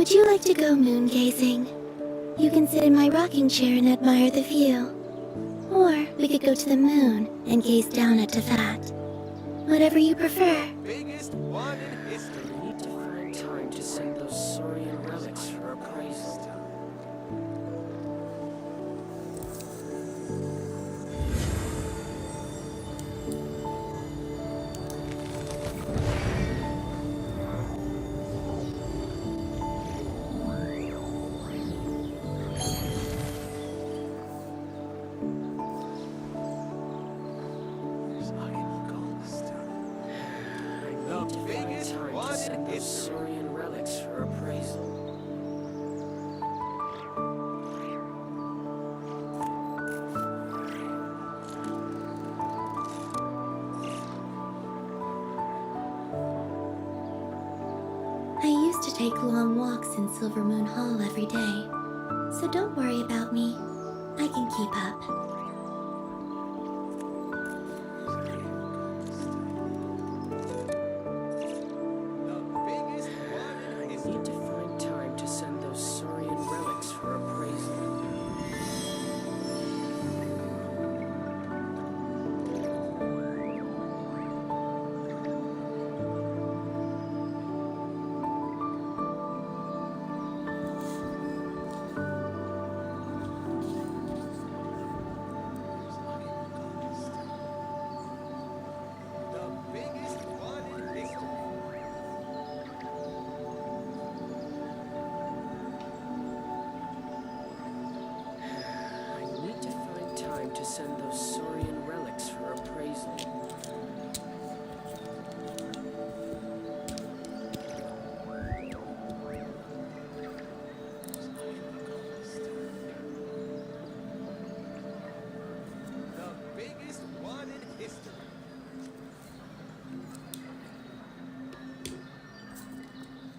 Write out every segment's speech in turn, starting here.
Would you like to go moon gazing? You can sit in my rocking chair and admire the view. Or we could go to the moon and gaze down at Tefat. Whatever you prefer. Biggest one in history. We need to find time to send those Saurian relics for appraisal. The biggest one in history. Saurian relics for appraisal. I used to take long walks in Silver Moon Hall every day, so don't worry about me. I can keep up. The biggest one in We history. need to find time to send those Saurian relics for appraisal. The biggest one in history.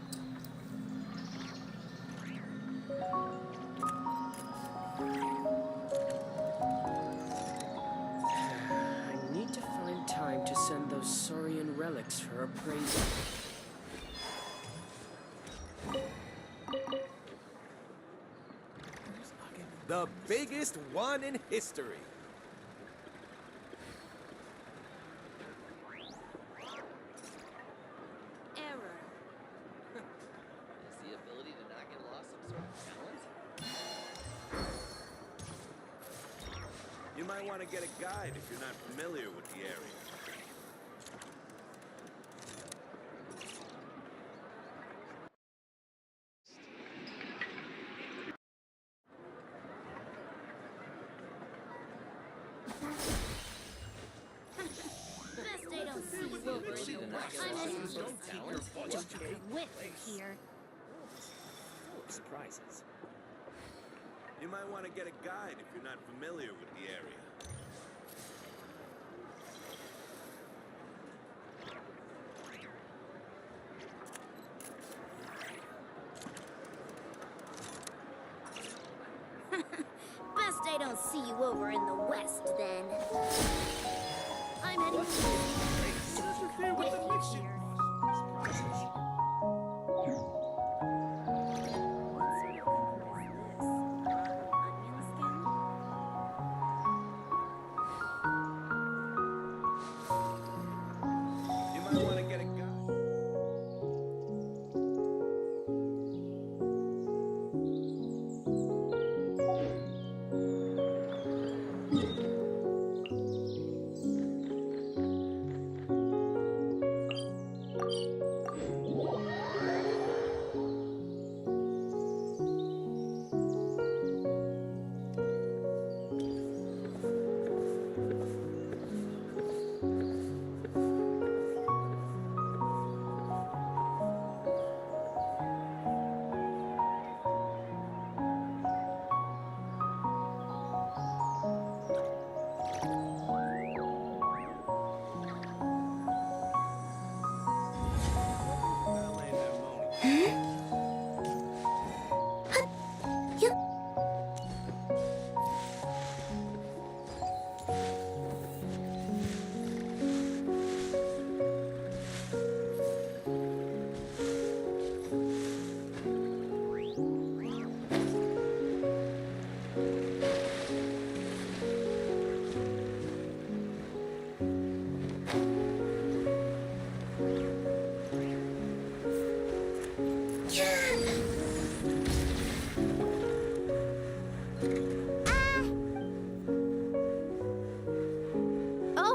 I need to find time to send those Saurian relics for appraisal. The biggest one in history. I need to find time to send those Saurian relics for appraisal. The biggest one in history. Error. Is the ability to not get lost some sort of talent? You might want to get a guide if you're not familiar with the area. Best they don't see you over in the west. I'm in Don't quit here. Full of surprises. You might want to get a guide if you're not familiar with the area. Best they don't see you over in the west then. I'm heading Don't quit here. You might want to get a guide.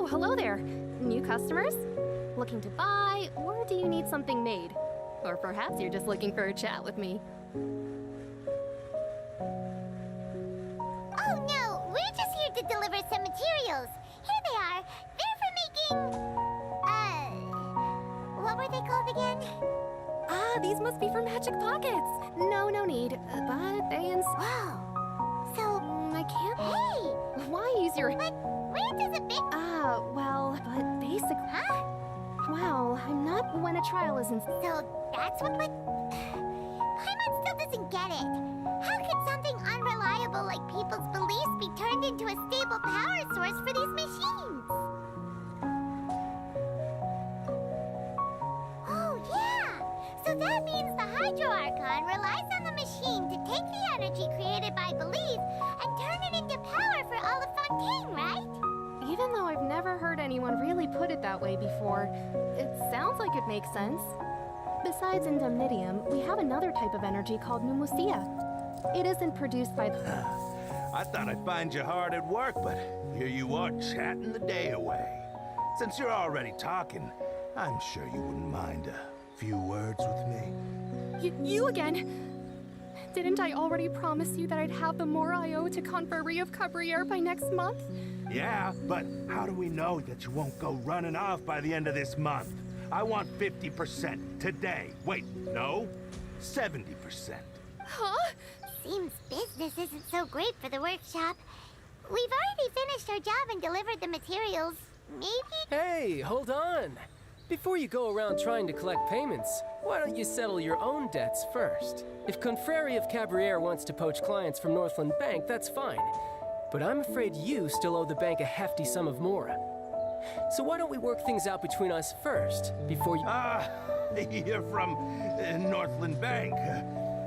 Oh, hello there. New customers? Looking to buy, or do you need something made? Or perhaps you're just looking for a chat with me. Oh no, we're just here to deliver some materials. Here they are. They're for making... what were they called again? Ah, these must be for magic pockets. No need. But they Wow. So... I can't... Hey! Why use your... But where does a big... well, but basically... Huh? Well, I'm not when a trial isn't... So that's what... Paimon still doesn't get it. How could something unreliable like people's beliefs be turned into a stable power source for these machines? Oh, yeah! So that means the Hydro Archon relies on the machine to take the energy created by belief and turn it into power for all of Fontaine, right? Even though I've never heard anyone really put it that way before, it sounds like it makes sense. Besides indemnitium, we have another type of energy called pneumosia. It isn't produced by the... I thought I'd find you hard at work, but here you are chatting the day away. Since you're already talking, I'm sure you wouldn't mind a few words with me. You again? Didn't I already promise you that I'd have the more I owe to Confrérie of Cabriere by next month? Yeah, but how do we know that you won't go running off by the end of this month? I want 50% today. Wait, no, 70%. Huh? Seems business isn't so great for the workshop. We've already finished our job and delivered the materials. Maybe? Hey, hold on. Before you go around trying to collect payments, why don't you settle your own debts first? If Confrérie of Cabriere wants to poach clients from Northland Bank, that's fine. But I'm afraid you still owe the bank a hefty sum of mora. So why don't we work things out between us first, before you... You're from Northland Bank.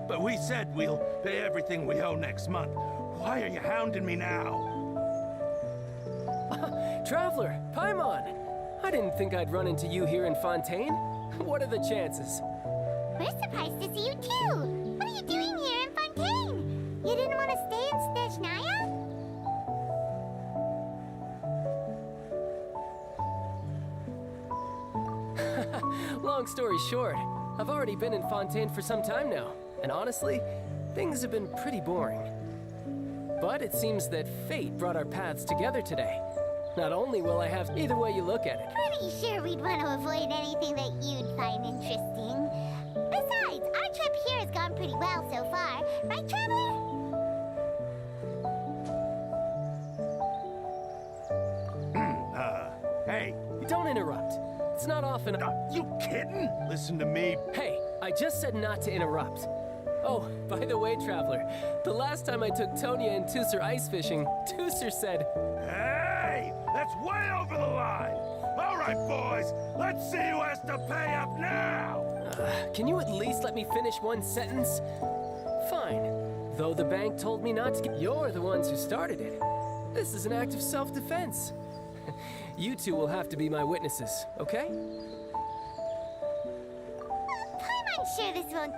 But we said we'll pay everything we owe next month. Why are you hounding me now? Traveler, Paimon! I didn't think I'd run into you here in Fontaine. What are the chances? We're surprised to see you too. What are you doing here in Fontaine? You didn't want to stay in Snezhnaya? Long story short, I've already been in Fontaine for some time now, and honestly, things have been pretty boring. But it seems that fate brought our paths together today. Not only will I have either way you look at it. Pretty sure we'd want to avoid anything that you'd find interesting. Besides, our trip here has gone pretty well so far. Right, Traveler? Hey. Don't interrupt. It's not often... You kidding? Listen to me. Hey, I just said not to interrupt. Oh, by the way, Traveler, the last time I took Tonya and Tusser ice fishing, Tusser said... Hey! That's way over the line! All right, boys, let's see who has to pay up now! Can you at least let me finish one sentence? Fine. Though the bank told me not to... You're the ones who started it. This is an act of self-defense. You two will have to be my witnesses, okay? I'm sure this won't...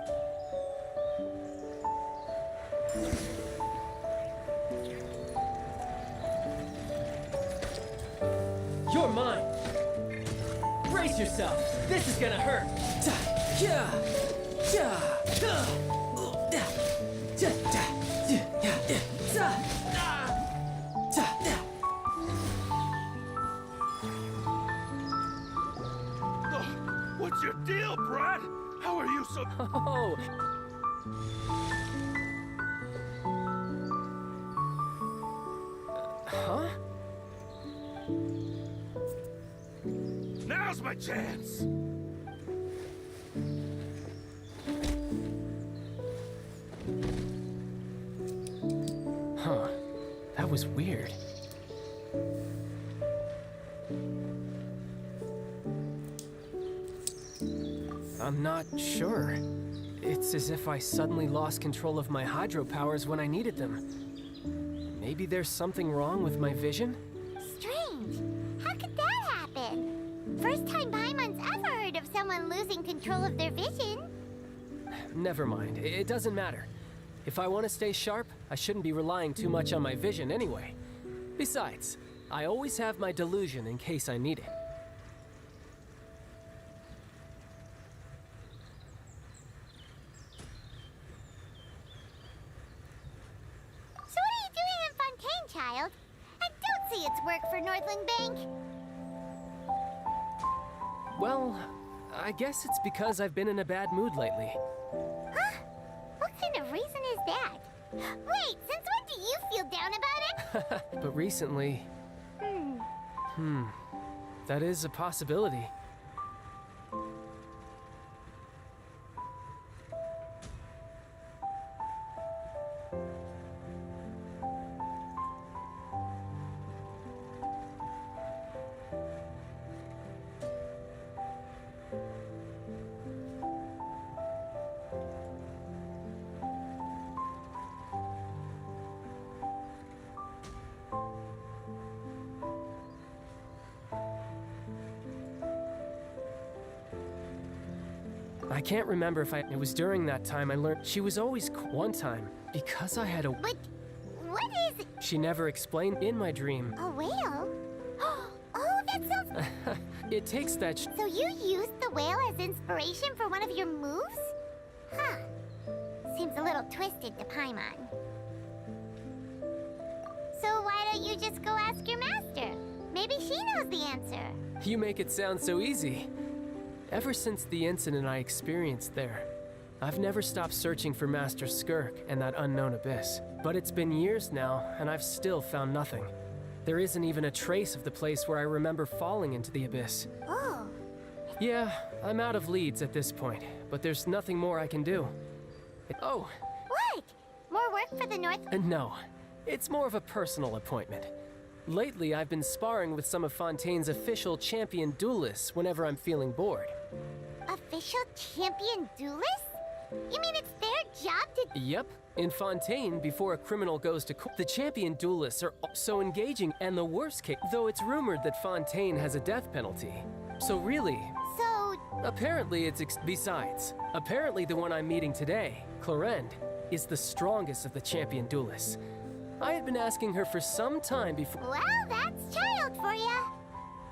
You're mine! Brace yourself! This is gonna hurt! What's your deal, Brad? How are you so... Oh! Huh? Now's my chance! Huh. That was weird. I'm not sure. It's as if I suddenly lost control of my hydro powers when I needed them. Maybe there's something wrong with my vision? Strange. How could that happen? First time Paimon's ever heard of someone losing control of their vision. Never mind. It doesn't matter. If I want to stay sharp, I shouldn't be relying too much on my vision anyway. Besides, I always have my delusion in case I need it. So what are you doing in Fontaine, child? I don't see it's work for Northland Bank. Well, I guess it's because I've been in a bad mood lately. Huh? What kind of reason is that? Wait, since when do you feel down about it? But recently... that is a possibility. I can't remember if it was during that time I learned she was always one time because I had a... But what is it? She never explained in my dream. A whale? Oh, that sounds... It takes that So you used the whale as inspiration for one of your moves? Huh. Seems a little twisted to Paimon. So why don't you just go ask your master? Maybe she knows the answer. You make it sound so easy. Ever since the incident I experienced there, I've never stopped searching for Master Skirk and that unknown abyss. But it's been years now, and I've still found nothing. There isn't even a trace of the place where I remember falling into the abyss. Oh. Yeah, I'm out of leads at this point, but there's nothing more I can do. Oh, What? More work for the North... no. It's more of a personal appointment. Lately, I've been sparring with some of Fontaine's official champion duelists whenever I'm feeling bored. Official champion duelists? You mean it's their job to... Yep. In Fontaine, before a criminal goes to court, the champion duelists are so engaging, and the worst case, though it's rumored that Fontaine has a death penalty. So really, So... apparently besides, apparently the one I'm meeting today, Clorend, is the strongest of the champion duelists. I had been asking her for some time before... Well, that's child for ya.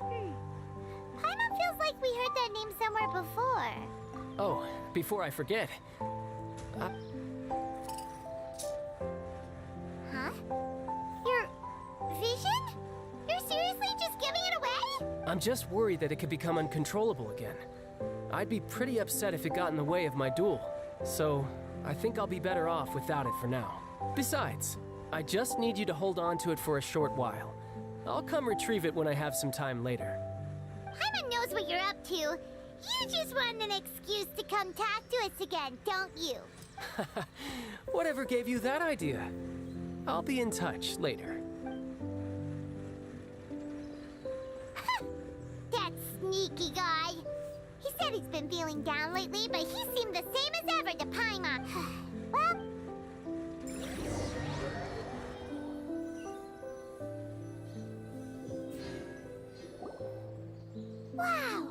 Paimon feels like we heard that name somewhere before. Oh, before I forget. Huh? Your vision? You're seriously just giving it away? I'm just worried that it could become uncontrollable again. I'd be pretty upset if it got in the way of my duel. So, I think I'll be better off without it for now. Besides, I just need you to hold on to it for a short while. I'll come retrieve it when I have some time later. Paimon knows what you're up to. You just want an excuse to come talk to us again, don't you? Whatever gave you that idea? I'll be in touch later. That sneaky guy. He said he's been feeling down lately, but he seemed the same as ever to Paimon. Well... Wow!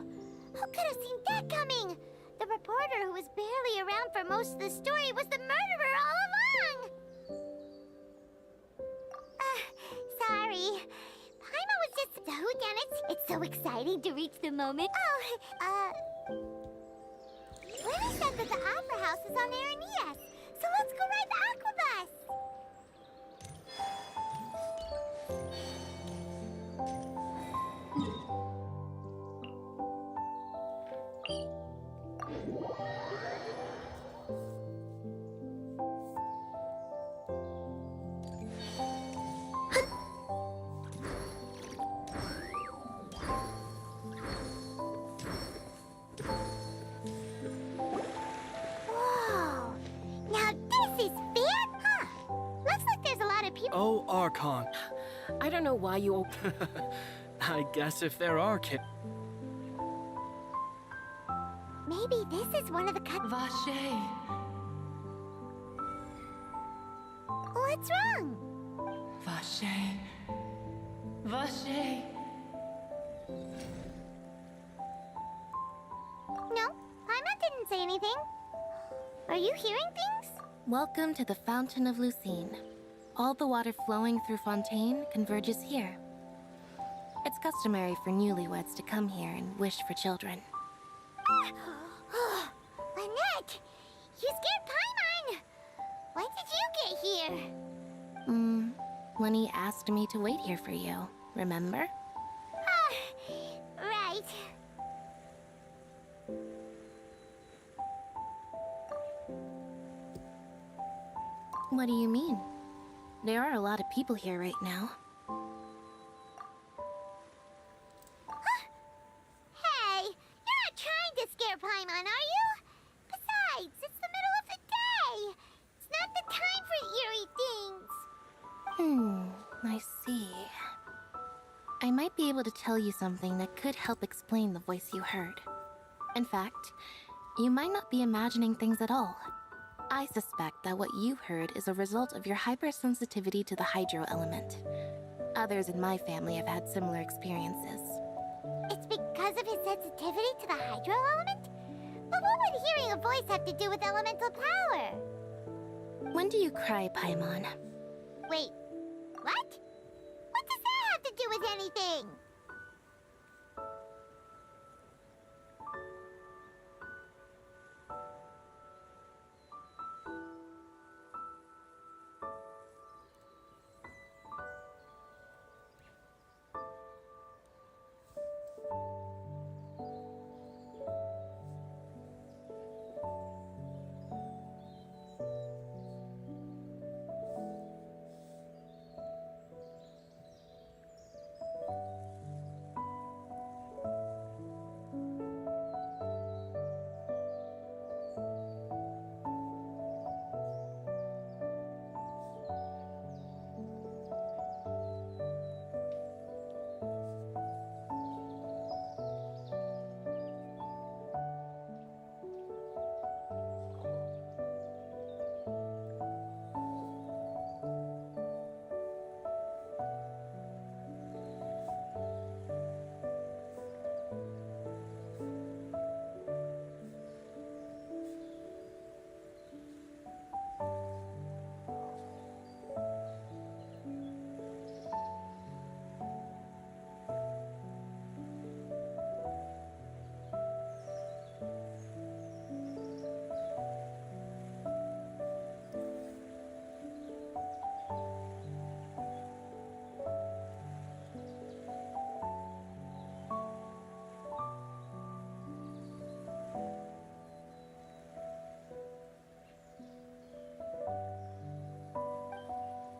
Who could have seen that coming? The reporter who was barely around for most of the story was the murderer all along! Sorry. Paimon was just... Whodunits? It's so exciting to reach the moment. Lenny said that the Opera House is on Aranias, so let's go ride the Aquabus! Whoa! Now this is fair, huh? Looks like there's a lot of people. Oh, Archon. I don't know why you... I guess if there are Maybe this is one of the Vache. What's wrong? Vache. Vache. No, Paimon didn't say anything. Are you hearing things? Welcome to the Fountain of Lucine. All the water flowing through Fontaine converges here. It's customary for newlyweds to come here and wish for children. Lynette! You scared Paimon! When did you get here? Lenny asked me to wait here for you, remember? Right. What do you mean? There are a lot of people here right now. Hey, you're not trying to scare Paimon, are you? Besides, it's the middle of the day. It's not the time for eerie things. I see. I might be able to tell you something that could help explain the voice you heard. In fact, you might not be imagining things at all. I suspect that what you heard is a result of your hypersensitivity to the hydro element. Others in my family have had similar experiences. It's because of his sensitivity to the hydro element? But what would hearing a voice have to do with elemental power? When do you cry, Paimon? Wait, what? What does that have to do with anything?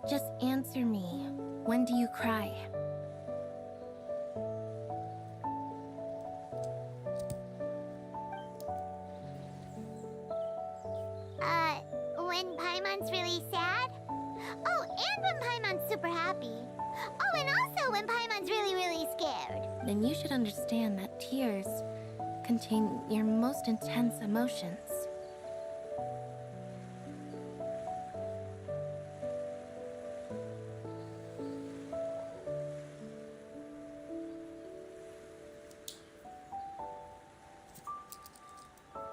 Just answer me. When do you cry? When Paimon's really sad? Oh, and when Paimon's super happy. Oh, and also when Paimon's really, really scared. Then you should understand that tears contain your most intense emotions.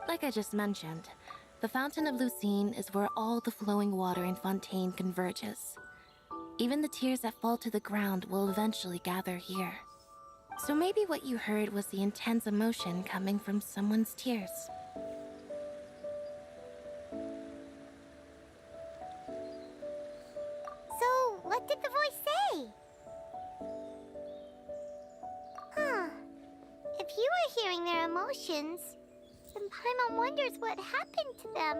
Like I just mentioned, the Fountain of Lucine is where all the flowing water in Fontaine converges. Even the tears that fall to the ground will eventually gather here. So maybe what you heard was the intense emotion coming from someone's tears. So, what did the voice say? Huh. If you were hearing their emotions, then Paimon wonders what happened to them.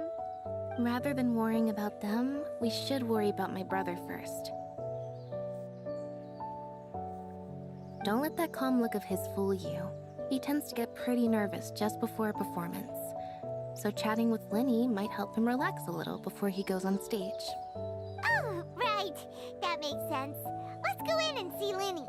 Rather than worrying about them, we should worry about my brother first. Don't let that calm look of his fool you. He tends to get pretty nervous just before a performance. So chatting with Lenny might help him relax a little before he goes on stage. Oh, right. That makes sense. Let's go in and see Lenny.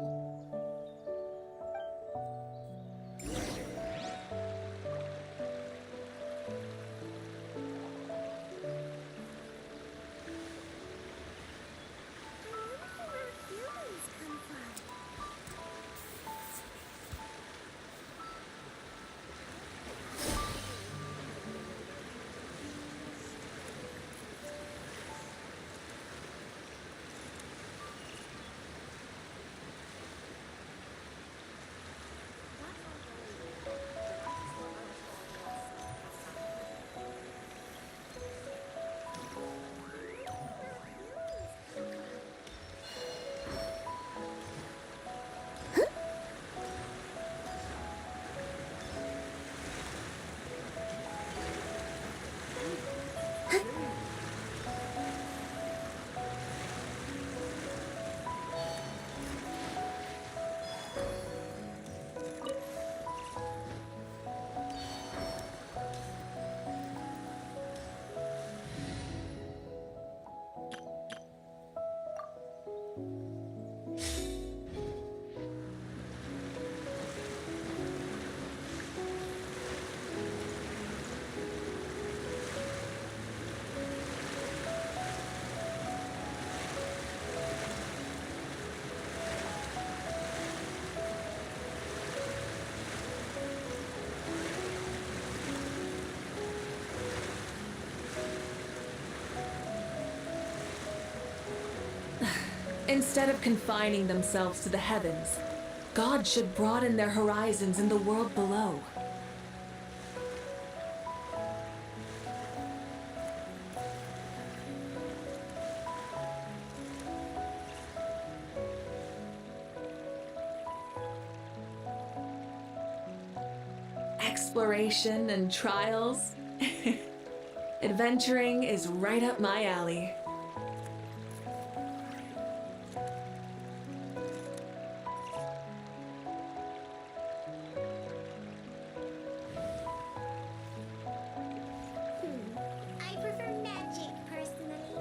Instead of confining themselves to the heavens, God should broaden their horizons in the world below. Exploration and trials. Adventuring is right up my alley. I prefer magic, personally.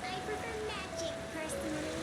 I prefer magic, personally.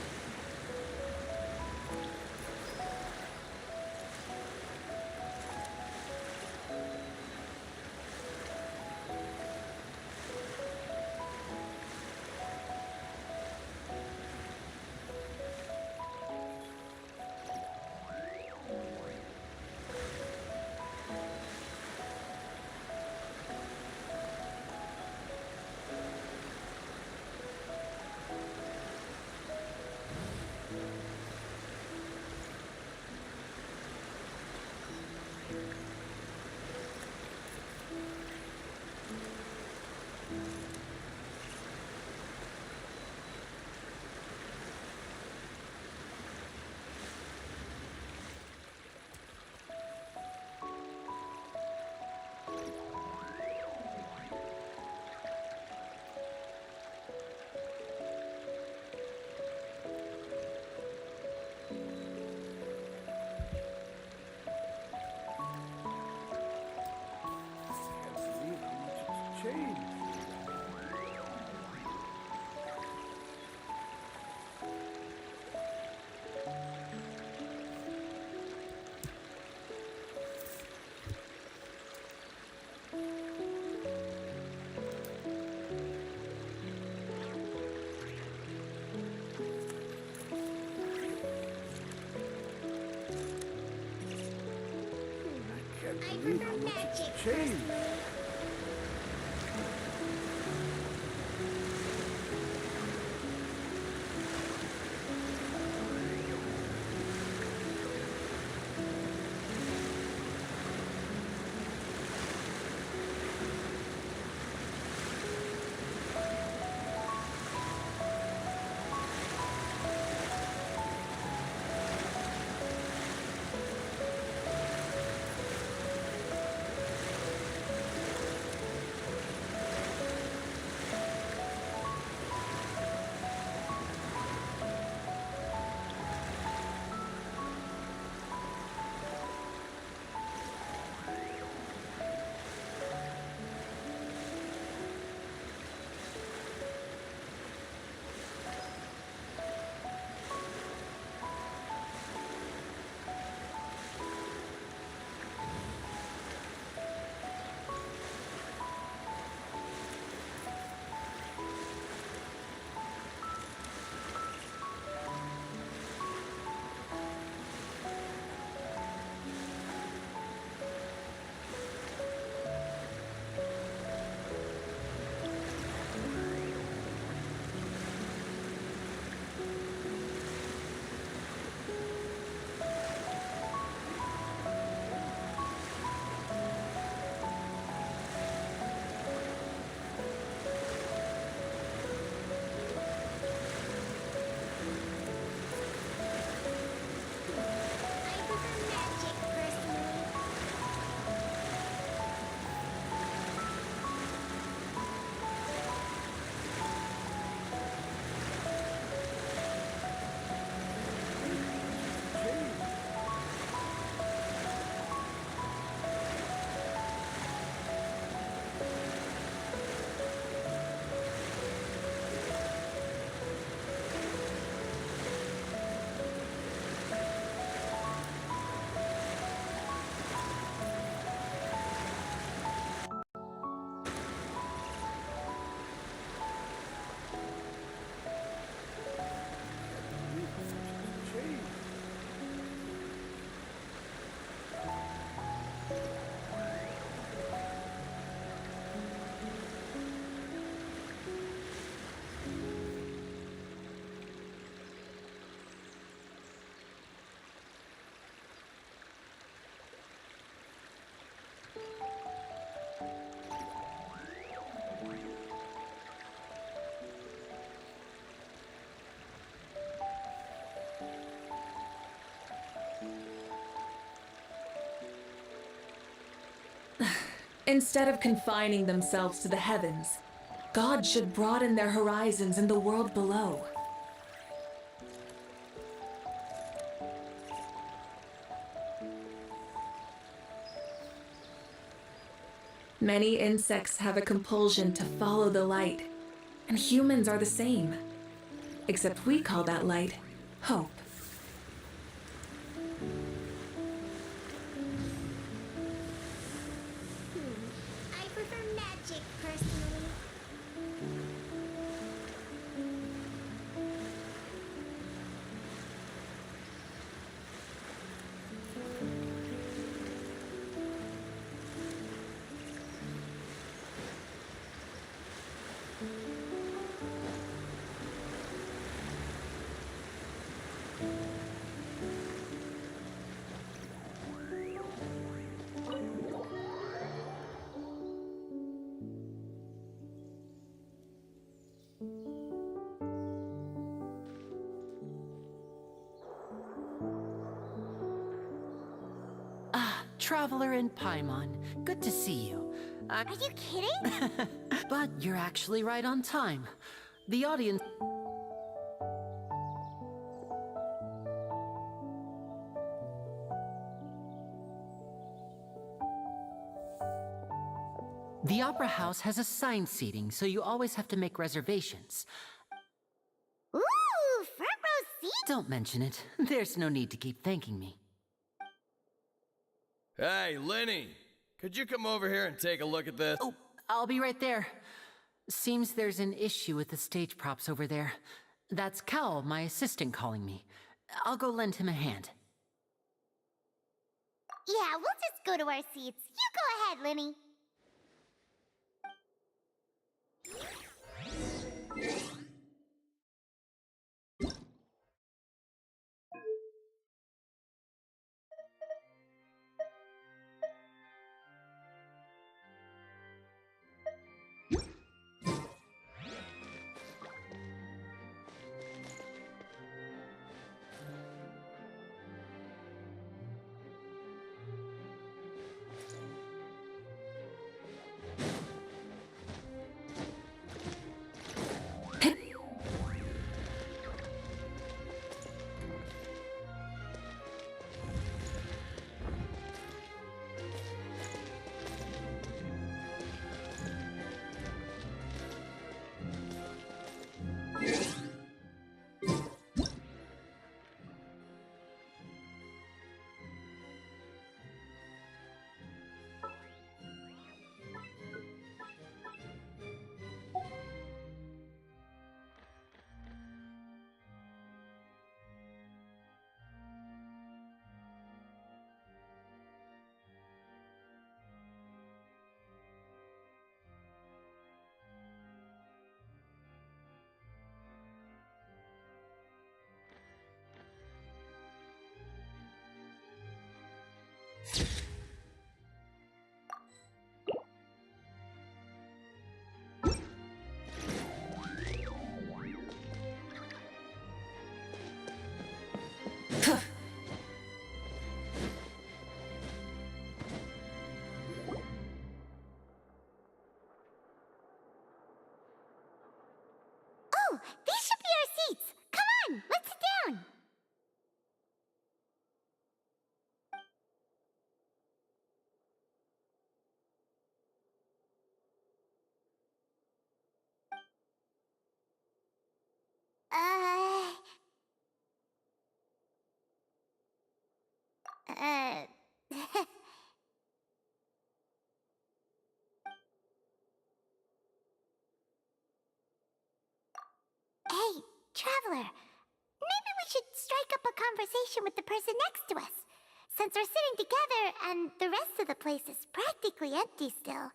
I prefer magic, personally. Instead of confining themselves to the heavens, God should broaden their horizons in the world below. Many insects have a compulsion to follow the light, and humans are the same. Except we call that light hope. I prefer magic, personally. Traveler in Paimon, good to see you. Are you kidding? But you're actually right on time. The audience... The Opera House has assigned seating, so you always have to make reservations. Ooh, front row seat? Don't mention it. There's no need to keep thanking me. Hey, Lenny! Could you come over here and take a look at this? Oh, I'll be right there. Seems there's an issue with the stage props over there. That's Cal, my assistant, calling me. I'll go lend him a hand. Yeah, we'll just go to our seats. You go ahead, Lenny. Oh, these should be our seats. Come on, let's sit down. Hey, Traveler. Maybe we should strike up a conversation with the person next to us. Since we're sitting together and the rest of the place is practically empty still.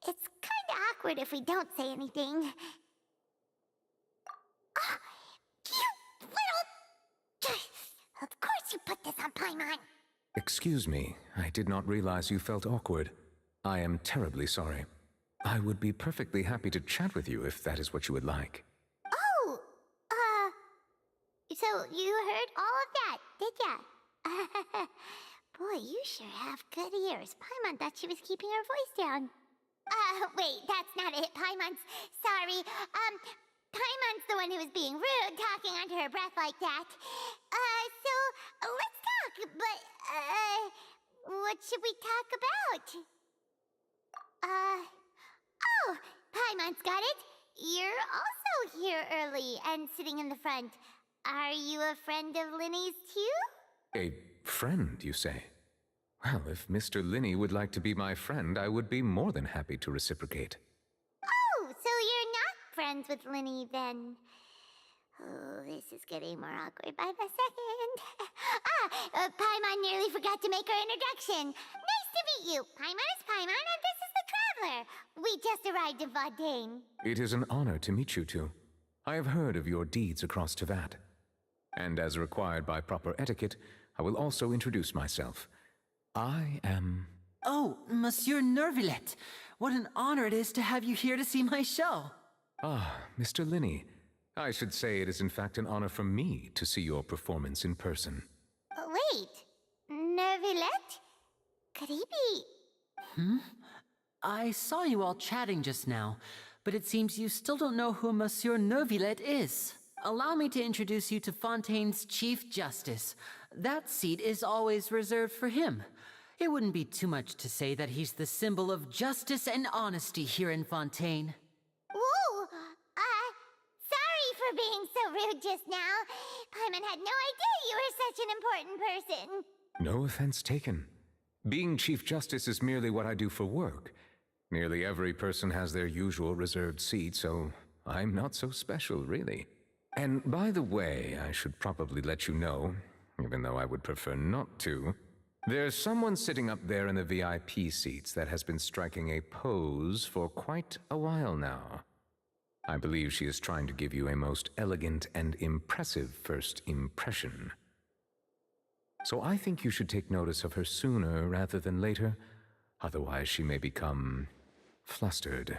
It's kinda awkward if we don't say anything. Oh, you little... Of course you put this on Paimon. Excuse me, I did not realize you felt awkward. I am terribly sorry. I would be perfectly happy to chat with you if that is what you would like. Oh, so you heard all of that, did ya? Boy, you sure have good ears. Paimon thought she was keeping her voice down. Wait, that's not it, Paimon's. Sorry. Paimon's the one who was being rude, talking under her breath like that. Let's talk, but, what should we talk about? Oh, Paimon's got it. You're also here early and sitting in the front. Are you a friend of Linny's too? A friend, you say? Well, if Mr. Linney would like to be my friend, I would be more than happy to reciprocate. Oh, so you're not friends with Linny then? Oh, this is getting more awkward by the second. Paimon nearly forgot to make her introduction. Nice to meet you. Paimon is Paimon, and this is the Traveler. We just arrived in Fontaine. It is an honor to meet you two. I have heard of your deeds across Tevat. And as required by proper etiquette, I will also introduce myself. I am... Oh, Monsieur Nervillet. What an honor it is to have you here to see my show. Ah, Mr. Linney. I should say it is in fact an honor for me to see your performance in person. Wait, Nervillet? Could he be... I saw you all chatting just now, but it seems you still don't know who Monsieur Nervillet is. Allow me to introduce you to Fontaine's Chief Justice. That seat is always reserved for him. It wouldn't be too much to say that he's the symbol of justice and honesty here in Fontaine. Whoa! Sorry for being so rude just now. Paimon had no idea you were such an important person. No offense taken. Being Chief Justice is merely what I do for work. Nearly every person has their usual reserved seat, so I'm not so special, really. And by the way, I should probably let you know, even though I would prefer not to, there's someone sitting up there in the VIP seats that has been striking a pose for quite a while now. I believe she is trying to give you a most elegant and impressive first impression. So I think you should take notice of her sooner rather than later, otherwise she may become flustered.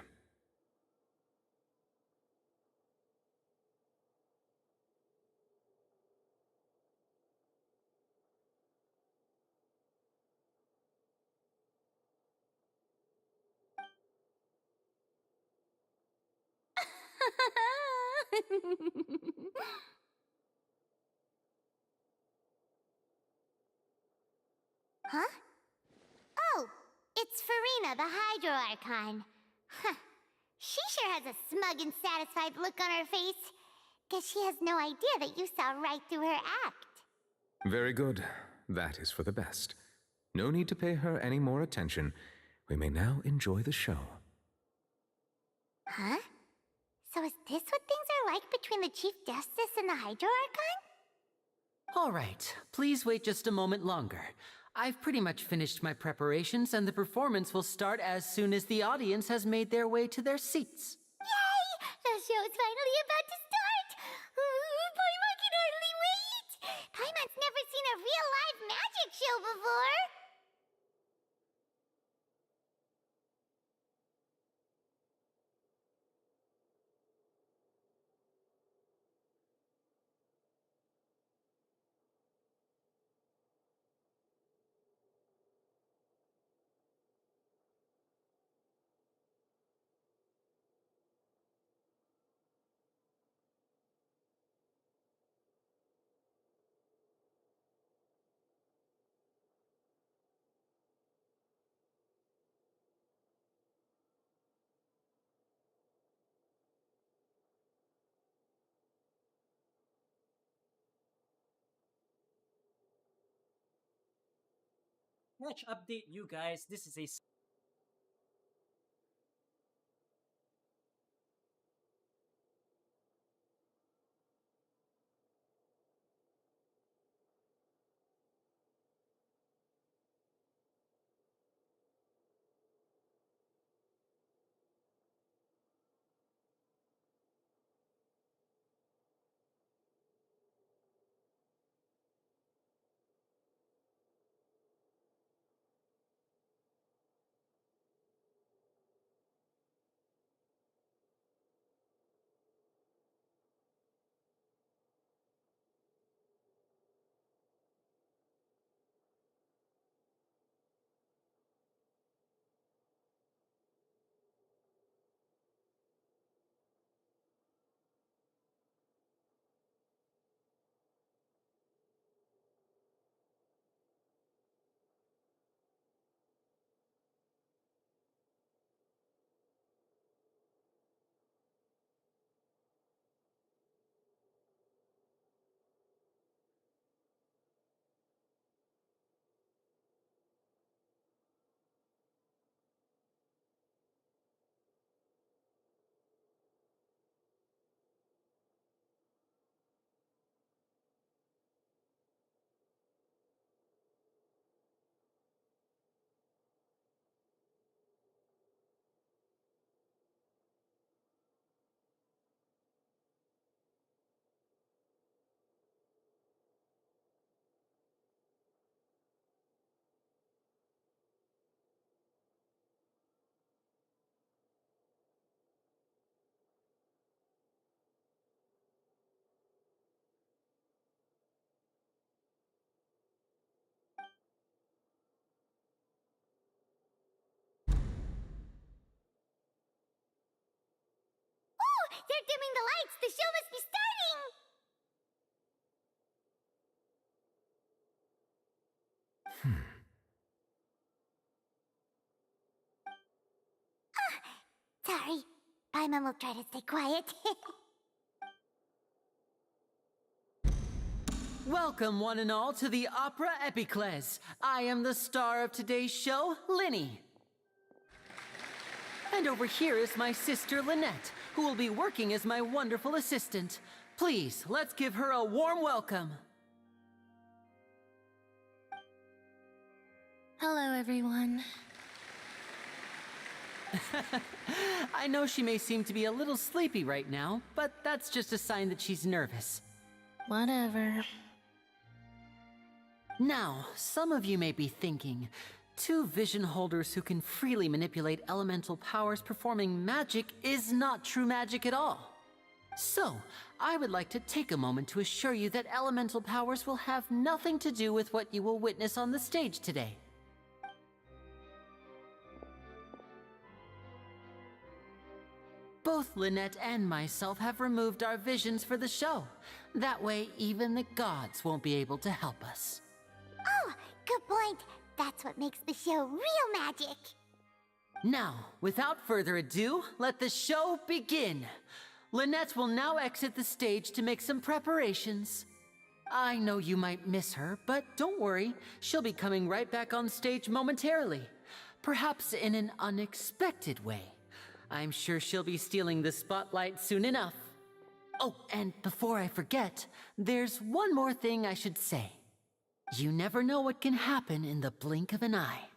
Huh? Oh, it's Farina, the Hydro Archon. Huh. She sure has a smug and satisfied look on her face. Guess she has no idea that you saw right through her act. Very good. That is for the best. No need to pay her any more attention. We may now enjoy the show. Huh? So is this what things are like between the Chief Justice and the Hydro Archon? All right, please wait just a moment longer. I've pretty much finished my preparations, and the performance will start as soon as the audience has made their way to their seats. Yay! The show's finally about to start! Paimon can hardly wait! Paimon's never seen a real live magic show before! Patch update, you guys. This is a They're dimming the lights! The show must be starting! Sorry. Paimon will try to stay quiet. Welcome, one and all, to the Opera Epiclese. I am the star of today's show, Linny. And over here is my sister, Lynette, who will be working as my wonderful assistant. Please, let's give her a warm welcome. Hello, everyone. I know she may seem to be a little sleepy right now, but that's just a sign that she's nervous. Whatever. Now, some of you may be thinking, two vision holders who can freely manipulate elemental powers performing magic is not true magic at all. So, I would like to take a moment to assure you that elemental powers will have nothing to do with what you will witness on the stage today. Both Lynette and myself have removed our visions for the show. That way, even the gods won't be able to help us. Oh, good point. That's what makes the show real magic. Now, without further ado, let the show begin. Lynette will now exit the stage to make some preparations. I know you might miss her, but don't worry. She'll be coming right back on stage momentarily. Perhaps in an unexpected way. I'm sure she'll be stealing the spotlight soon enough. Oh, and before I forget, there's one more thing I should say. You never know what can happen in the blink of an eye.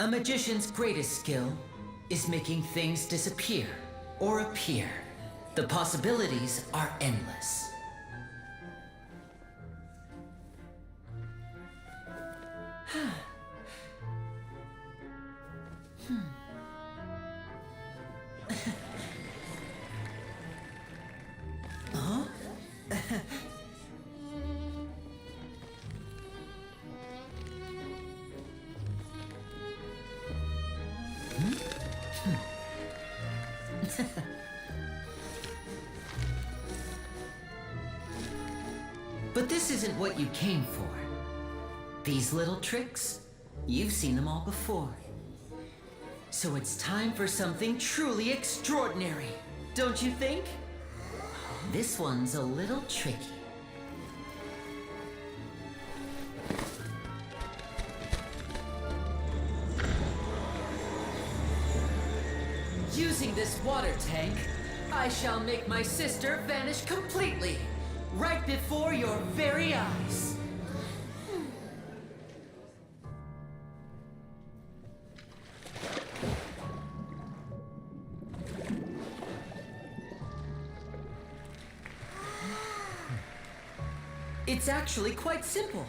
A magician's greatest skill is making things disappear or appear. The possibilities are endless. Huh? But this isn't what you came for. These little tricks, you've seen them all before. So it's time for something truly extraordinary, don't you think? This one's a little tricky. Using this water tank, I shall make my sister vanish completely, right before your very eyes. It's actually quite simple.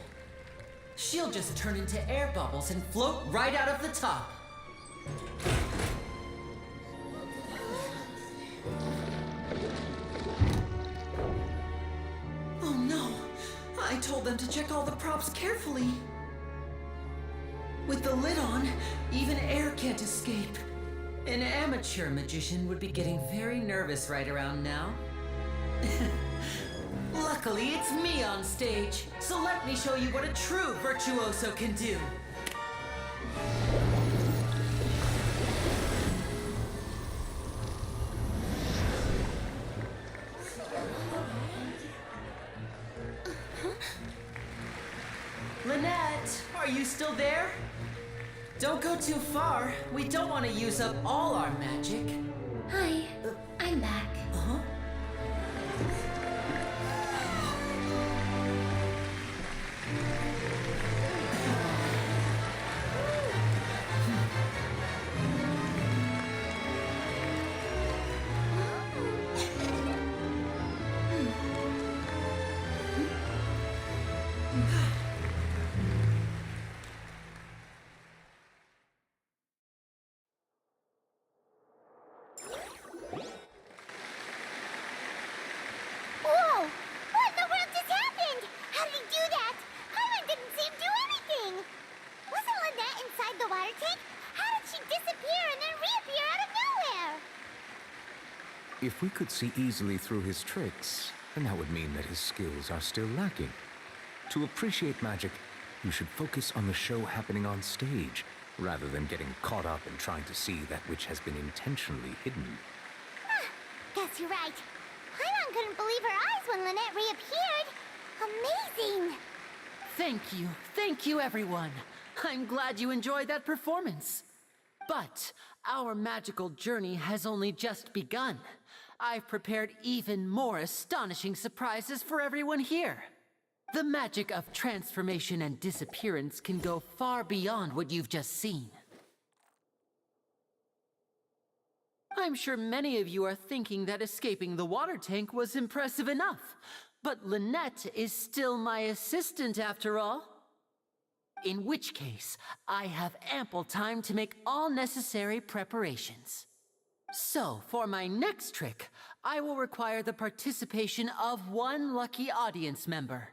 She'll just turn into air bubbles and float right out of the top. Oh no! I told them to check all the props carefully. With the lid on, even air can't escape. An amateur magician would be getting very nervous right around now. Luckily, it's me on stage, so let me show you what a true virtuoso can do. Lynette, are you still there? Don't go too far. We don't want to use up all our magic. Hi, I'm back. Uh-huh. Whoa! What in the world just happened? How did he do that? Paimon didn't see him do anything! Wasn't Lynette inside the water tank? How did she'd disappear and then reappear out of nowhere. If we could see easily through his tricks, then that would mean that his skills are still lacking. To appreciate magic, you should focus on the show happening on stage, rather than getting caught up in trying to see that which has been intentionally hidden. Guess you're right. Paimon couldn't believe her eyes when Lynette reappeared. Amazing! Thank you everyone. I'm glad you enjoyed that performance. But our magical journey has only just begun. I've prepared even more astonishing surprises for everyone here. The magic of transformation and disappearance can go far beyond what you've just seen. I'm sure many of you are thinking that escaping the water tank was impressive enough, but Lynette is still my assistant after all. In which case, I have ample time to make all necessary preparations. So, for my next trick, I will require the participation of one lucky audience member.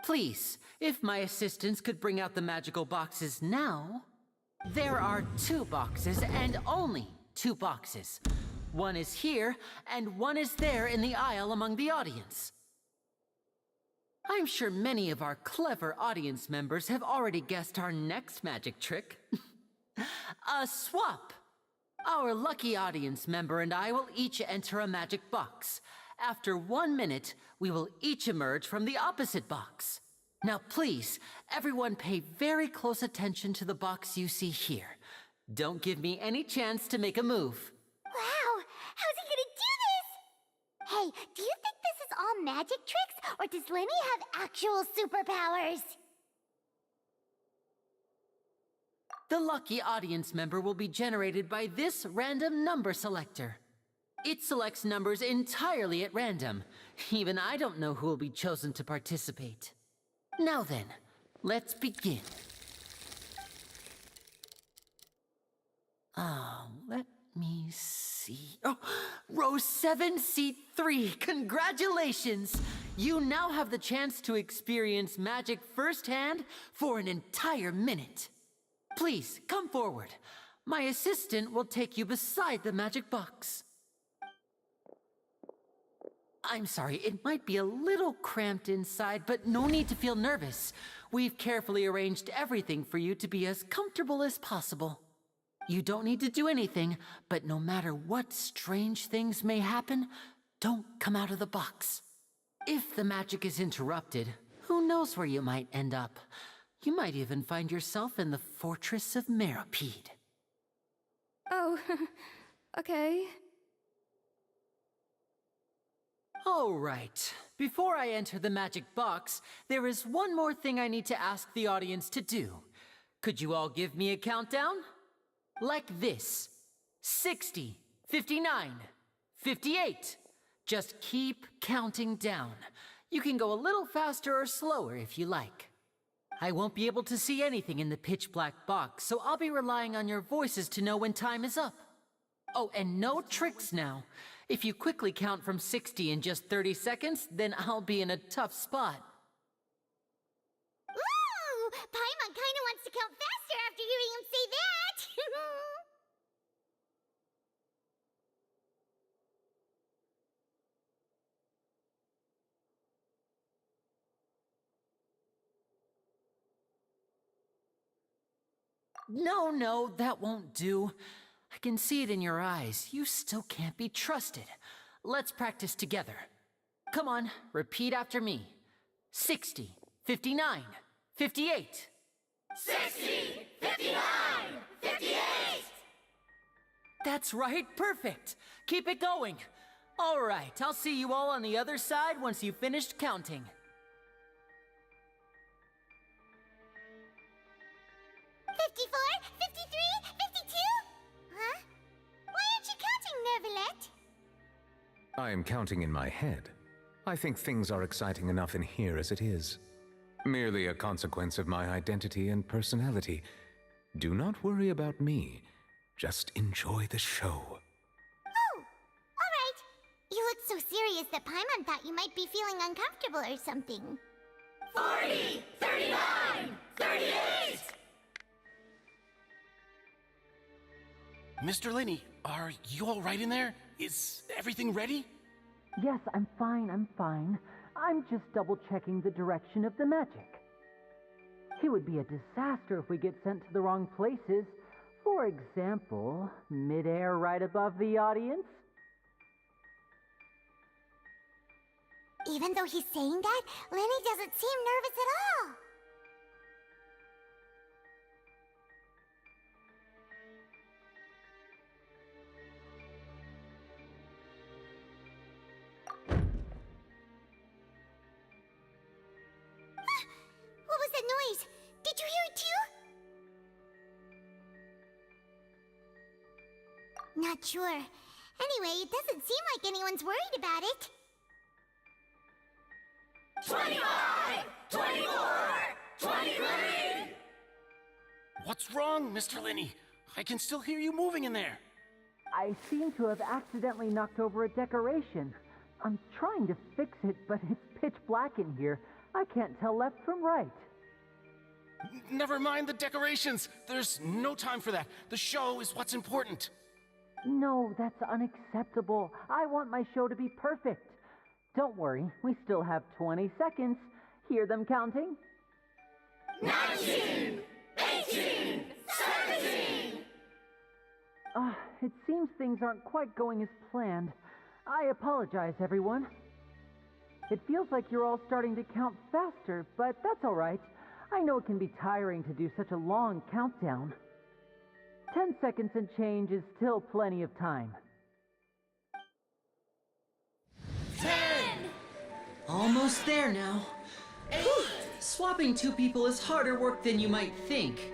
Please, if my assistants could bring out the magical boxes now. There are 2 boxes and only 2 boxes. One is here and one is there in the aisle among the audience. I'm sure many of our clever audience members have already guessed our next magic trick. A swap! Our lucky audience member and I will each enter a magic box. After 1 minute, we will each emerge from the opposite box. Now please, everyone pay very close attention to the box you see here. Don't give me any chance to make a move. Wow! How's he gonna do this? Hey, do you think this is all magic tricks, or does Lenny have actual superpowers? The lucky audience member will be generated by this random number selector. It selects numbers entirely at random. Even I don't know who will be chosen to participate. Now then, let's begin. Let me see. Oh, row 7, seat 3. Congratulations! You now have the chance to experience magic firsthand for an entire minute. Please, come forward. My assistant will take you beside the magic box. I'm sorry, it might be a little cramped inside, but no need to feel nervous. We've carefully arranged everything for you to be as comfortable as possible. You don't need to do anything, but no matter what strange things may happen, don't come out of the box. If the magic is interrupted, who knows where you might end up? You might even find yourself in the fortress of Imapct. Oh, okay. All right. Before I enter the magic box, there is one more thing I need to ask the audience to do. Could you all give me a countdown? Like this. 60, 59, 58. Just keep counting down. You can go a little faster or slower if you like. I won't be able to see anything in the pitch black box, so I'll be relying on your voices to know when time is up. Oh, and no tricks now. If you quickly count from 60 in just 30 seconds, then I'll be in a tough spot. Ooh! Paimon kinda wants to count faster after hearing him say that! No, that won't do. I can see it in your eyes. You still can't be trusted. Let's practice together. Come on, repeat after me. 60, 59, 58. 60, 59, 58! That's right, perfect. Keep it going. All right, I'll see you all on the other side once you've finished counting. 54, 53, 52? Huh? Why aren't you counting, Nervalette? I am counting in my head. I think things are exciting enough in here as it is. Merely a consequence of my identity and personality. Do not worry about me. Just enjoy the show. Oh, alright. You look so serious that Paimon thought you might be feeling uncomfortable or something. 40, 39, 38! Mr. Linney, are you all right in there? Is everything ready? Yes, I'm fine. I'm just double-checking the direction of the magic. It would be a disaster if we get sent to the wrong places. For example, mid-air right above the audience. Even though he's saying that, Lenny doesn't seem nervous at all. What was that noise? Did you hear it too? Not sure. Anyway, it doesn't seem like anyone's worried about it. 25! 24! 23! What's wrong, Mr. Linney? I can still hear you moving in there. I seem to have accidentally knocked over a decoration. I'm trying to fix it, but it's pitch black in here. I can't tell left from right. Never mind the decorations. There's no time for that. The show is what's important. No, that's unacceptable. I want my show to be perfect. Don't worry, we still have 20 seconds. Hear them counting? 19! 18! 17! It seems things aren't quite going as planned. I apologize, everyone. It feels like you're all starting to count faster, but that's all right. I know it can be tiring to do such a long countdown. 10 seconds and change is still plenty of time. 10! Almost there now. Whew. Swapping two people is harder work than you might think.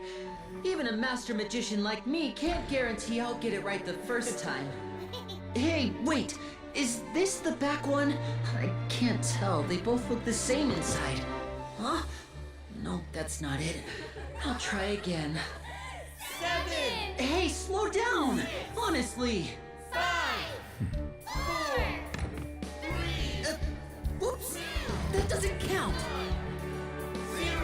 Even a master magician like me can't guarantee I'll get it right the first time. Hey, wait! Is this the back one? I can't tell. They both look the same inside. Huh? No, that's not it. I'll try again. 7! Hey, slow down! Honestly! 5! 4! 3! Whoops! That doesn't count! 0!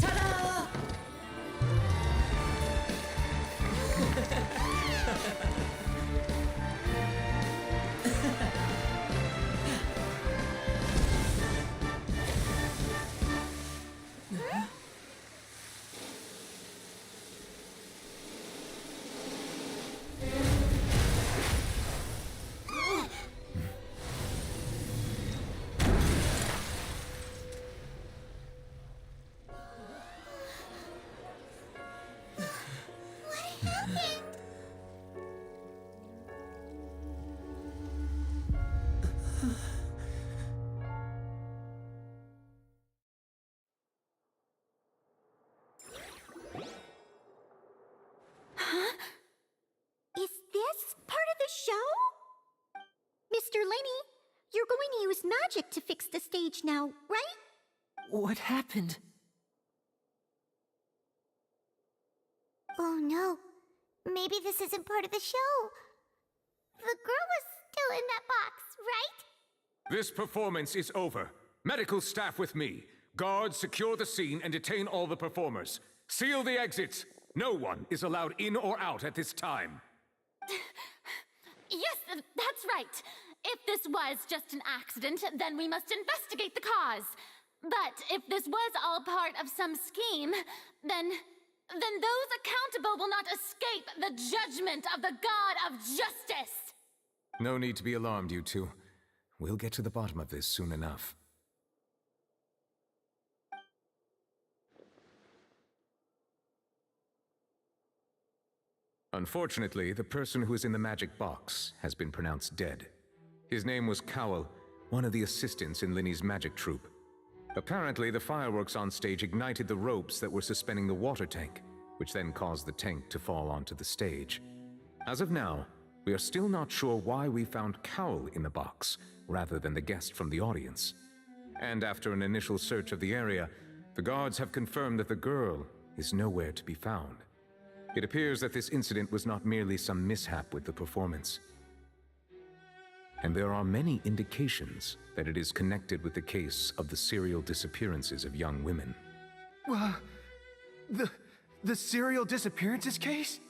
Ta-da! Is this part of the show? Mr. Laney, you're going to use magic to fix the stage now, right? What happened? Oh no. Maybe this isn't part of the show. The girl was still in that box, right? This performance is over. Medical staff with me. Guards secure the scene and detain all the performers. Seal the exits. No one is allowed in or out at this time. Yes, that's right. If this was just an accident, then we must investigate the cause. But if this was all part of some scheme, then those accountable will not escape the judgment of the God of Justice. No need to be alarmed, you two. We'll get to the bottom of this soon enough. Unfortunately, the person who is in the magic box has been pronounced dead. His name was Cowell, one of the assistants in Linny's magic troupe. Apparently, the fireworks on stage ignited the ropes that were suspending the water tank, which then caused the tank to fall onto the stage. As of now, we are still not sure why we found Cowell in the box, rather than the guest from the audience. And after an initial search of the area, the guards have confirmed that the girl is nowhere to be found. It appears that this incident was not merely some mishap with the performance. and there are many indications that it is connected with the case of the serial disappearances of young women. The serial disappearances case?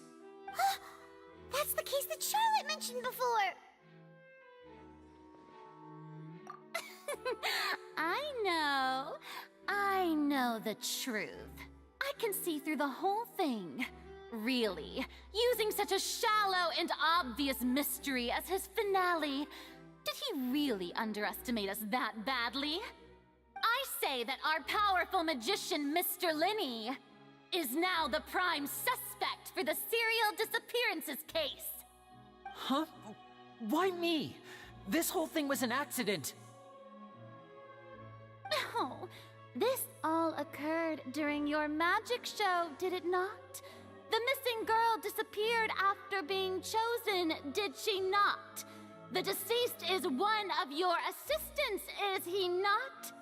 That's the case that Charlotte mentioned before! I know the truth. I can see through the whole thing. Really, using such a shallow and obvious mystery as his finale. Did he really underestimate us that badly? I say that our powerful magician, Mr. Linney, is now the prime suspect for the serial disappearances case. Huh? Why me? This whole thing was an accident. Oh, this all occurred during your magic show, did it not? The missing girl disappeared after being chosen, did she not? The deceased is one of your assistants, is he not?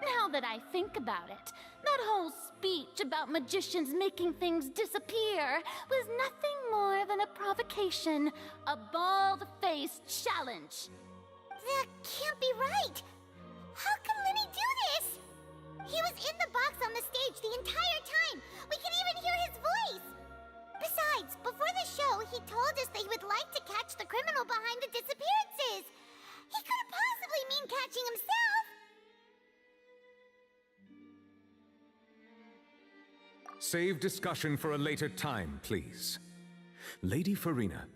Now that I think about it, that whole speech about magicians making things disappear was nothing more than a provocation, a bald-faced challenge. That can't be right! How can Lenny do this? He was in the box on the stage the entire time! We can even hear his voice! Besides, before the show, he told us that he would like to catch the criminal behind the disappearances! He couldn't possibly mean catching himself! Save discussion for a later time, please. Lady Farina,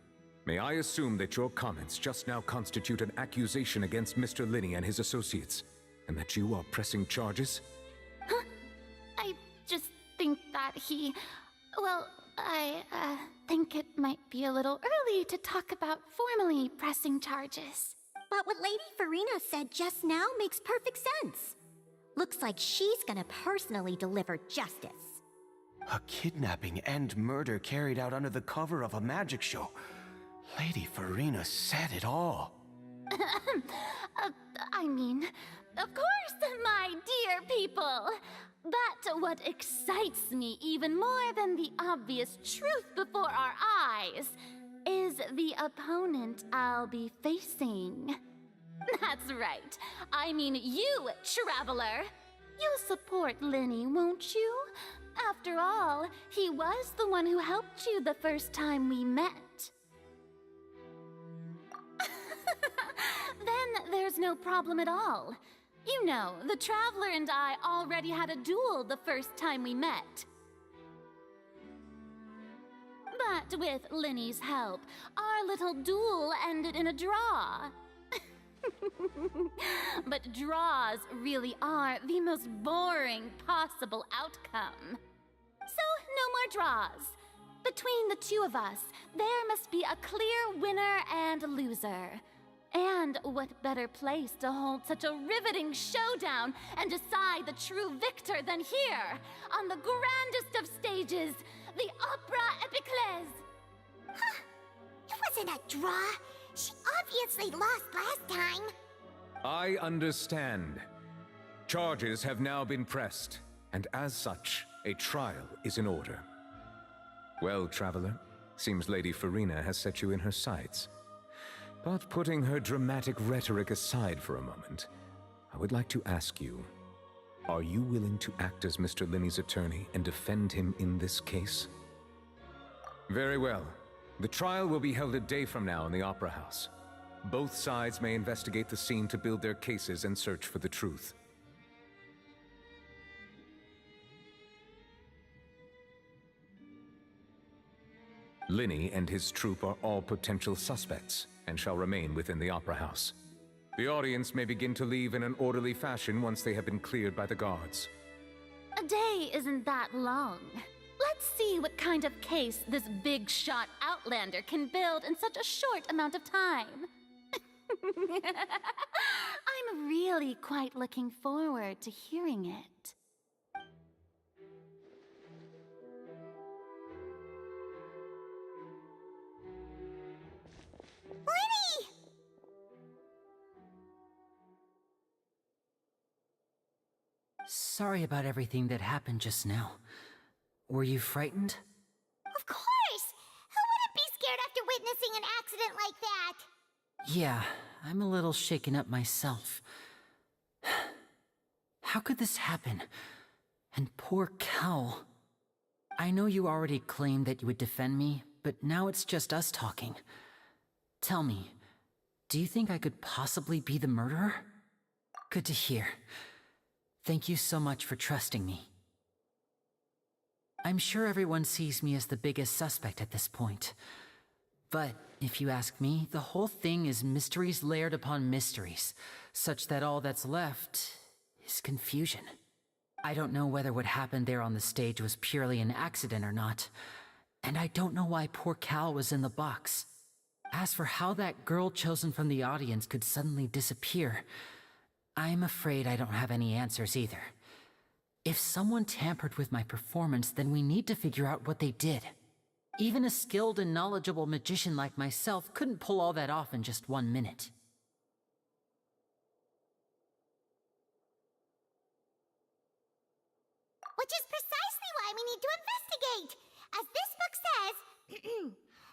may I assume that your comments just now constitute an accusation against Mr. Linney and his associates, and that you are pressing charges? Huh? I just think that he... Well, I think it might be a little early to talk about formally pressing charges. But what Lady Farina said just now makes perfect sense. Looks like she's gonna personally deliver justice. A kidnapping and murder carried out under the cover of a magic show. Lady Farina said it all. I mean, of course, my dear people. But what excites me even more than the obvious truth before our eyes is the opponent I'll be facing. That's right. I mean you, Traveler. You'll support Lenny, won't you? After all, he was the one who helped you the first time we met. Then there's no problem at all. You know, the Traveler and I already had a duel the first time we met. But with Lenny's help, our little duel ended in a draw. But draws really are the most boring possible outcome. So, no more draws. Between the two of us, there must be a clear winner and loser. And what better place to hold such a riveting showdown and decide the true victor than here, on the grandest of stages, the Opera Epiclese. Huh? It wasn't a draw. She obviously lost last time. I understand. Charges have now been pressed, and as such, a trial is in order. Well, Traveler, seems Lady Farina has set you in her sights. But putting her dramatic rhetoric aside for a moment, I would like to ask you, are you willing to act as Mr. Linney's attorney and defend him in this case? Very well. The trial will be held a day from now in the Opera House. Both sides may investigate the scene to build their cases and search for the truth. Linney and his troupe are all potential suspects and shall remain within the Opera House. The audience may begin to leave in an orderly fashion once they have been cleared by the guards. A day isn't that long. Let's see what kind of case this big-shot Outlander can build in such a short amount of time. I'm really quite looking forward to hearing it. Lenny! Sorry about everything that happened just now. Were you frightened? Of course! Who wouldn't be scared after witnessing an accident like that? Yeah, I'm a little shaken up myself. How could this happen? And poor Cal. I know you already claimed that you would defend me, but now it's just us talking. Tell me, do you think I could possibly be the murderer? Good to hear. Thank you so much for trusting me. I'm sure everyone sees me as the biggest suspect at this point. But if you ask me, the whole thing is mysteries layered upon mysteries, such that all that's left is confusion. I don't know whether what happened there on the stage was purely an accident or not, and I don't know why poor Cal was in the box. As for how that girl chosen from the audience could suddenly disappear, I'm afraid I don't have any answers either. If someone tampered with my performance, then we need to figure out what they did. Even a skilled and knowledgeable magician like myself couldn't pull all that off in just 1 minute. Which is precisely why we need to investigate! As this book says,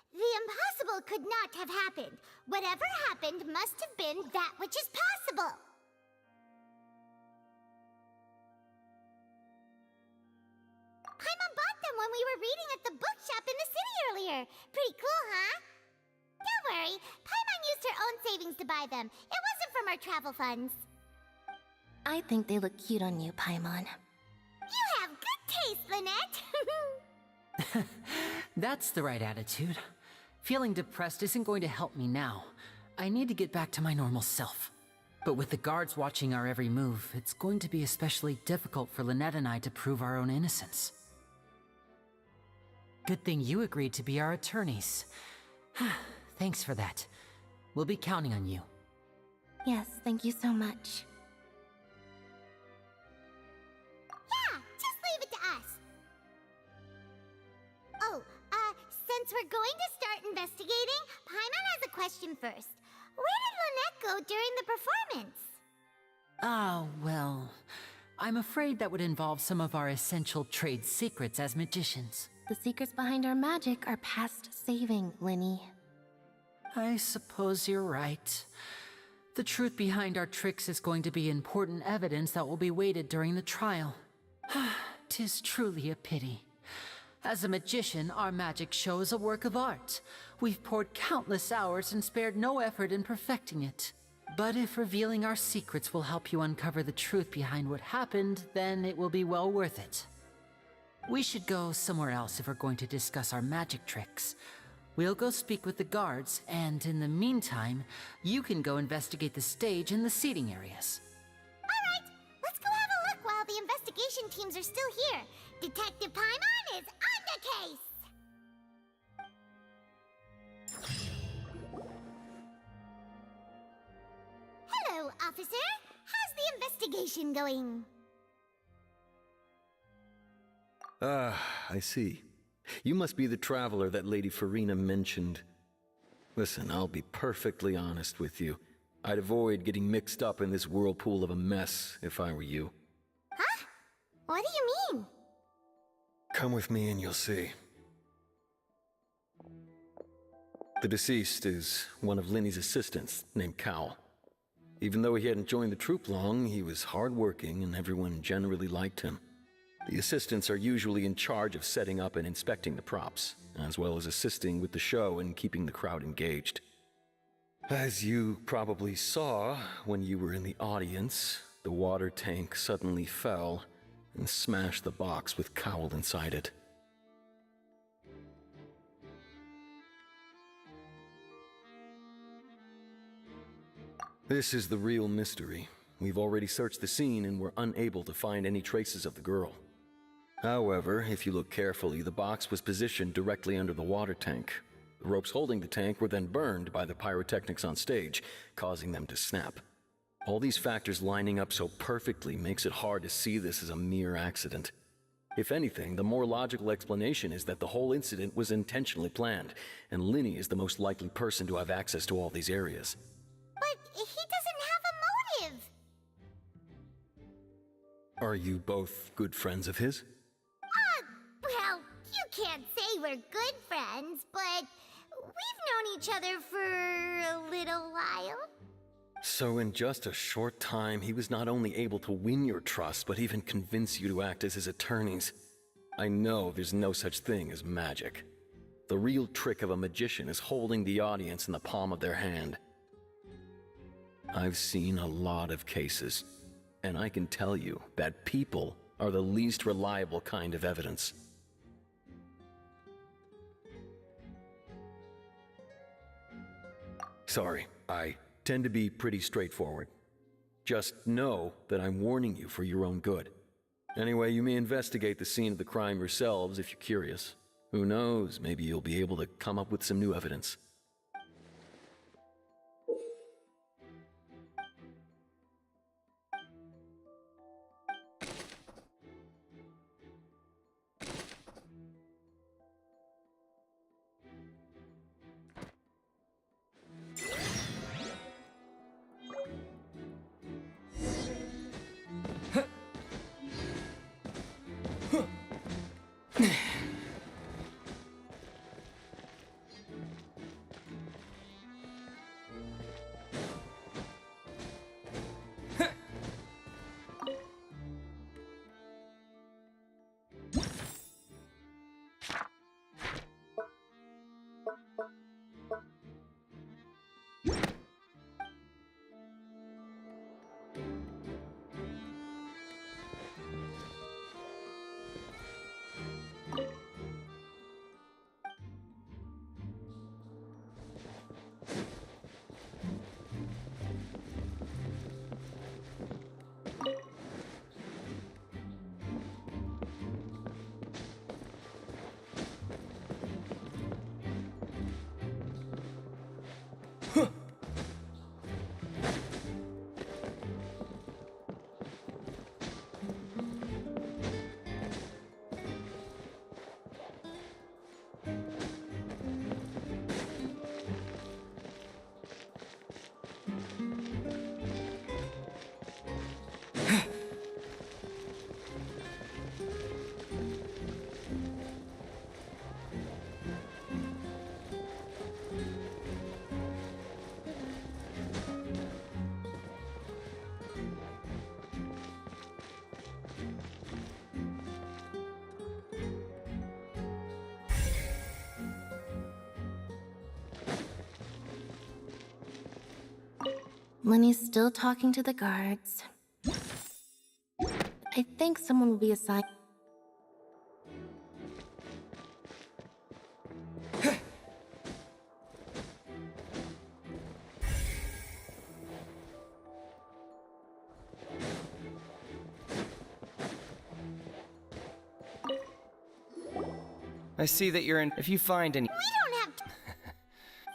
the impossible could not have happened. Whatever happened must have been that which is possible. Paimon bought them when we were reading at the bookshop in the city earlier. Pretty cool, huh? Don't worry, Paimon used her own savings to buy them. It wasn't from our travel funds. I think they look cute on you, Paimon. You have good taste, Lynette! That's the right attitude. Feeling depressed isn't going to help me now. I need to get back to my normal self. But with the guards watching our every move, it's going to be especially difficult for Lynette and I to prove our own innocence. Good thing you agreed to be our attorneys. Thanks for that. We'll be counting on you. Yes, thank you so much. Yeah, just leave it to us. Oh, since we're going to start investigating, Paimon has a question first. Where did Lynette go during the performance? Ah, well, I'm afraid that would involve some of our essential trade secrets as magicians. The secrets behind our magic are past saving, Linny. I suppose you're right. The truth behind our tricks is going to be important evidence that will be weighted during the trial. 'Tis truly a pity. As a magician, our magic show is a work of art. We've poured countless hours and spared no effort in perfecting it. But if revealing our secrets will help you uncover the truth behind what happened, then it will be well worth it. We should go somewhere else if we're going to discuss our magic tricks. We'll go speak with the guards, and in the meantime, you can go investigate the stage and the seating areas. Alright, let's go have a look while the investigation teams are still here. Detective Paimon is on the case! Hello, officer. How's the investigation going? I see. You must be the traveler that Lady Farina mentioned. Listen, I'll be perfectly honest with you. I'd avoid getting mixed up in this whirlpool of a mess if I were you. Huh? What do you mean? Come with me and you'll see. The deceased is one of Linny's assistants named Cal. Even though he hadn't joined the troupe long, he was hardworking and everyone generally liked him. The assistants are usually in charge of setting up and inspecting the props, as well as assisting with the show and keeping the crowd engaged. As you probably saw when you were in the audience, the water tank suddenly fell and smashed the box with Cowl inside it. This is the real mystery. We've already searched the scene and were unable to find any traces of the girl. However, if you look carefully, the box was positioned directly under the water tank. The ropes holding the tank were then burned by the pyrotechnics on stage, causing them to snap. All these factors lining up so perfectly makes it hard to see this as a mere accident. If anything, the more logical explanation is that the whole incident was intentionally planned, and Linny is the most likely person to have access to all these areas. But he doesn't have a motive! Are you both good friends of his? Well, you can't say we're good friends, but we've known each other for a little while. So in just a short time, he was not only able to win your trust, but even convince you to act as his attorneys. I know there's no such thing as magic. The real trick of a magician is holding the audience in the palm of their hand. I've seen a lot of cases, and I can tell you that people are the least reliable kind of evidence. Sorry, I tend to be pretty straightforward. Just know that I'm warning you for your own good. Anyway, you may investigate the scene of the crime yourselves if you're curious. Who knows, maybe you'll be able to come up with some new evidence. Lenny's still talking to the guards. I think someone will be assigned. I see that you're in. If you find any. We don't have to.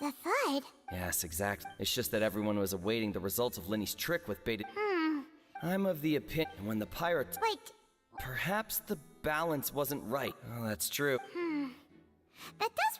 The FUD? Yes, exactly. It's just that everyone was awaiting the results of Lenny's trick with beta. I'm of the opinion when the pirates. Wait. Perhaps the balance wasn't right. Oh, that's true. That does.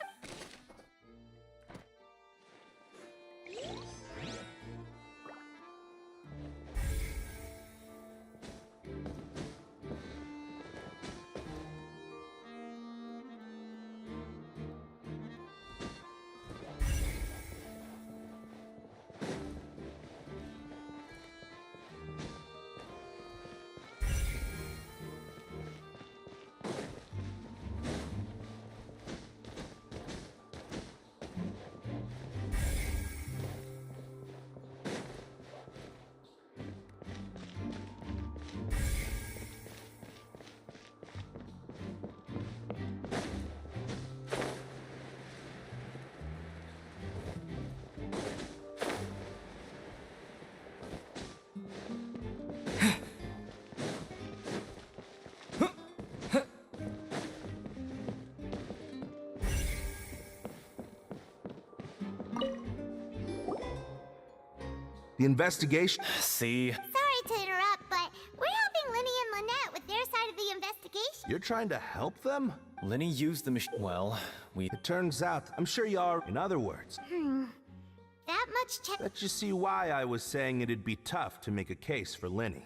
The investigation. See? Sorry to interrupt, but we're helping Lenny and Lynette with their side of the investigation. You're trying to help them? Lenny used the machine. Well, It turns out, I'm sure you are. In other words, That much check. that you see why I was saying it'd be tough to make a case for Lenny.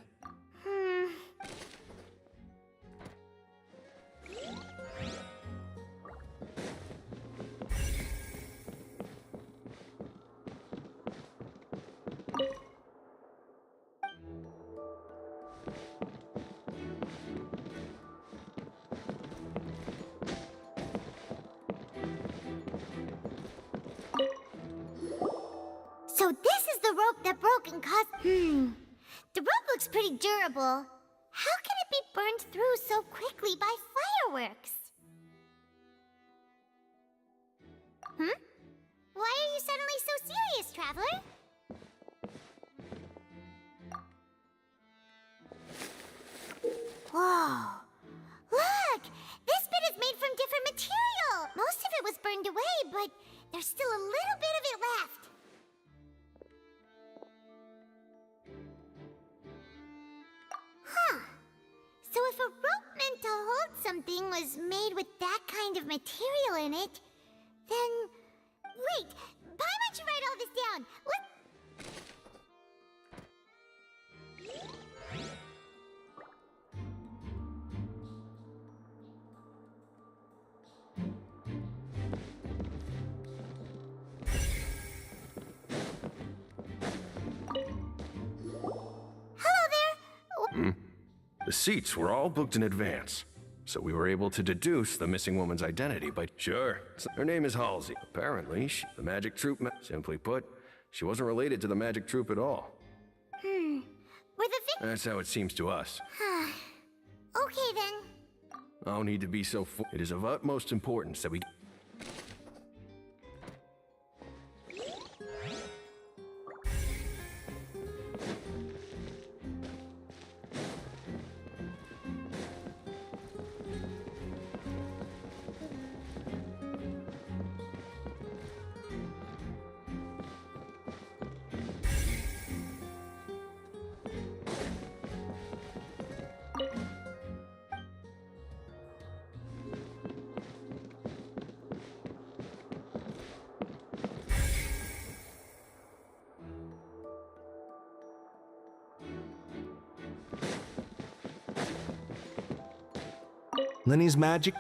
So this is the rope that broke and caused... The rope looks pretty durable. How can it be burned through so quickly by fireworks? Why are you suddenly so serious, Traveler? Whoa! Look! This bit is made from different material! Most of it was burned away, but there's still a little bit of it left. Huh. So if a rope meant to hold something was made with that kind of material in it, then... Wait! Why don't you write all this down? The seats were all booked in advance, so we were able to deduce the missing woman's identity by... Sure, her name is Halsey. Apparently, the magic troupe... Simply put, she wasn't related to the magic troupe at all. Were the That's how it seems to us. Okay then. No need to be so It is of utmost importance that we... Lenny's magic?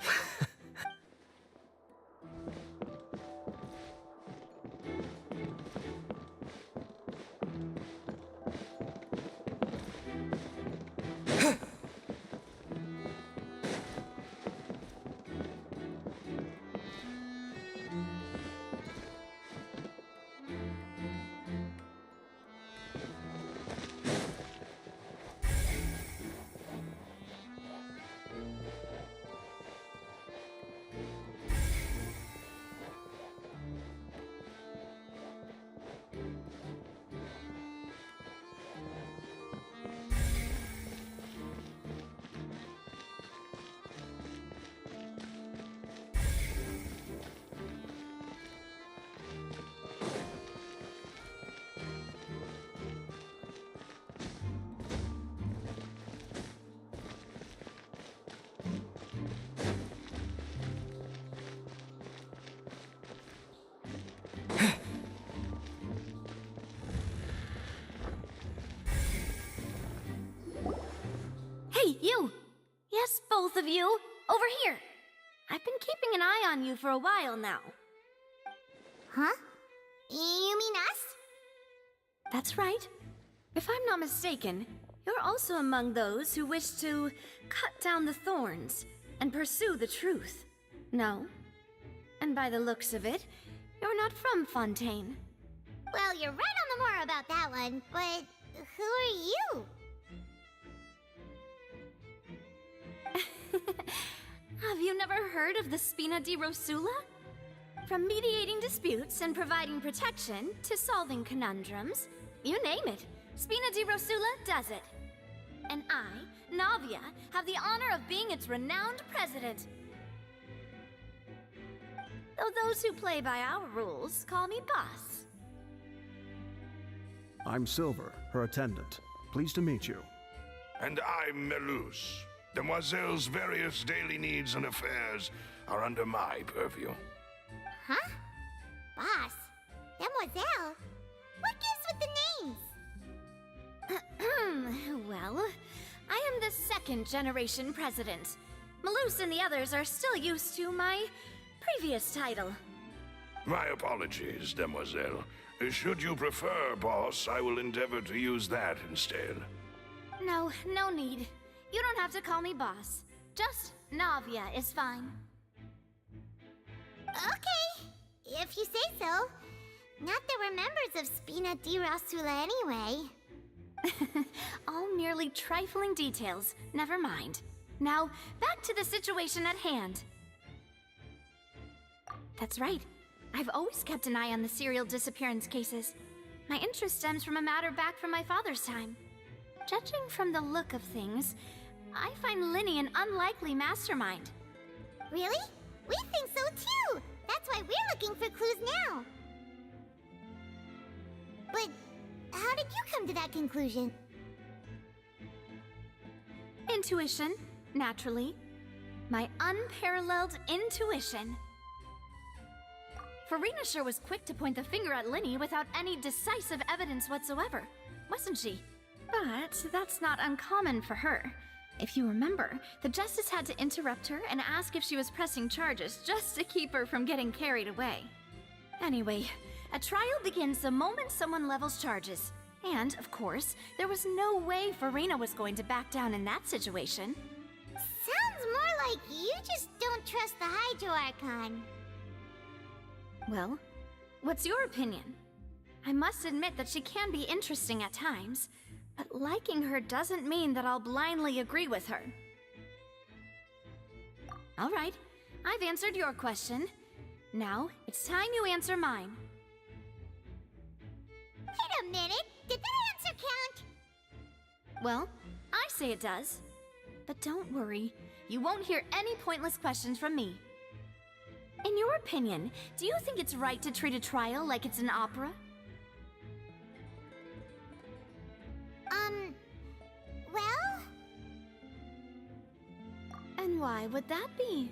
Hey, you! Yes, both of you! Over here! I've been keeping an eye on you for a while now. Huh? You mean us? That's right. If I'm not mistaken, you're also among those who wish to cut down the thorns and pursue the truth. No? And by the looks of it, you're not from Fontaine. Well, you're right on the more about that one, but who are you? Have you never heard of the Spina di Rosula? From mediating disputes and providing protection to solving conundrums, you name it, Spina di Rosula does it. And I, Navia, have the honor of being its renowned president. Though those who play by our rules call me boss. I'm Silver, her attendant. Pleased to meet you. And I'm Melus. Demoiselle's various daily needs and affairs are under my purview. Huh? Boss? Demoiselle? What gives with the names? Well, I am the second generation president. Malus and the others are still used to my previous title. My apologies, Demoiselle. Should you prefer, boss, I will endeavor to use that instead. No, no need. You don't have to call me boss. Just Navia is fine. Okay, if you say so. Not that we're members of Spina di Rasula anyway. All merely trifling details. Never mind. Now, back to the situation at hand. That's right. I've always kept an eye on the serial disappearance cases. My interest stems from a matter back from my father's time. Judging from the look of things, I find Linny an unlikely mastermind. Really? We think so too! That's why we're looking for clues now. But how did you come to that conclusion? Intuition, naturally. My unparalleled intuition. Farina sure was quick to point the finger at Linny without any decisive evidence whatsoever, wasn't she? But that's not uncommon for her. If you remember, the Justice had to interrupt her and ask if she was pressing charges just to keep her from getting carried away. Anyway, a trial begins the moment someone levels charges. And, of course, there was no way Farina was going to back down in that situation. Sounds more like you just don't trust the Hydro Archon. Well, what's your opinion? I must admit that she can be interesting at times, but liking her doesn't mean that I'll blindly agree with her. All right, I've answered your question. Now, it's time you answer mine. Wait a minute, did that answer count? Well, I say it does. But don't worry, you won't hear any pointless questions from me. In your opinion, do you think it's right to treat a trial like it's an opera? Well? And why would that be?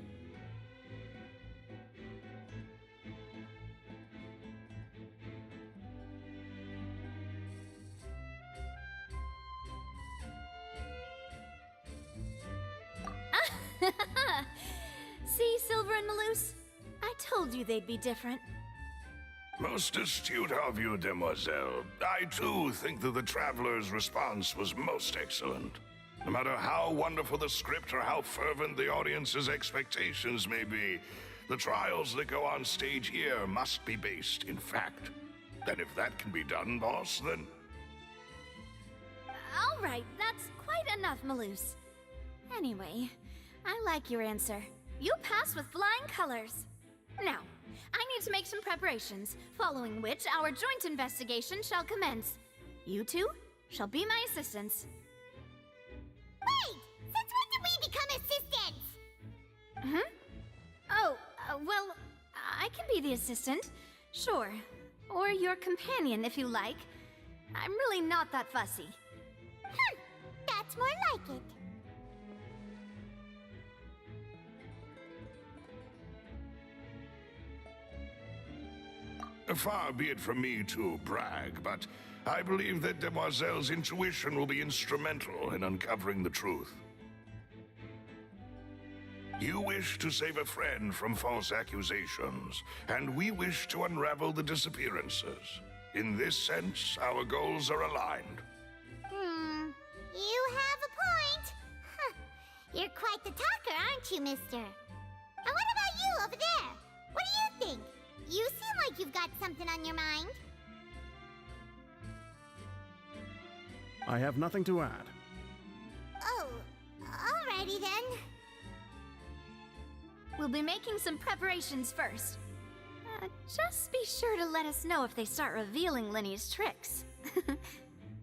See, Silver and Maloose? I told you they'd be different. Most astute of you, demoiselle. I too think that the Traveler's response was most excellent. No matter how wonderful the script or how fervent the audience's expectations may be, the trials that go on stage here must be based in fact. And if that can be done, boss, then... All right, that's quite enough, Maloose. Anyway, I like your answer. You pass with flying colors. Now, I need to make some preparations, following which our joint investigation shall commence. You two shall be my assistants. Wait! Since when did we become assistants? Oh, well, I can be the assistant, sure. Or your companion, if you like. I'm really not that fussy. That's more like it. Far be it from me to brag, but I believe that Demoiselle's intuition will be instrumental in uncovering the truth. You wish to save a friend from false accusations, and we wish to unravel the disappearances. In this sense, our goals are aligned. You have a point. You're quite the talker, aren't you, mister? And what about you over there? What do you think? You seem like you've got something on your mind. I have nothing to add. Oh, alrighty then. We'll be making some preparations first. Just be sure to let us know if they start revealing Linny's tricks.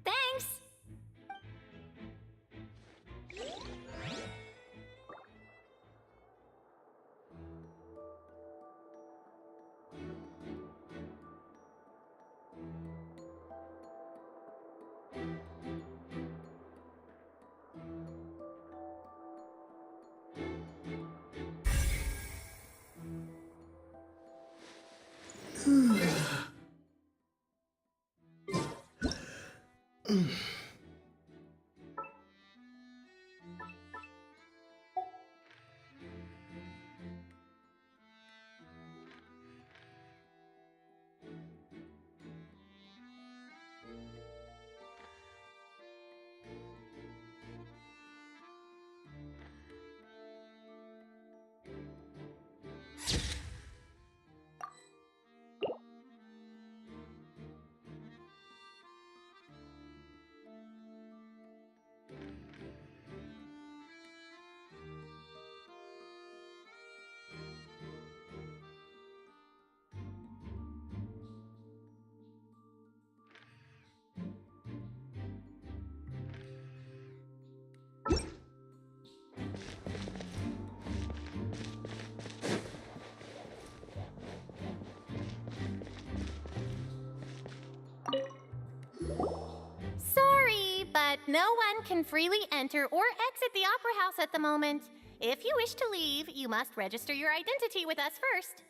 Thanks! Sorry, but no one can freely enter or exit the Opera House at the moment. If you wish to leave, you must register your identity with us first.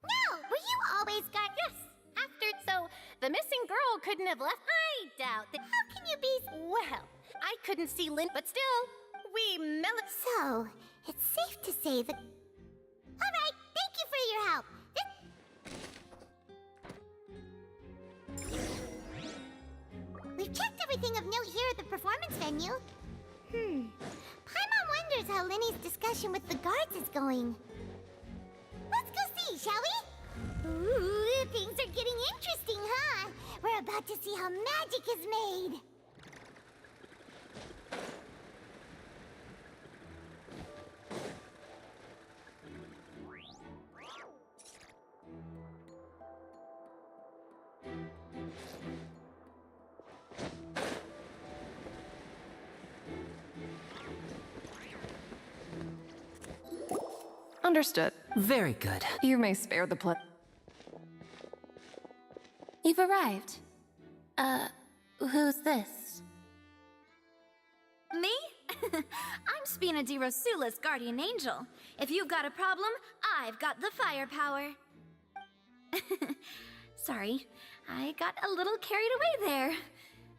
No! Were you always got... Yes, after... So, the missing girl couldn't have left... I doubt that... How can you be... Well, I couldn't see Lynn, but still, we So, it's safe to say that... Alright, thank you for your help. We've checked everything of note here at the performance venue. Paimon wonders how Linny's discussion with the guards is going. Let's go see, shall we? Ooh, things are getting interesting, huh? We're about to see how magic is made. Understood. Very good. You may spare the play. You've arrived. Who's this? Me? I'm Spina di Rosula's guardian angel. If you've got a problem, I've got the firepower. Sorry, I got a little carried away there.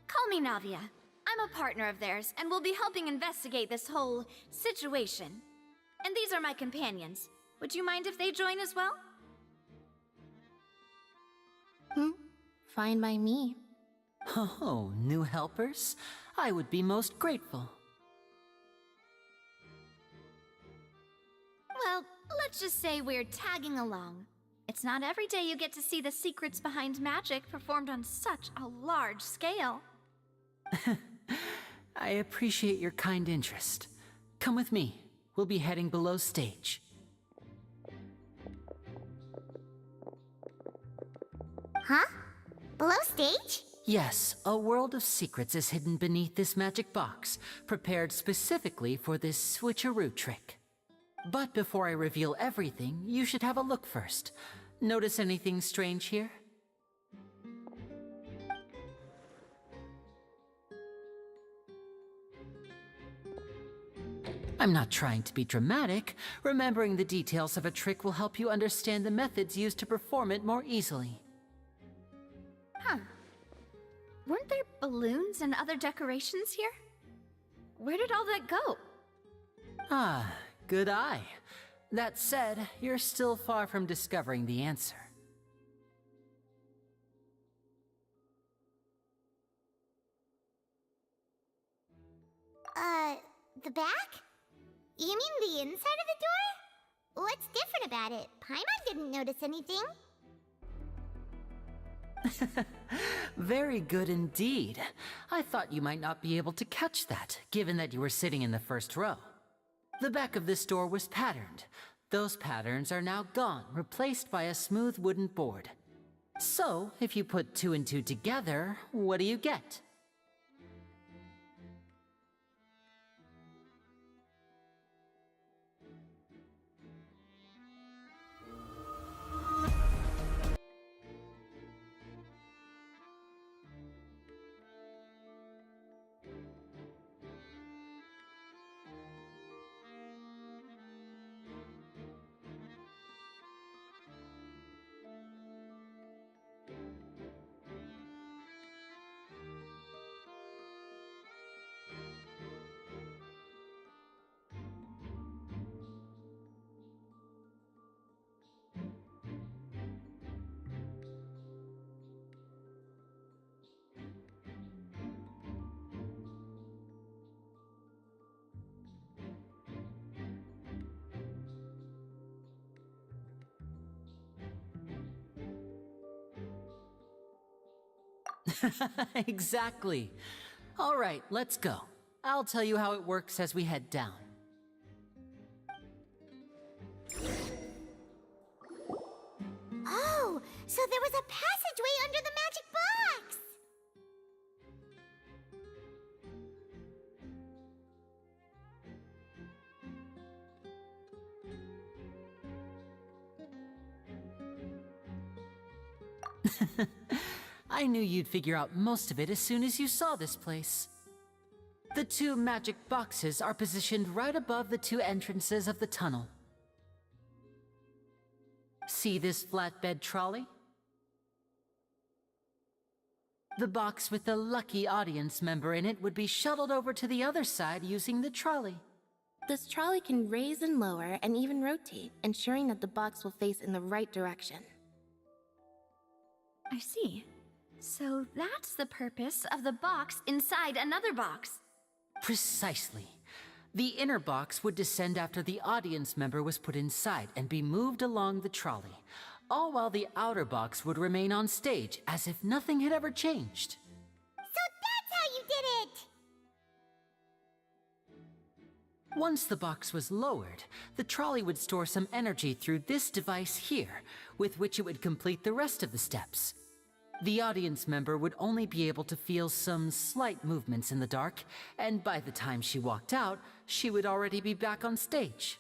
Call me Navia. I'm a partner of theirs, and will be helping investigate this whole situation. And these are my companions. Would you mind if they join as well? Fine by me. Oh, new helpers? I would be most grateful. Well, let's just say we're tagging along. It's not every day you get to see the secrets behind magic performed on such a large scale. I appreciate your kind interest. Come with me. We'll be heading below stage. Huh? Below stage? Yes, a world of secrets is hidden beneath this magic box, prepared specifically for this switcheroo trick. But before I reveal everything, you should have a look first. Notice anything strange here? I'm not trying to be dramatic. Remembering the details of a trick will help you understand the methods used to perform it more easily. Huh. Weren't there balloons and other decorations here? Where did all that go? Ah, good eye. That said, you're still far from discovering the answer. The back? You mean the inside of the door? What's different about it? Paimon didn't notice anything. Very good indeed. I thought you might not be able to catch that, given that you were sitting in the first row. The back of this door was patterned. Those patterns are now gone, replaced by a smooth wooden board. So, if you put 2 and 2 together, what do you get? Exactly. All right, let's go. I'll tell you how it works as we head down. Oh, so there was a passageway under the magic box! I knew you'd figure out most of it as soon as you saw this place. The 2 magic boxes are positioned right above the 2 entrances of the tunnel. See this flatbed trolley? The box with the lucky audience member in it would be shuttled over to the other side using the trolley. This trolley can raise and lower and even rotate, ensuring that the box will face in the right direction. I see. So that's the purpose of the box inside another box. Precisely. The inner box would descend after the audience member was put inside and be moved along the trolley, all while the outer box would remain on stage as if nothing had ever changed. So that's how you did it! Once the box was lowered, the trolley would store some energy through this device here, with which it would complete the rest of the steps. The audience member would only be able to feel some slight movements in the dark, and by the time she walked out, she would already be back on stage.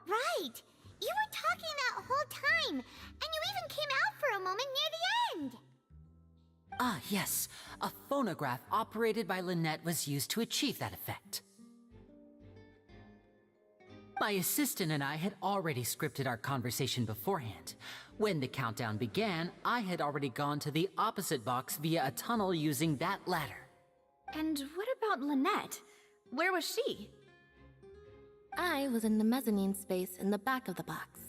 Right! You were talking that whole time, and you even came out for a moment near the end! Ah, yes. A phonograph operated by Lynette was used to achieve that effect. My assistant and I had already scripted our conversation beforehand. When the countdown began, I had already gone to the opposite box via a tunnel using that ladder. And what about Lynette? Where was she? I was in the mezzanine space in the back of the box.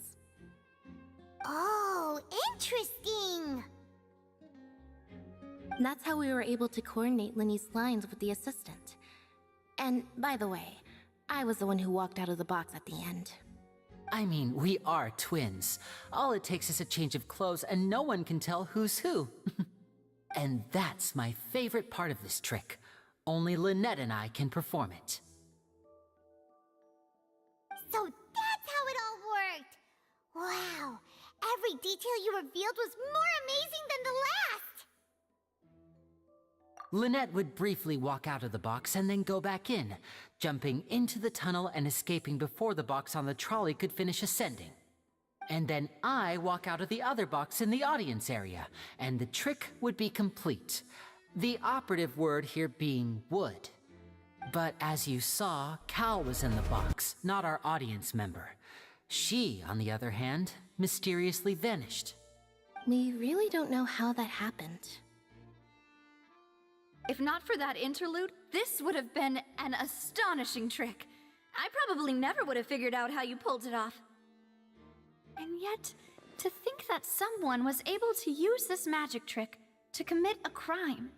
Oh, interesting! That's how we were able to coordinate Linny's lines with the assistant. And, by the way, I was the one who walked out of the box at the end. I mean, we are twins. All it takes is a change of clothes and no one can tell who's who. And that's my favorite part of this trick. Only Lynette and I can perform it. So that's how it all worked! Wow! Every detail you revealed was more amazing than the last! Lynette would briefly walk out of the box and then go back in, jumping into the tunnel and escaping before the box on the trolley could finish ascending. And then I walk out of the other box in the audience area, and the trick would be complete. The operative word here being would. But as you saw, Cal was in the box, not our audience member. She, on the other hand, mysteriously vanished. We really don't know how that happened. If not for that interlude, this would have been an astonishing trick. I probably never would have figured out how you pulled it off. And yet, to think that someone was able to use this magic trick to commit a crime.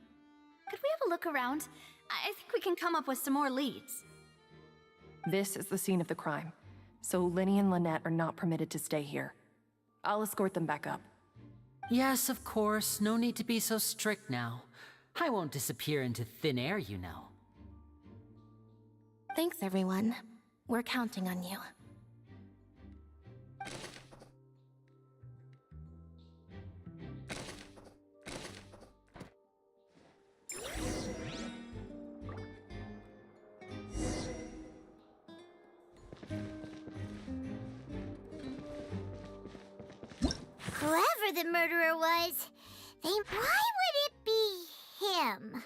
Could we have a look around? I think we can come up with some more leads. This is the scene of the crime, so Linny and Lynette are not permitted to stay here. I'll escort them back up. Yes, of course. No need to be so strict now. I won't disappear into thin air, you know. Thanks, everyone. We're counting on you. Whoever the murderer was, why would it be him?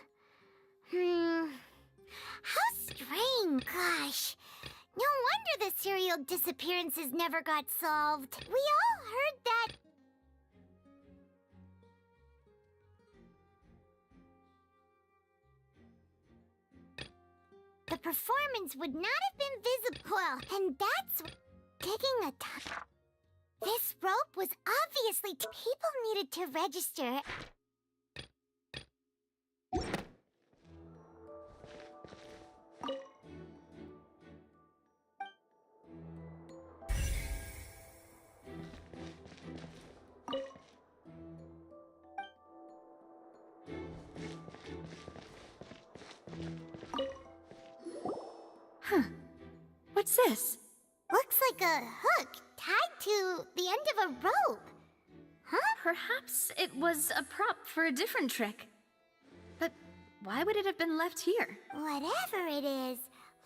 How strange, gosh. No wonder the serial disappearances never got solved. We all heard that... The performance would not have been visible. Well, and that's... Taking a time... This rope was obviously... People needed to register... Sis, Looks like a hook tied to the end of a rope. Huh? perhaps it was a prop for a different trick. But why would it have been left here? Whatever it is,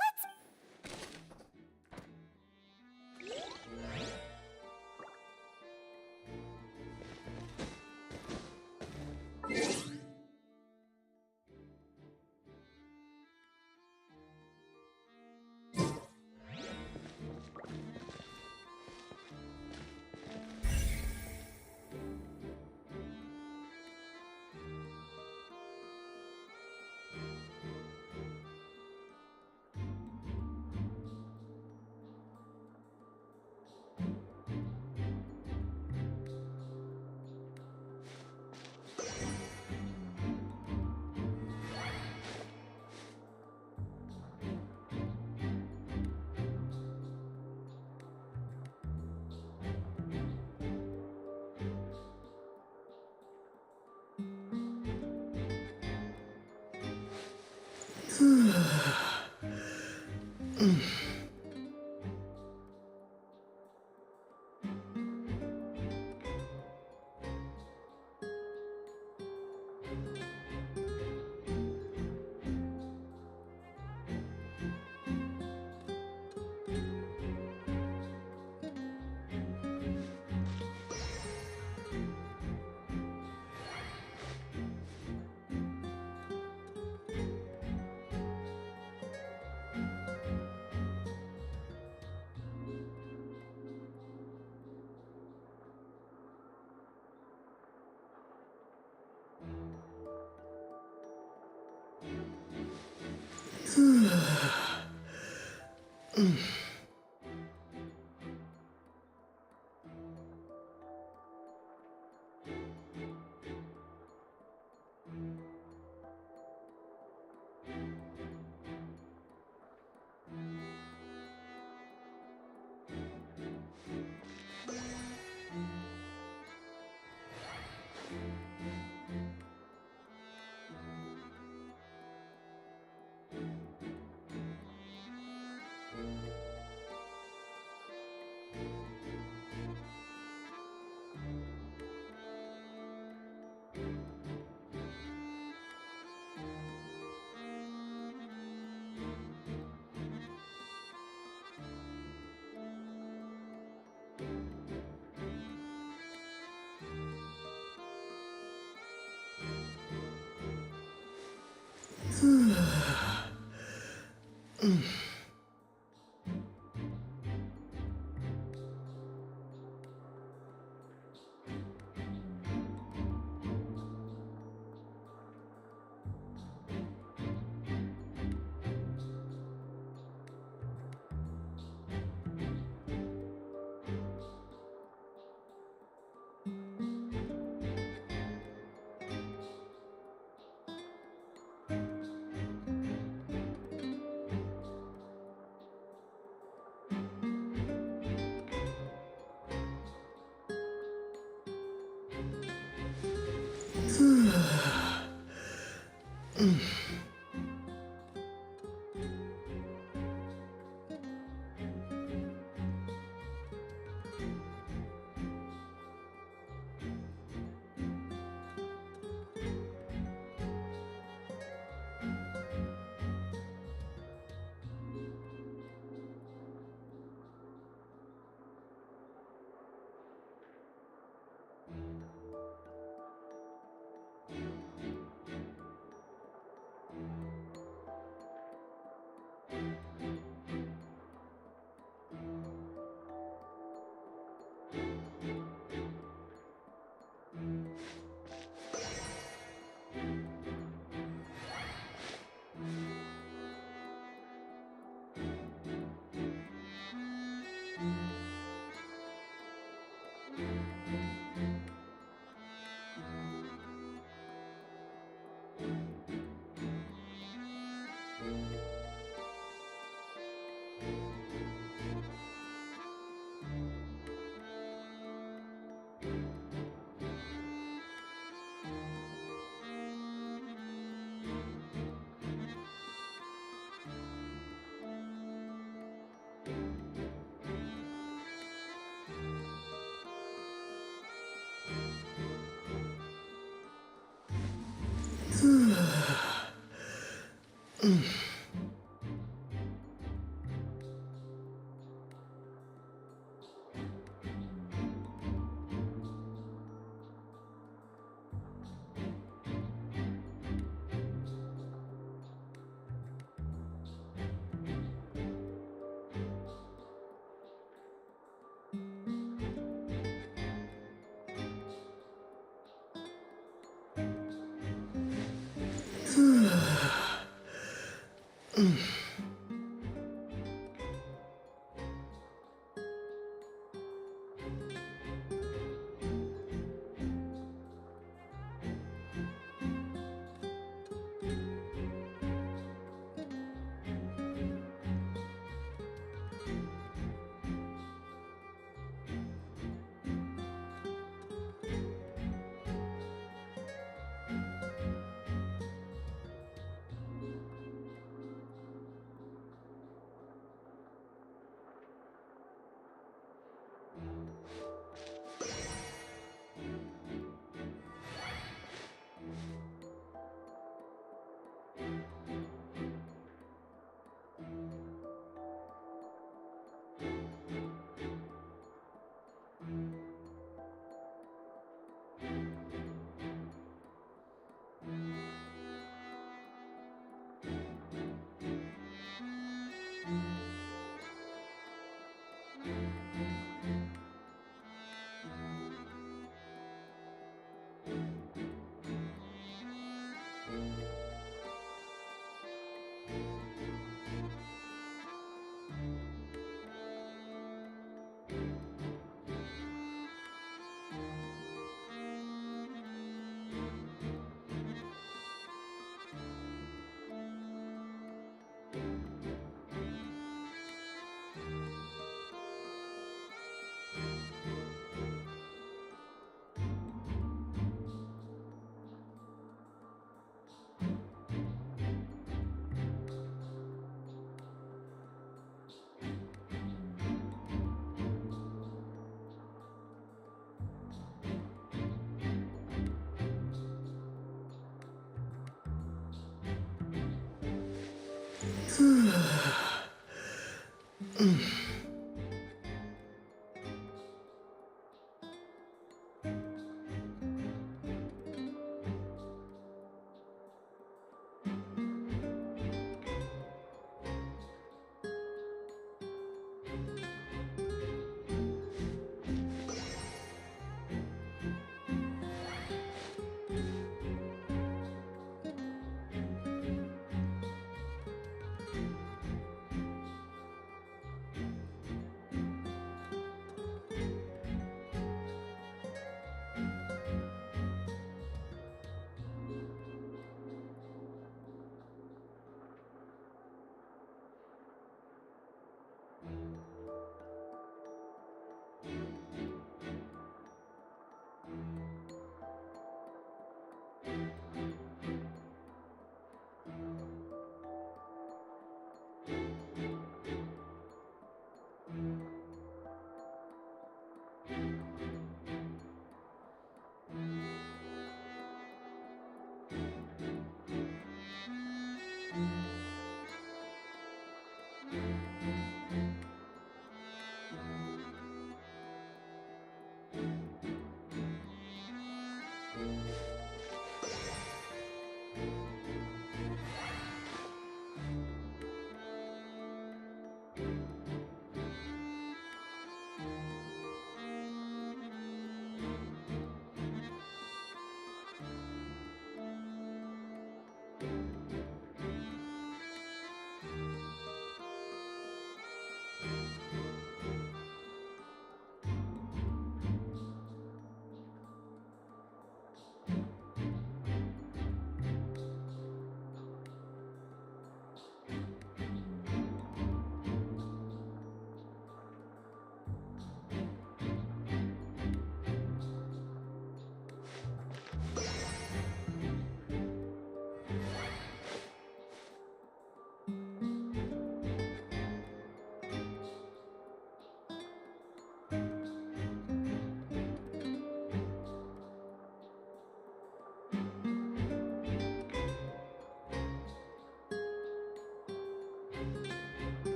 let's...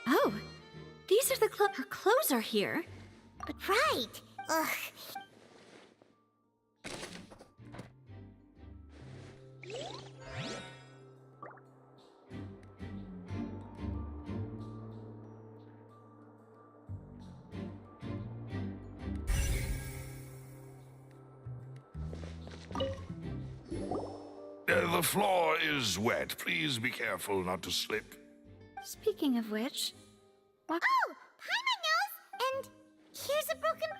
Oh, these are the her clothes are here. But right. Ugh. The floor is wet. Please be careful not to slip. Speaking of which, what? Oh, Paimon knows. And here's a broken.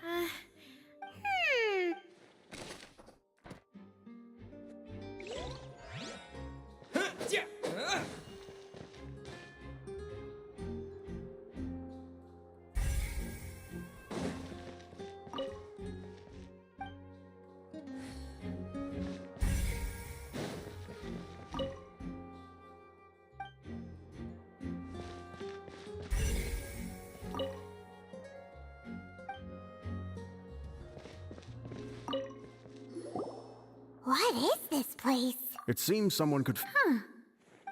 What is this place? It seems someone could.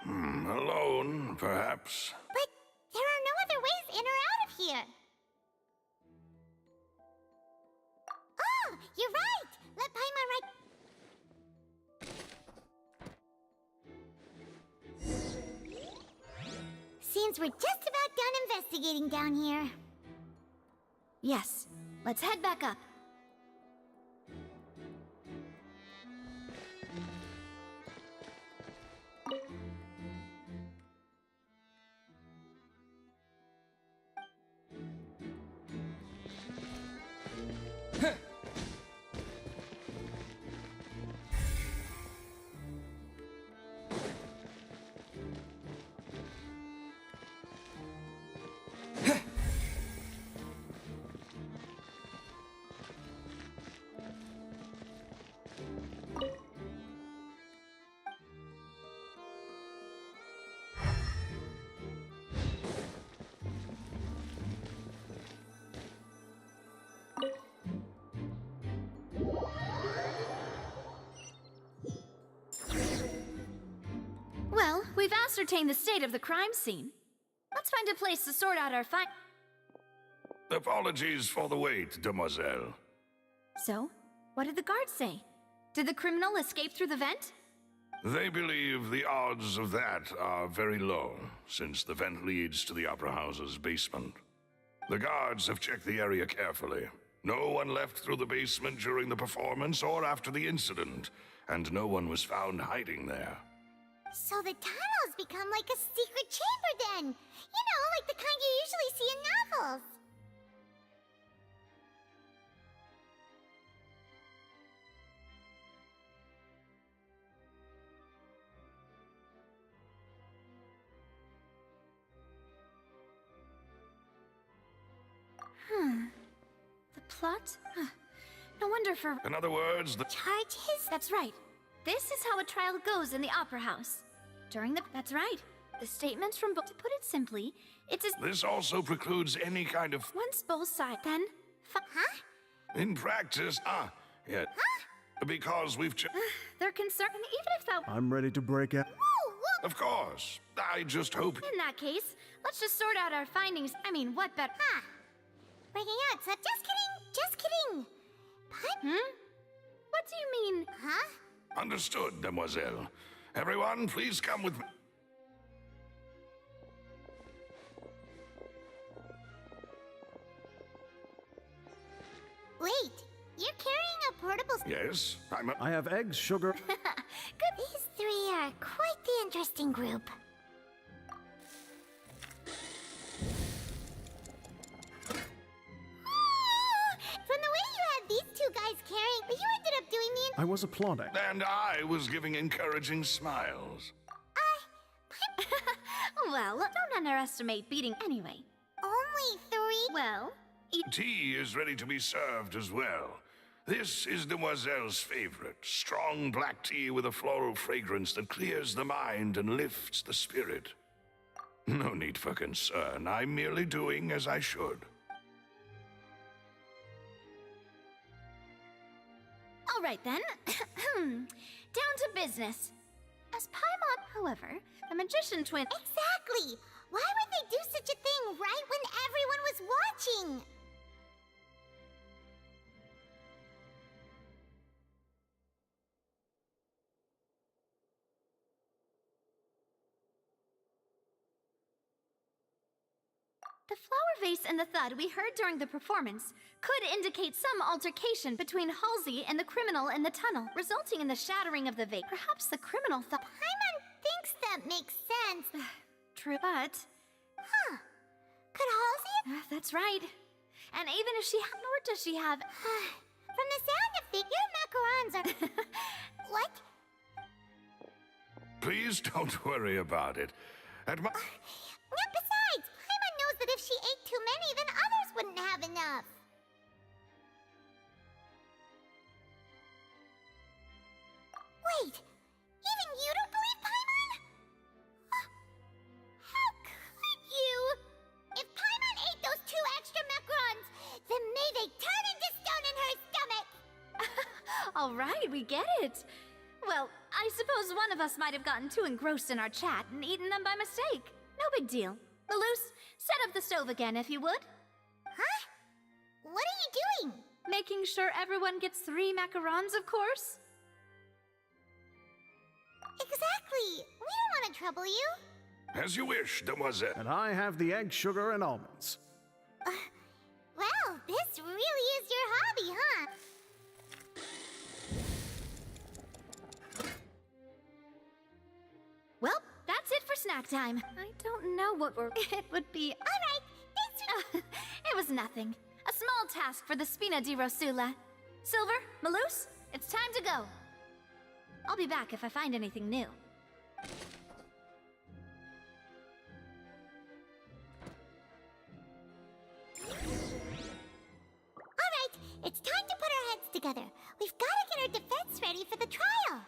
Alone, perhaps. But there are no other ways in or out of here. Oh, you're right. Let Paimon Seems we're just about done investigating down here. Yes, let's head back up. We've ascertained the state of the crime scene. Let's find a place to sort out our Apologies for the wait, demoiselle. So, what did the guards say? Did the criminal escape through the vent? They believe the odds of that are very low, since the vent leads to the Opera House's basement. The guards have checked the area carefully. No one left through the basement during the performance or after the incident, and no one was found hiding there. So the tunnels become like a secret chamber then! You know, like the kind you usually see in novels! The plot? No wonder for... In other words, the charges? That's right. This is how a trial goes in the Opera House. That's right. The statements from both... To put it simply, it's as... This also precludes any kind of... Once both sides, then... Huh? In practice, yeah. Huh? Because we've... They're concerned, even if that... I'm ready to break out. Of course. I just hope... In that case, let's just sort out our findings. I mean, what better... Huh. Breaking out, so just kidding. What do you mean? Huh? Understood, demoiselle. Everyone, please come with me. Wait, you're carrying a portable... Yes, I have eggs, sugar. Good. These three are quite the interesting group. From the way you had these two guys carrying, but you ended up doing the... I was applauding. And I was giving encouraging smiles. Well, don't underestimate beating anyway. Only three? Well... Tea is ready to be served as well. This is Demoiselle's favorite. Strong black tea with a floral fragrance that clears the mind and lifts the spirit. No need for concern. I'm merely doing as I should. All right, then. Down to business. As Paimon, however, the magician twin... Exactly! Why would they do such a thing right when everyone was watching? The flower vase and the thud we heard during the performance could indicate some altercation between Halsey and the criminal in the tunnel, resulting in the shattering of the vase. Perhaps the criminal thought... Paimon thinks that makes sense. True, but... Huh. Could Halsey... That's right. And even if she... Nor does she have... From the sound of it, your macarons are... What? Please don't worry about it. At my... Besides, Paimon knows that if she ate too many, then others wouldn't have enough. Wait, even you don't believe Paimon? How could you? If Paimon ate those 2 extra macarons, then may they turn into stone in her stomach! All right, we get it. Well, I suppose one of us might have gotten too engrossed in our chat and eaten them by mistake. No big deal. Malus, set up the stove again if you would. Huh? What are you doing? Making sure everyone gets 3 macarons, of course. Exactly. We don't want to trouble you. As you wish, demoiselle. And I have the egg, sugar, and almonds. Well, this really is your hobby, huh? Well, that's it for snack time. I don't know what it would be. All right, thanks. It was nothing. A small task for the Spina di Rosula. Silver, Malus, it's time to go. I'll be back if I find anything new. All right, it's time to put our heads together. We've got to get our defense ready for the trial.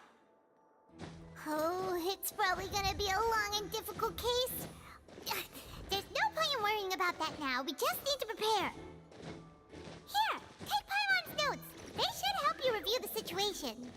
Oh, it's probably gonna be a long and difficult case. There's no point in worrying about that now. We just need to prepare. Here, take Paimon's notes. They should help you review the situation.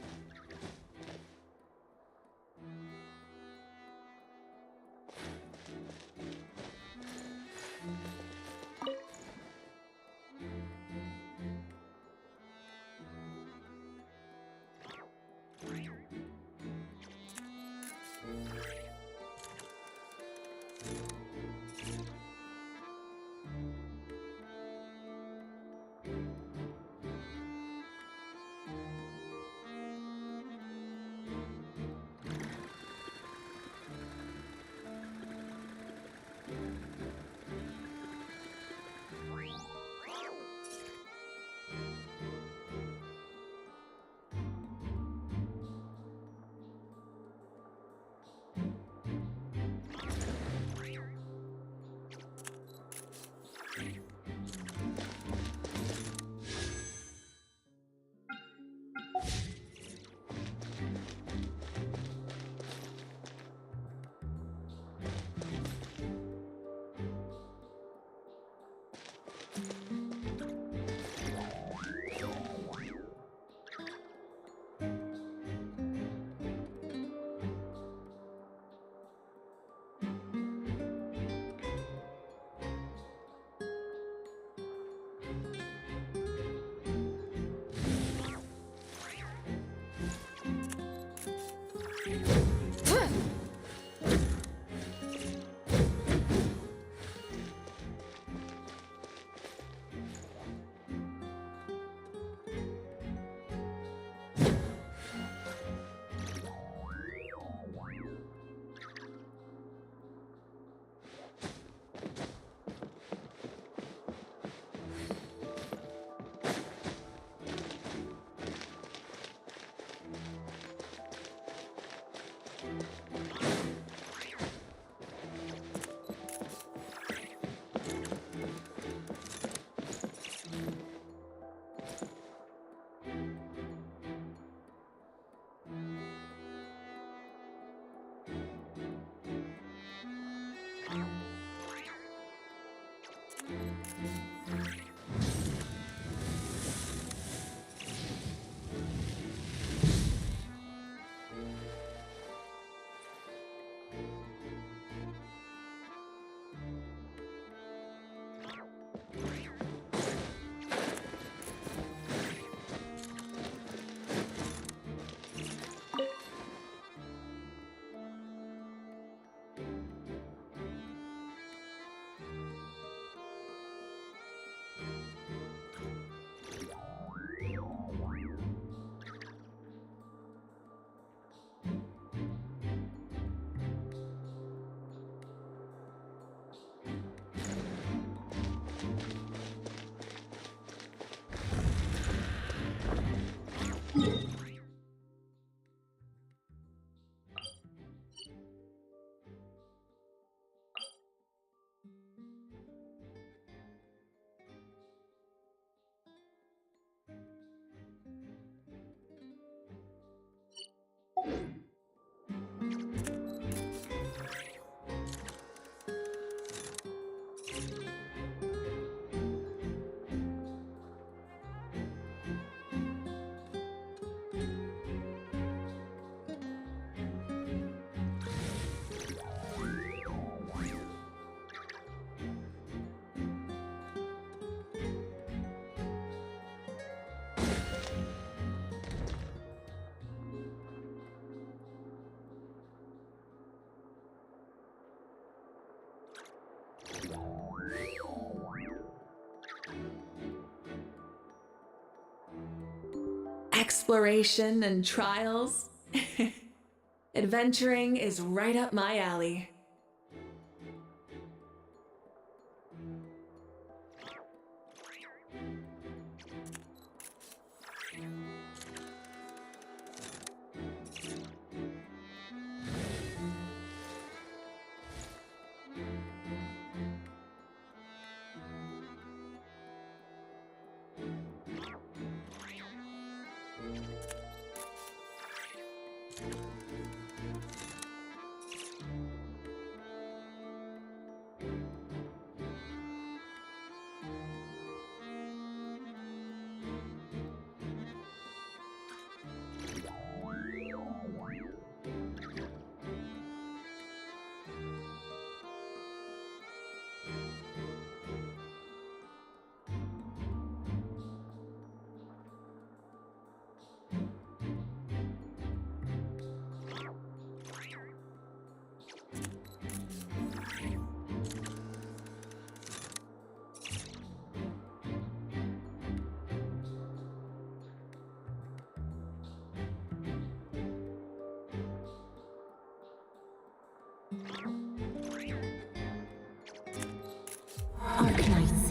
Exploration and trials? Adventuring is right up my alley. Arknights.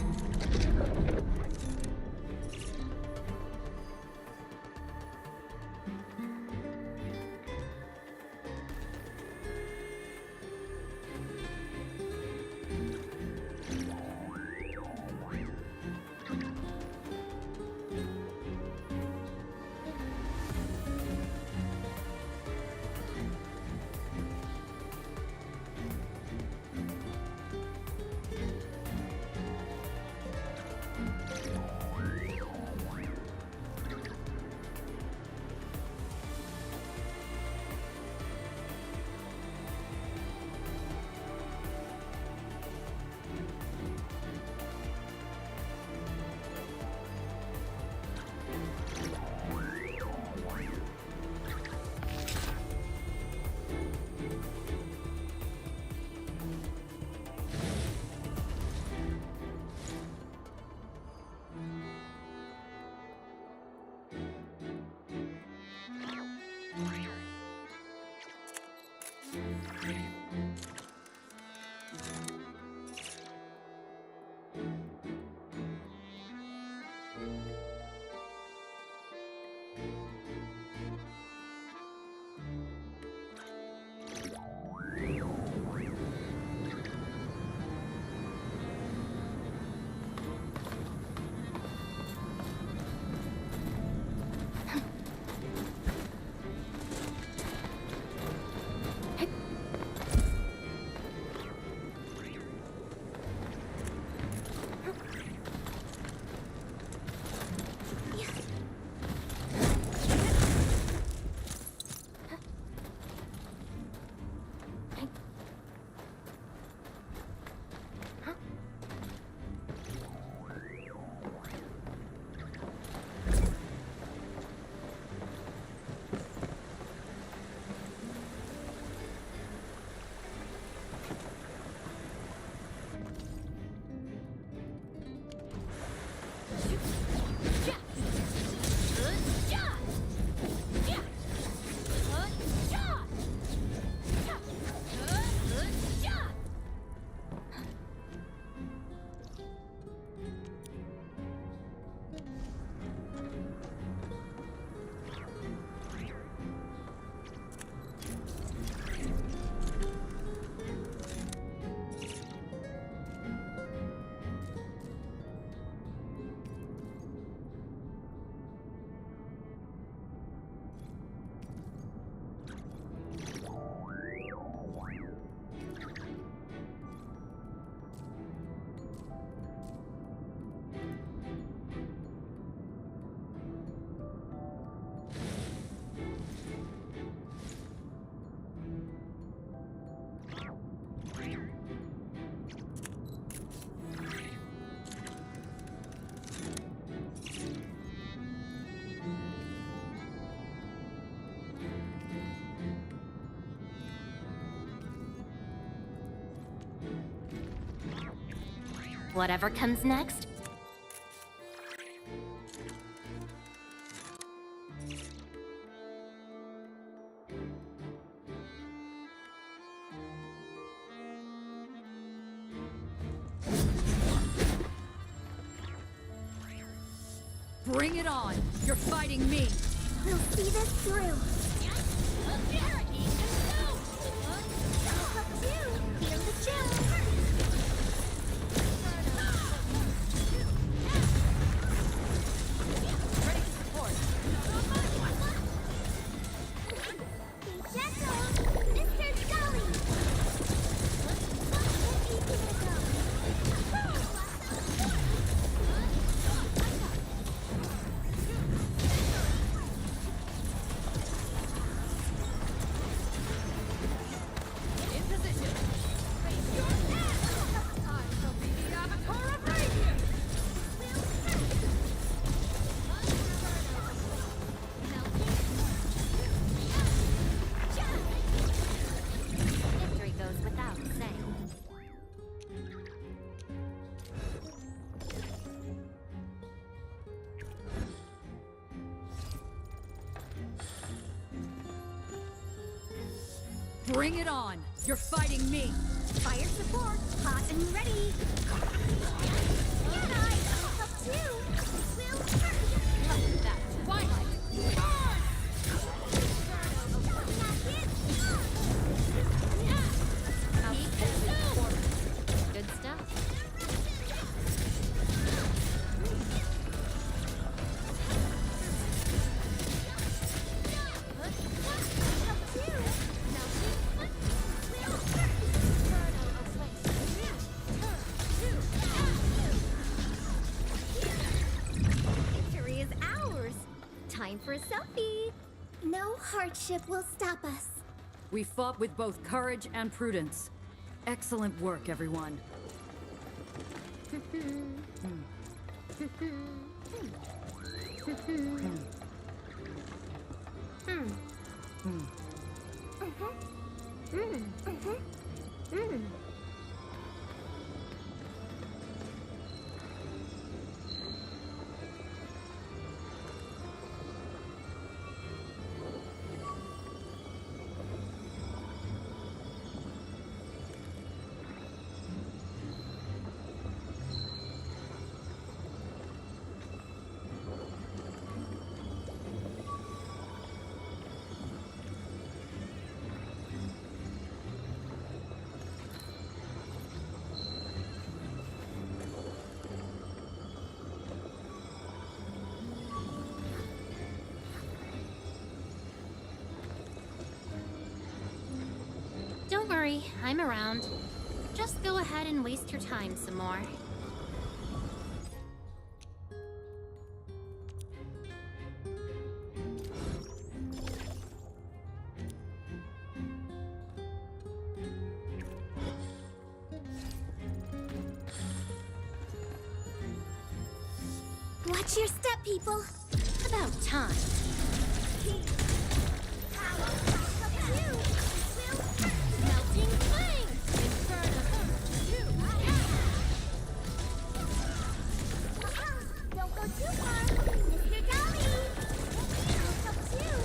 Whatever comes next. Bring it on! You're fighting me! We'll see this through. Feel the chill. Bring it on! You're fighting me! Fire support, hot and ready. And I help too. Will hurt. That Twilight! Good stuff. Victory is ours. Time for a selfie. No hardship will stop us. We fought with both courage and prudence. Excellent work, everyone. Don't worry, I'm around. Just go ahead and waste your time some more. Watch your step, people. About time. Melting flame. Don't go too far. Mr. Dolly. I'll help too.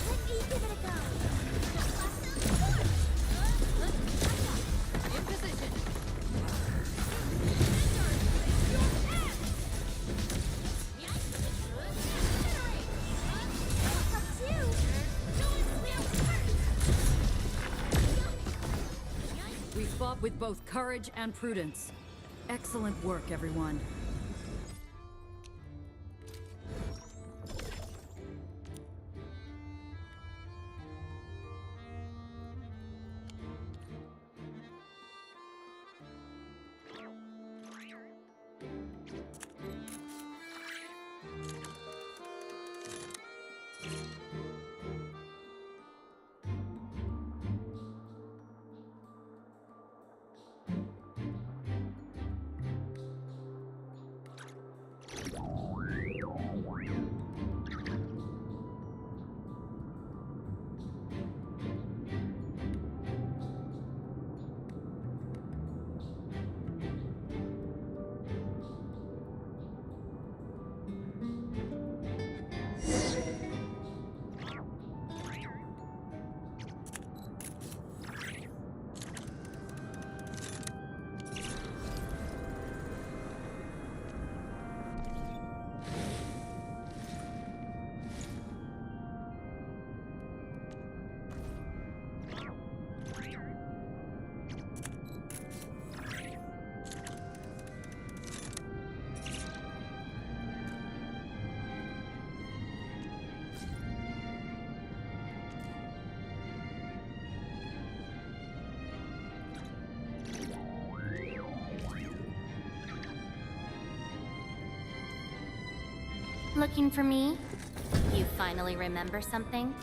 Let me give it a go. In position. We fought with both courage and prudence. Excellent work, everyone. Looking for me? You finally remember something?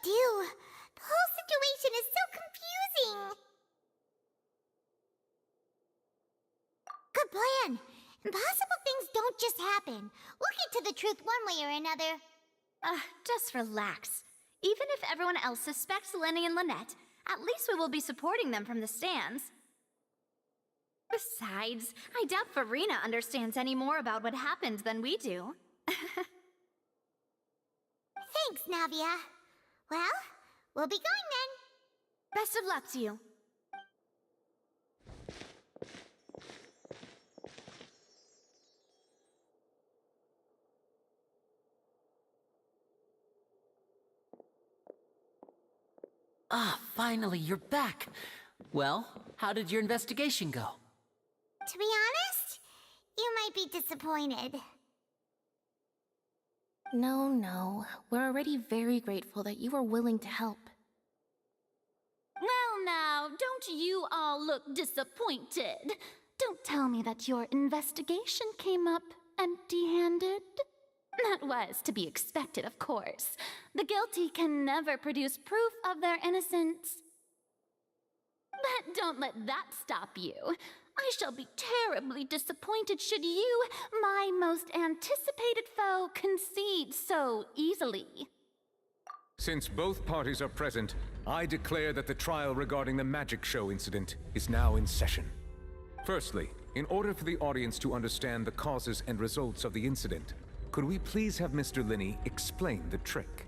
do? The whole situation is so confusing. Good plan. Impossible things don't just happen. We'll get to the truth one way or another. Just relax. Even if everyone else suspects Lenny and Lynette, at least we will be supporting them from the stands. Besides, I doubt Farina understands any more about what happened than we do. Thanks, Navia. Well, we'll be going then. Best of luck to you. Ah, finally, you're back. Well, how did your investigation go? To be honest, you might be disappointed. No. We're already very grateful that you were willing to help. Well now, don't you all look disappointed. Don't tell me that your investigation came up empty-handed. That was to be expected, of course. The guilty can never produce proof of their innocence. But don't let that stop you. I shall be terribly disappointed should you, my most anticipated foe, concede so easily. Since both parties are present, I declare that the trial regarding the magic show incident is now in session. Firstly, in order for the audience to understand the causes and results of the incident, could we please have Mr. Linney explain the trick?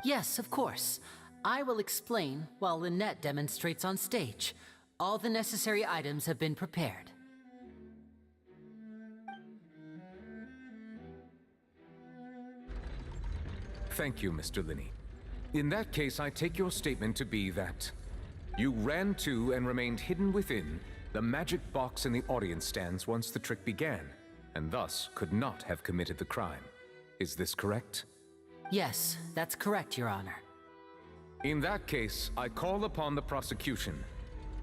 Yes, of course. I will explain while Lynette demonstrates on stage. All the necessary items have been prepared. Thank you, Mr. Linney. In that case, I take your statement to be that you ran to and remained hidden within the magic box in the audience stands once the trick began, and thus could not have committed the crime. Is this correct? Yes, that's correct, Your Honor. In that case, I call upon the prosecution.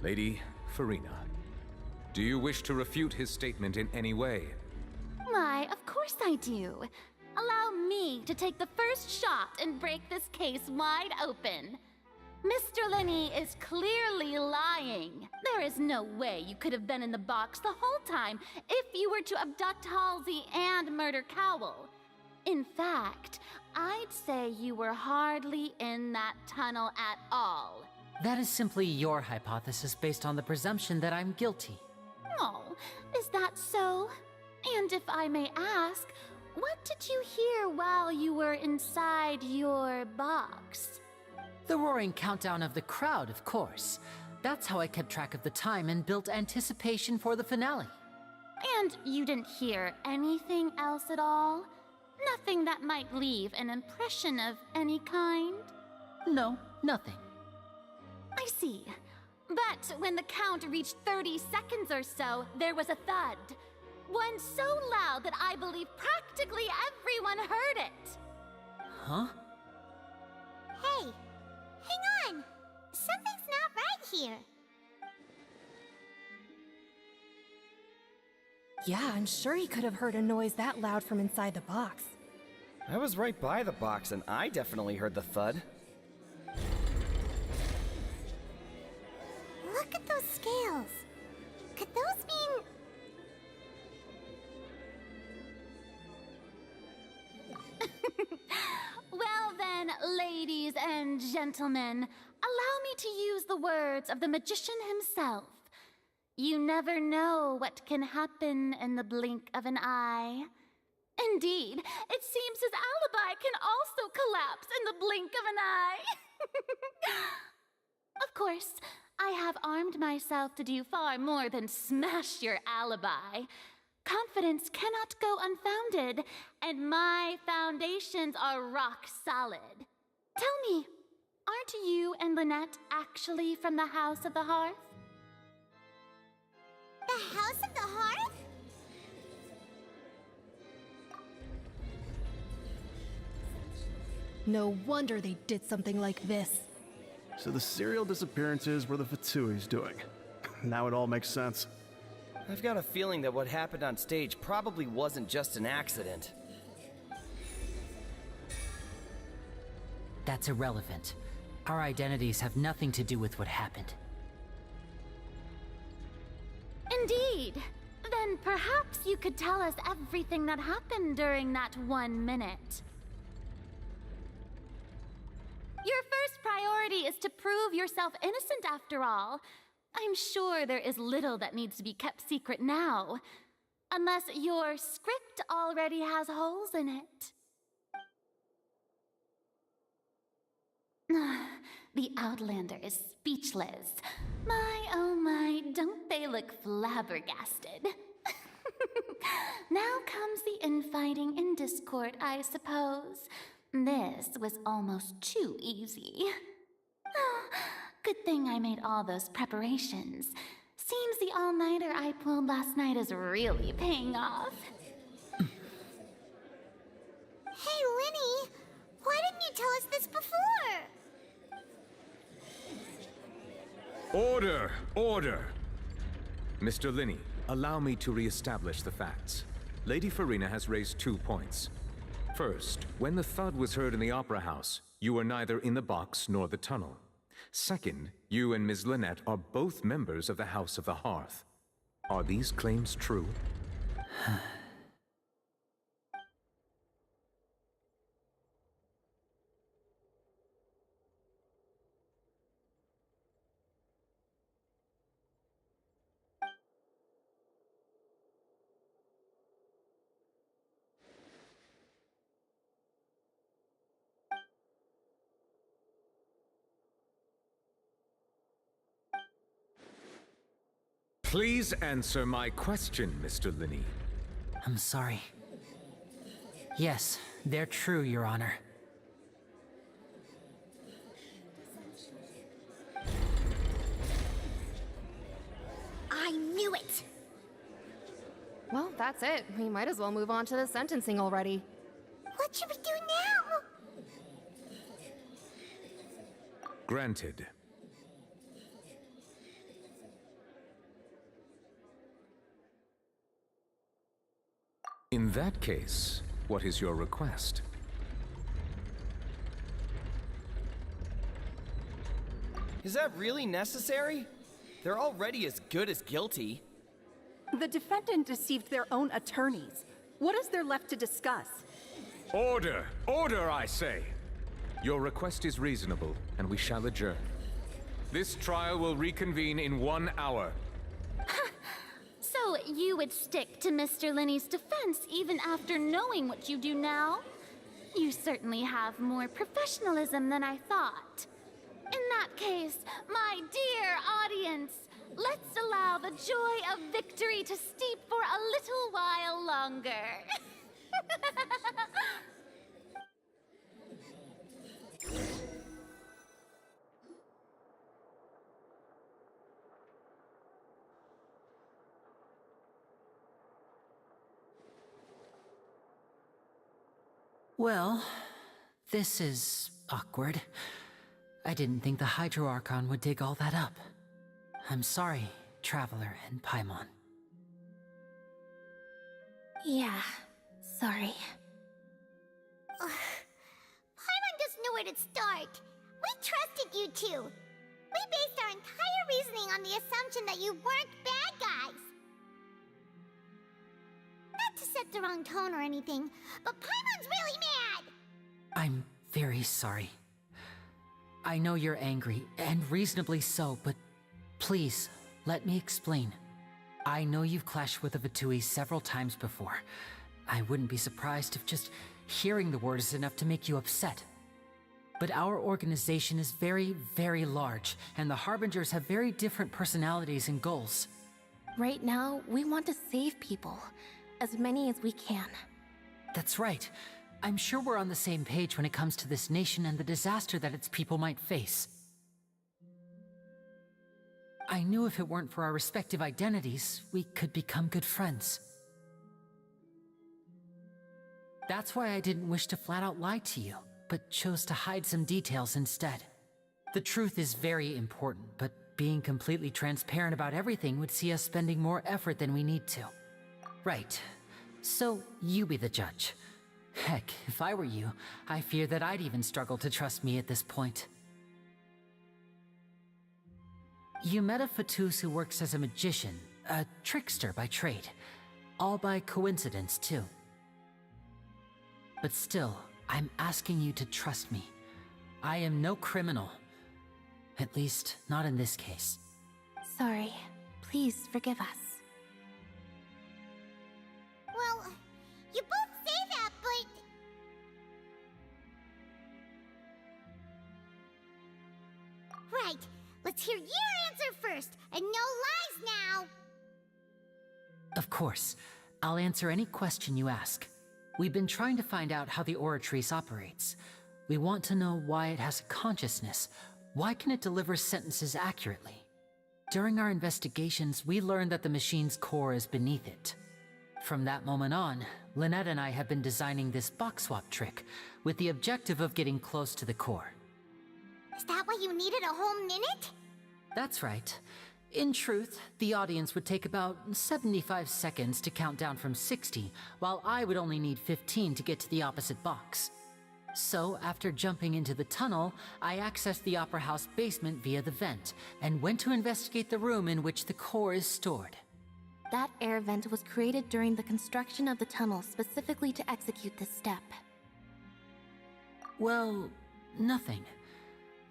Lady Farina, do you wish to refute his statement in any way? Why, of course I do. Allow me to take the first shot and break this case wide open. Mr. Linney is clearly lying. There is no way you could have been in the box the whole time if you were to abduct Halsey and murder Cowell. In fact, I'd say you were hardly in that tunnel at all. That is simply your hypothesis based on the presumption that I'm guilty. Oh, is that so? And if I may ask, what did you hear while you were inside your box? The roaring countdown of the crowd, of course. That's how I kept track of the time and built anticipation for the finale. And you didn't hear anything else at all? Nothing that might leave an impression of any kind? No, nothing. I see. But when the count reached 30 seconds or so, there was a thud. One so loud that I believe practically everyone heard it. Huh? Hey, hang on! Something's not right here. Yeah, I'm sure he could have heard a noise that loud from inside the box. I was right by the box and I definitely heard the thud. Look at those scales. Could those mean... Well then, ladies and gentlemen, allow me to use the words of the magician himself. You never know what can happen in the blink of an eye. Indeed, it seems his alibi can also collapse in the blink of an eye. Of course, I have armed myself to do far more than smash your alibi. Confidence cannot go unfounded, and my foundations are rock solid. Tell me, aren't you and Lynette actually from the House of the Hearth? The House of the Hearth? No wonder they did something like this. So the serial disappearances were the Fatui's doing. Now it all makes sense. I've got a feeling that what happened on stage probably wasn't just an accident. That's irrelevant. Our identities have nothing to do with what happened. Indeed. Then perhaps you could tell us everything that happened during that 1 minute. Your first priority is to prove yourself innocent after all. I'm sure there is little that needs to be kept secret now. Unless your script already has holes in it. The Outlander is speechless. My, oh my, don't they look flabbergasted? Now comes the infighting and discord, I suppose. This was almost too easy. Good thing I made all those preparations. Seems the all-nighter I pulled last night is really paying off. Hey, Linny! Why didn't you tell us this before? Order! Order! Mr. Linney, allow me to re-establish the facts. Lady Farina has raised 2 points. First, when the thud was heard in the Opera House, you were neither in the box nor the tunnel. Second, you and Ms. Lynette are both members of the House of the Hearth. Are these claims true? Please answer my question, Mr. Linney. I'm sorry. Yes, they're true, Your Honor. I knew it! Well, that's it. We might as well move on to the sentencing already. What should we do now? Granted. In that case, what is your request? Is that really necessary? They're already as good as guilty. The defendant deceived their own attorneys. What is there left to discuss? Order! Order, I say! Your request is reasonable, and we shall adjourn. This trial will reconvene in 1 hour. So, that you would stick to Mr. Linney's defense even after knowing what you do now. You certainly have more professionalism than I thought. In that case, my dear audience, let's allow the joy of victory to steep for a little while longer. Well, this is awkward. I didn't think the Hydro Archon would dig all that up. I'm sorry, Traveler and Paimon. Yeah, sorry. Paimon doesn't know where to start. We trusted you two. We based our entire reasoning on the assumption that you weren't bad guys. Not to set the wrong tone or anything, but Paimon's really mad! I'm very sorry. I know you're angry, and reasonably so, but please, let me explain. I know you've clashed with the Fatui several times before. I wouldn't be surprised if just hearing the word is enough to make you upset. But our organization is very, very large, and the Harbingers have very different personalities and goals. Right now, we want to save people. As many as we can. That's right. I'm sure we're on the same page when it comes to this nation and the disaster that its people might face. I knew if it weren't for our respective identities, we could become good friends. That's why I didn't wish to flat out lie to you, but chose to hide some details instead. The truth is very important, but being completely transparent about everything would see us spending more effort than we need to. Right. So, you be the judge. Heck, if I were you, I fear that I'd even struggle to trust me at this point. You met a Fatus who works as a magician, a trickster by trade. All by coincidence, too. But still, I'm asking you to trust me. I am no criminal. At least, not in this case. Sorry. Please forgive us. Well, you both say that, but... Right, let's hear your answer first, and no lies now! Of course. I'll answer any question you ask. We've been trying to find out how the Oratrice operates. We want to know why it has a consciousness. Why can it deliver sentences accurately? During our investigations, we learned that the machine's core is beneath it. From that moment on, Lynette and I have been designing this box swap trick, with the objective of getting close to the core. Is that why you needed a whole minute? That's right. In truth, the audience would take about 75 seconds to count down from 60, while I would only need 15 to get to the opposite box. So, after jumping into the tunnel, I accessed the Opera House basement via the vent, and went to investigate the room in which the core is stored. That air vent was created during the construction of the tunnel specifically to execute this step. Well, nothing.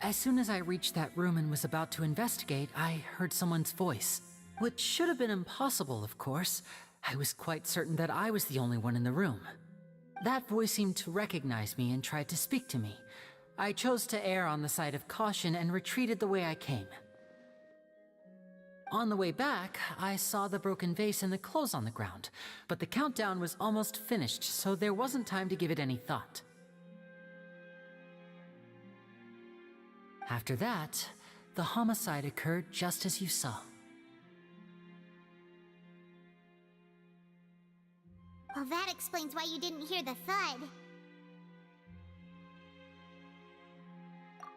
As soon as I reached that room and was about to investigate, I heard someone's voice. Which should have been impossible, of course. I was quite certain that I was the only one in the room. That voice seemed to recognize me and tried to speak to me. I chose to err on the side of caution and retreated the way I came. On the way back, I saw the broken vase and the clothes on the ground, but the countdown was almost finished, so there wasn't time to give it any thought. After that, the homicide occurred just as you saw. Well, that explains why you didn't hear the thud.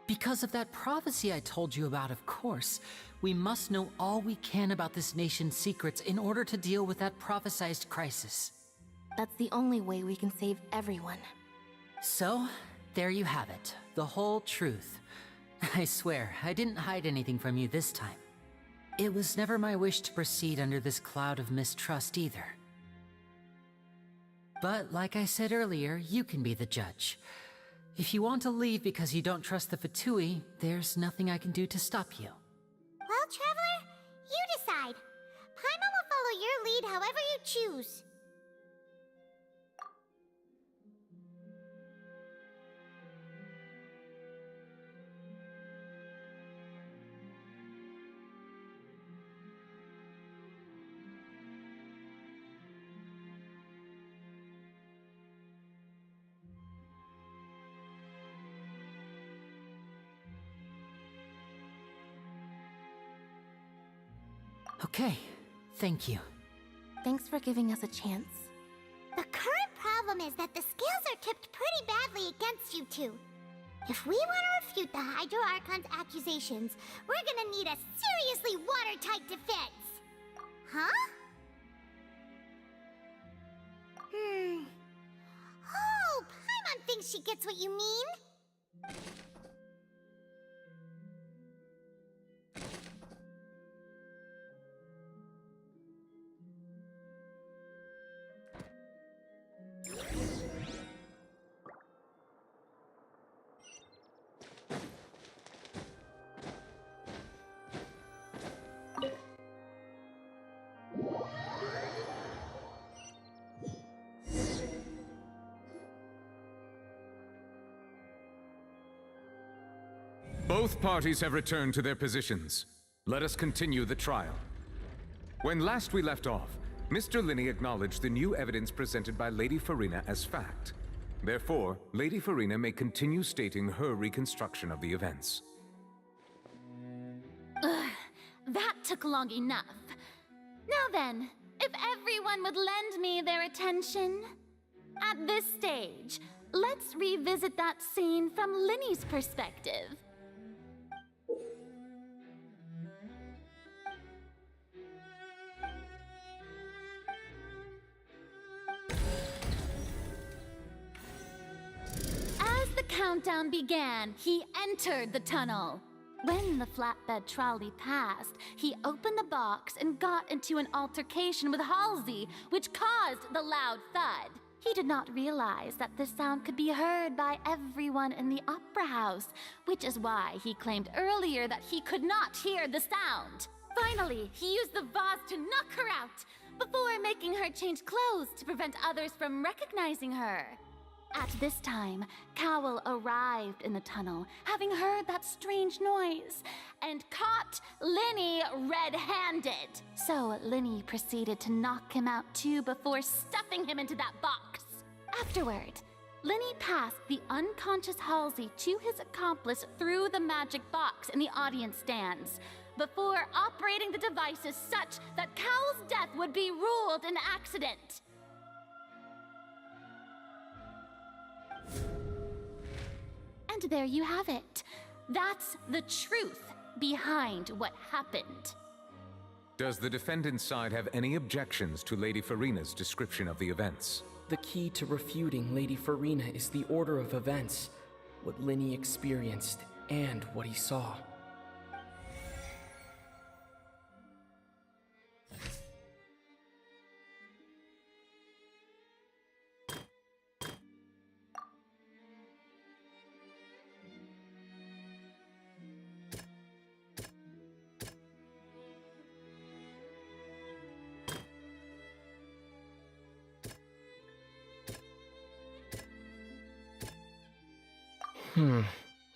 Because of that prophecy I told you about, of course. We must know all we can about this nation's secrets in order to deal with that prophesized crisis. That's the only way we can save everyone. So, there you have it. The whole truth. I swear, I didn't hide anything from you this time. It was never my wish to proceed under this cloud of mistrust either. But like I said earlier, you can be the judge. If you want to leave because you don't trust the Fatui, there's nothing I can do to stop you. Well, Traveler, you decide. Paimon will follow your lead however you choose. Okay, thank you. Thanks for giving us a chance. The current problem is that the scales are tipped pretty badly against you two. If we want to refute the Hydro Archon's accusations, we're gonna need a seriously watertight defense. Huh? Oh, Paimon thinks she gets what you mean. Both parties have returned to their positions. Let us continue the trial. When last we left off, Mr. Linney acknowledged the new evidence presented by Lady Farina as fact. Therefore, Lady Farina may continue stating her reconstruction of the events. Ugh, that took long enough. Now then, if everyone would lend me their attention. At this stage, let's revisit that scene from Linney's perspective. As the countdown began, he entered the tunnel. When the flatbed trolley passed, he opened the box and got into an altercation with Halsey, which caused the loud thud. He did not realize that this sound could be heard by everyone in the opera house, which is why he claimed earlier that he could not hear the sound. Finally, he used the vase to knock her out, before making her change clothes to prevent others from recognizing her. At this time, Cowell arrived in the tunnel, having heard that strange noise, and caught Linney red-handed. So Linney proceeded to knock him out too before stuffing him into that box. Afterward, Linney passed the unconscious Halsey to his accomplice through the magic box in the audience stands, before operating the devices such that Cowell's death would be ruled an accident. And there you have it. That's the truth behind what happened. Does the defendant's side have any objections to Lady Farina's description of the events? The key to refuting Lady Farina is the order of events, what Linney experienced, and what he saw.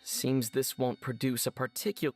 Seems this won't produce a particular...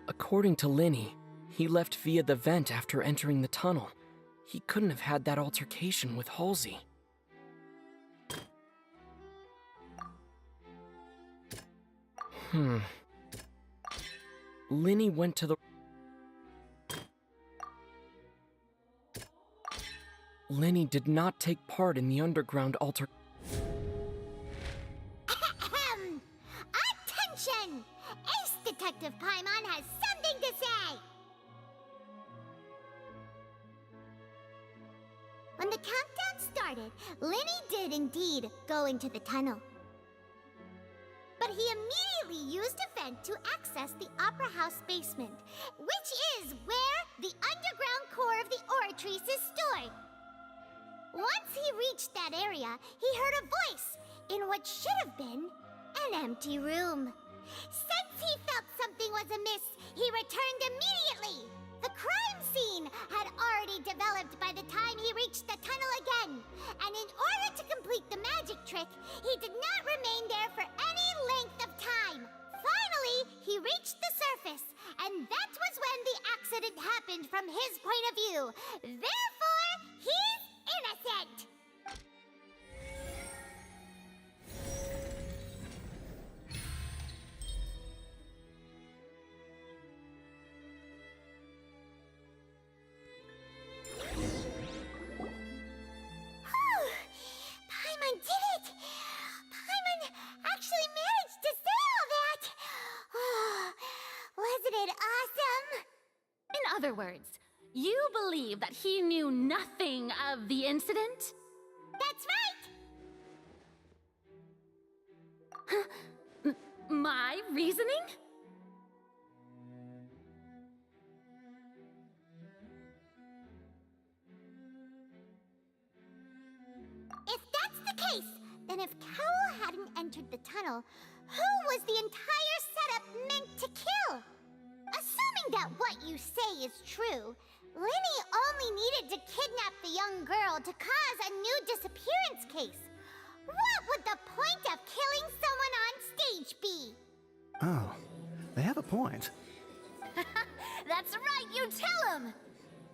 According to Linney, he left via the vent after entering the tunnel. He couldn't have had that altercation with Halsey. Linny went to the... Linny did not take part in the underground altar... Attention! Ace Detective Paimon has something to say! When the countdown started, Linny did indeed go into the tunnel. But he immediately used a vent to access the Opera House basement, which is where the underground core of the Oratrice is stored. Once he reached that area, he heard a voice in what should have been an empty room. Since he felt something was amiss, he returned immediately. The crime scene had already developed by the time he reached the tunnel again, and in order to complete the magic trick, he did not remain there for any length of time. Finally, he reached the surface, and that was when the accident happened from his point of view. Therefore, he's innocent! Paimon did it! Paimon actually managed to say all that! Wasn't it awesome? In other words, you believe that he knew nothing of the incident? That's right! My reasoning? If that's the case, then if Cowell hadn't entered the tunnel, who was the entire setup meant to kill? Assuming that what you say is true, Linny only needed to kidnap the young girl to cause a new disappearance case. What would the point of killing someone on stage be? Oh, they have a point. That's right, you tell him!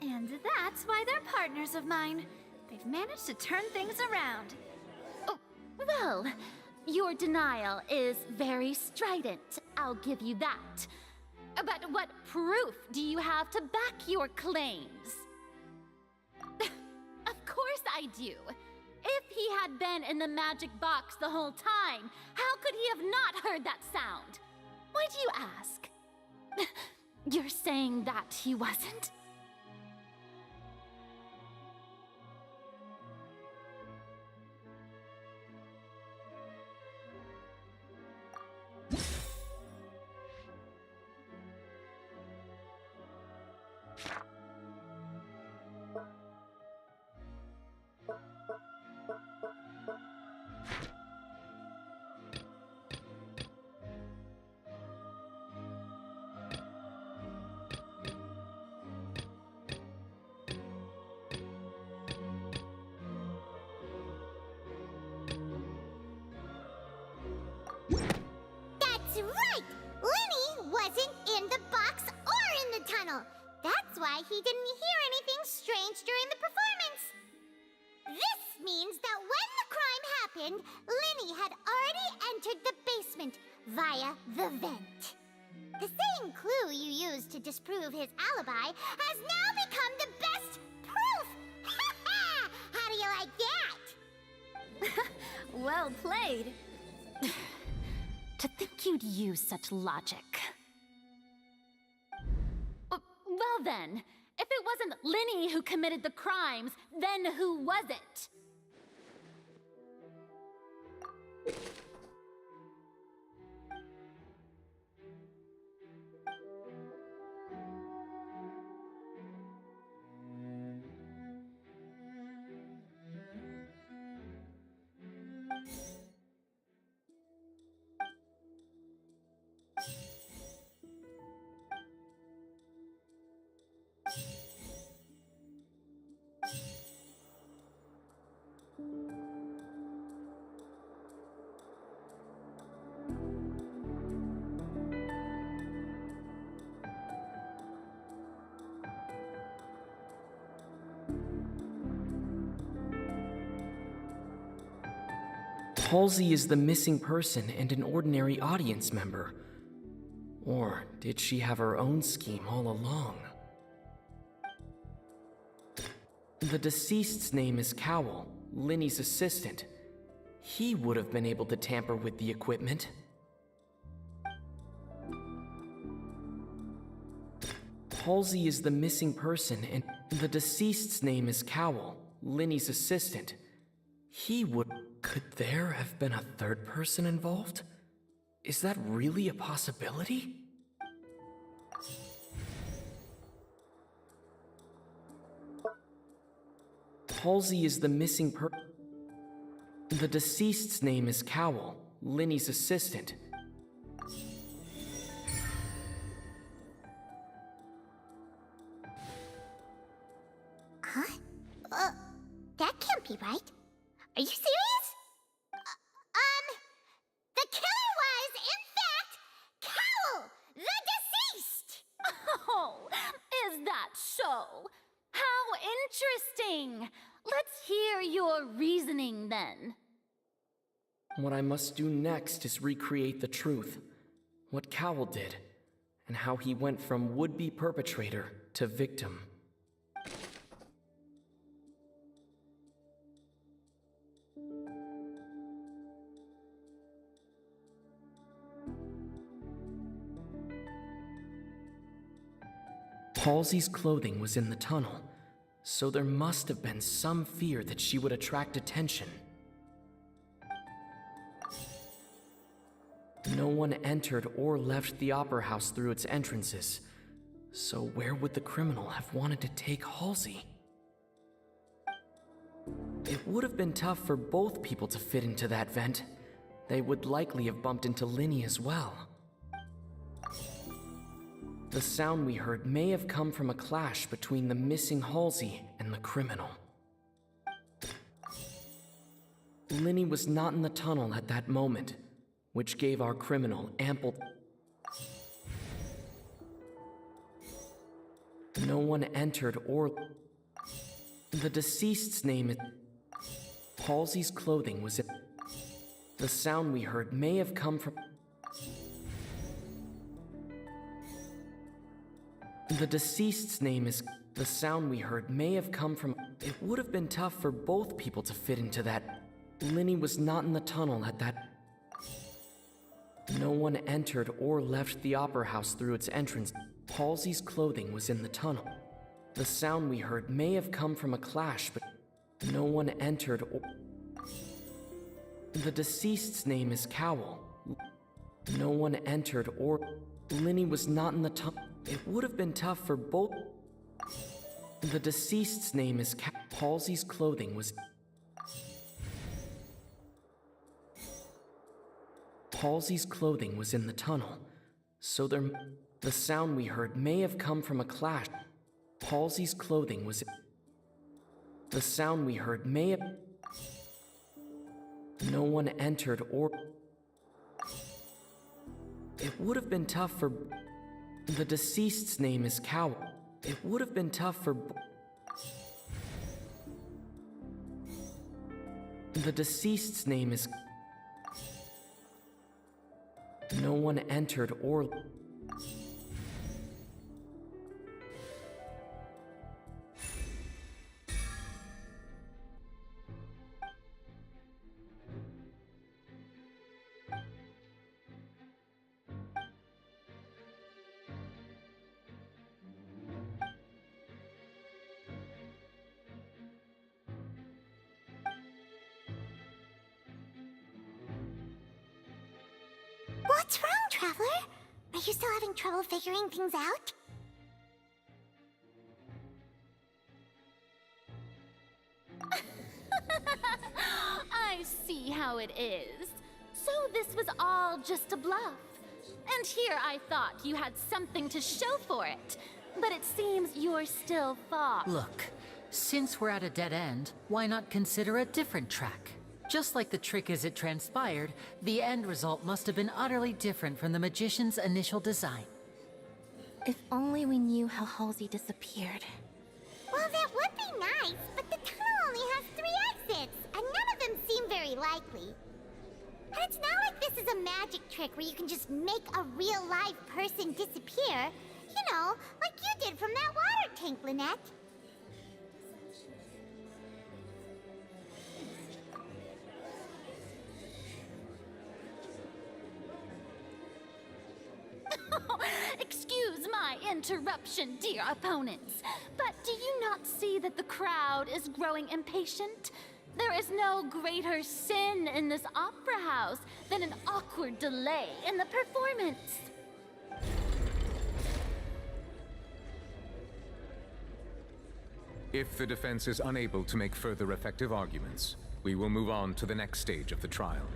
And that's why they're partners of mine. They've managed to turn things around. Oh, well, your denial is very strident, I'll give you that. But what proof do you have to back your claims? Of course I do. If he had been in the magic box the whole time, how could he have not heard that sound? Why do you ask? You're saying that he wasn't? That's right! Linny wasn't in the box or in the tunnel. That's why he didn't hear anything strange during the performance. This means that when the crime happened, Linny had already entered the basement via the vent. The same clue you used to disprove his alibi has now become the best proof! Ha ha! How do you like that? Well played. To think you'd use such logic. Well then, if it wasn't Linny who committed the crimes, then who was it? Halsey is the missing person and an ordinary audience member. Or did she have her own scheme all along? The deceased's name is Cowell, Linny's assistant. He would have been able to tamper with the equipment. Halsey is the missing person, and the deceased's name is Cowell, Linny's assistant. He would... Could there have been a third person involved? Is that really a possibility? Halsey is the missing The deceased's name is Cowell, Linny's assistant. Huh? That can't be right. Are you serious? The killer was, in fact, Cowell, the deceased! Oh, is that so? How interesting! Let's hear your reasoning then. What I must do next is recreate the truth. What Cowell did, and how he went from would-be perpetrator to victim. Halsey's clothing was in the tunnel, so there must have been some fear that she would attract attention. No one entered or left the Opera House through its entrances, so where would the criminal have wanted to take Halsey? It would have been tough for both people to fit into that vent. They would likely have bumped into Linny as well. The sound we heard may have come from a clash between the missing Halsey and the criminal. Linny was not in the tunnel at that moment, which gave our criminal ample... No one entered or... The deceased's name is... Halsey's clothing was in... The sound we heard may have come from... The deceased's name is... The sound we heard may have come from... It would have been tough for both people to fit into that... Linny was not in the tunnel at that... No one entered or left the Opera House through its entrance. Halsey's clothing was in the tunnel. The sound we heard may have come from a clash, but... No one entered or... The deceased's name is Cowell. No one entered or... Linny was not in the tunnel. It would have been tough for both... The deceased's name is Halsey's clothing was... Halsey's clothing was in the tunnel, so there... The sound we heard may have come from a clash. Halsey's clothing was... The sound we heard may have... No one entered or... It would have been tough for... The deceased's name is Cowell. It would have been tough for... The deceased's name is... No one entered or... What's wrong, Traveler? Are you still having trouble figuring things out? I see how it is. So this was all just a bluff. And here I thought you had something to show for it. But it seems you're still far. Look, since we're at a dead end, why not consider a different track? Just like the trick as it transpired, the end result must have been utterly different from the magician's initial design. If only we knew how Halsey disappeared. Well, that would be nice, but the tunnel only has 3 exits, and none of them seem very likely. And it's not like this is a magic trick where you can just make a real live person disappear. You know, like you did from that water tank, Lynette. Excuse my interruption, dear opponents, but do you not see that the crowd is growing impatient? There is no greater sin in this opera house than an awkward delay in the performance. If the defense is unable to make further effective arguments, we will move on to the next stage of the trial.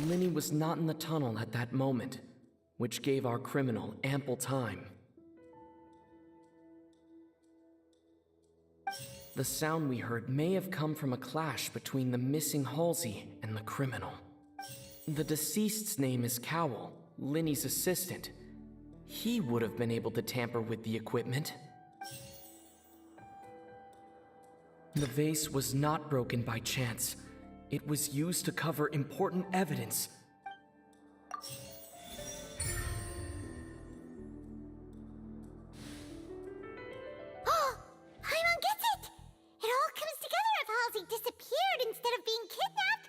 Linny was not in the tunnel at that moment, which gave our criminal ample time. The sound we heard may have come from a clash between the missing Halsey and the criminal. The deceased's name is Cowell, Linny's assistant. He would have been able to tamper with the equipment. The vase was not broken by chance. It was used to cover important evidence. Oh, Paimon gets it! It all comes together if Halsey disappeared instead of being kidnapped.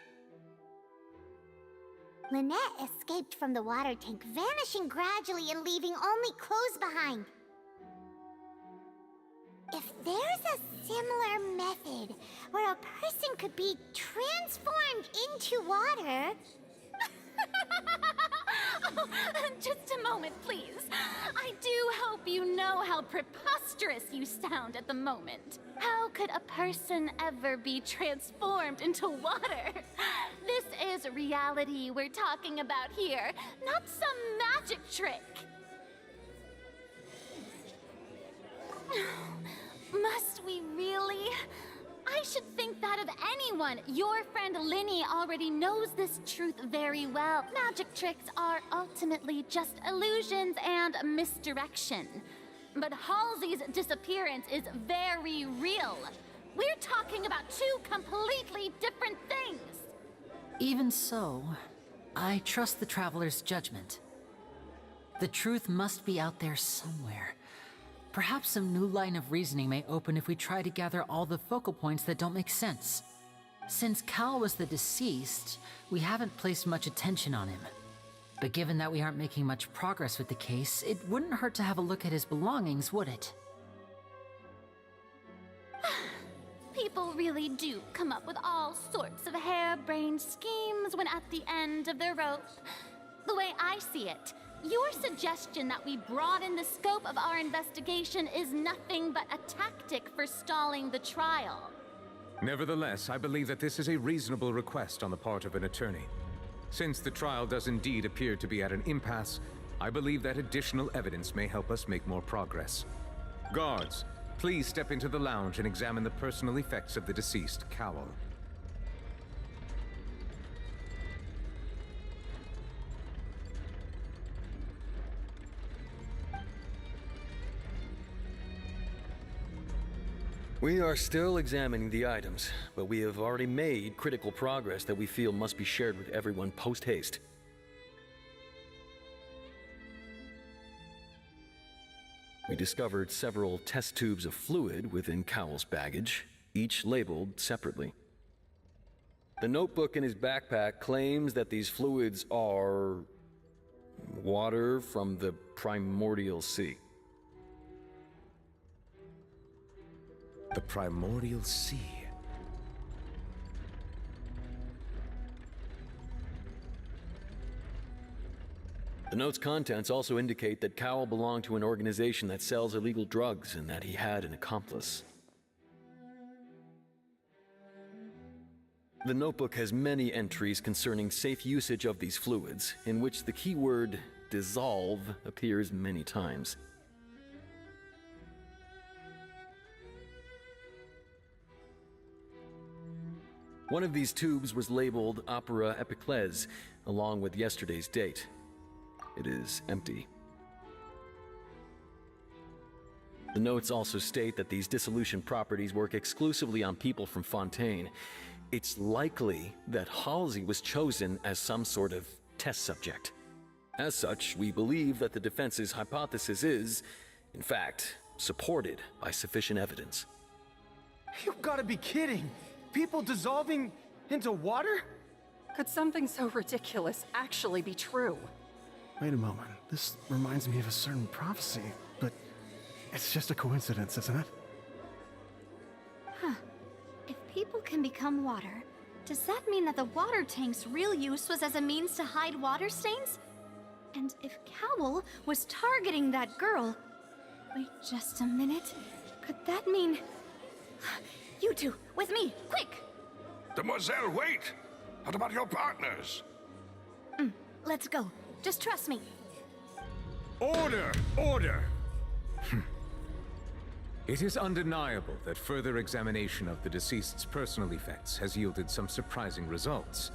Lynette escaped from the water tank, vanishing gradually and leaving only clothes behind. If there's a similar method where a person could be transformed into water... Oh, just a moment, please. I do hope you know how preposterous you sound at the moment. How could a person ever be transformed into water? This is reality we're talking about here, not some magic trick. Must we really? I should think that of anyone. Your friend Linny already knows this truth very well. Magic tricks are ultimately just illusions and misdirection. But Halsey's disappearance is very real. We're talking about two completely different things. Even so, I trust the Traveler's judgment. The truth must be out there somewhere. Perhaps some new line of reasoning may open if we try to gather all the focal points that don't make sense. Since Cal was the deceased, we haven't placed much attention on him. But given that we aren't making much progress with the case, it wouldn't hurt to have a look at his belongings, would it? People really do come up with all sorts of harebrained schemes when at the end of their rope. The way I see it, your suggestion that we broaden the scope of our investigation is nothing but a tactic for stalling the trial. Nevertheless, I believe that this is a reasonable request on the part of an attorney. Since the trial does indeed appear to be at an impasse, I believe that additional evidence may help us make more progress. Guards, please step into the lounge and examine the personal effects of the deceased, Cowell. We are still examining the items, but we have already made critical progress that we feel must be shared with everyone post-haste. We discovered several test tubes of fluid within Cowell's baggage, each labeled separately. The notebook in his backpack claims that these fluids are water from the primordial sea. The primordial sea. The note's contents also indicate that Cowell belonged to an organization that sells illegal drugs and that he had an accomplice. The notebook has many entries concerning safe usage of these fluids, in which the keyword dissolve appears many times. One of these tubes was labeled Opera Epiclese, along with yesterday's date. It is empty. The notes also state that these dissolution properties work exclusively on people from Fontaine. It's likely that Halsey was chosen as some sort of test subject. As such, we believe that the defense's hypothesis is, in fact, supported by sufficient evidence. You've got to be kidding! People dissolving into water? Could something so ridiculous actually be true? Wait a moment. This reminds me of a certain prophecy, but it's just a coincidence, isn't it? Huh. If people can become water, does that mean that the water tank's real use was as a means to hide water stains? And if Cowl was targeting that girl... Wait just a minute. Could that mean... You two, with me, quick! Demoiselle, wait! What about your partners? Let's go. Just trust me. Order! Order! It is undeniable that further examination of the deceased's personal effects has yielded some surprising results,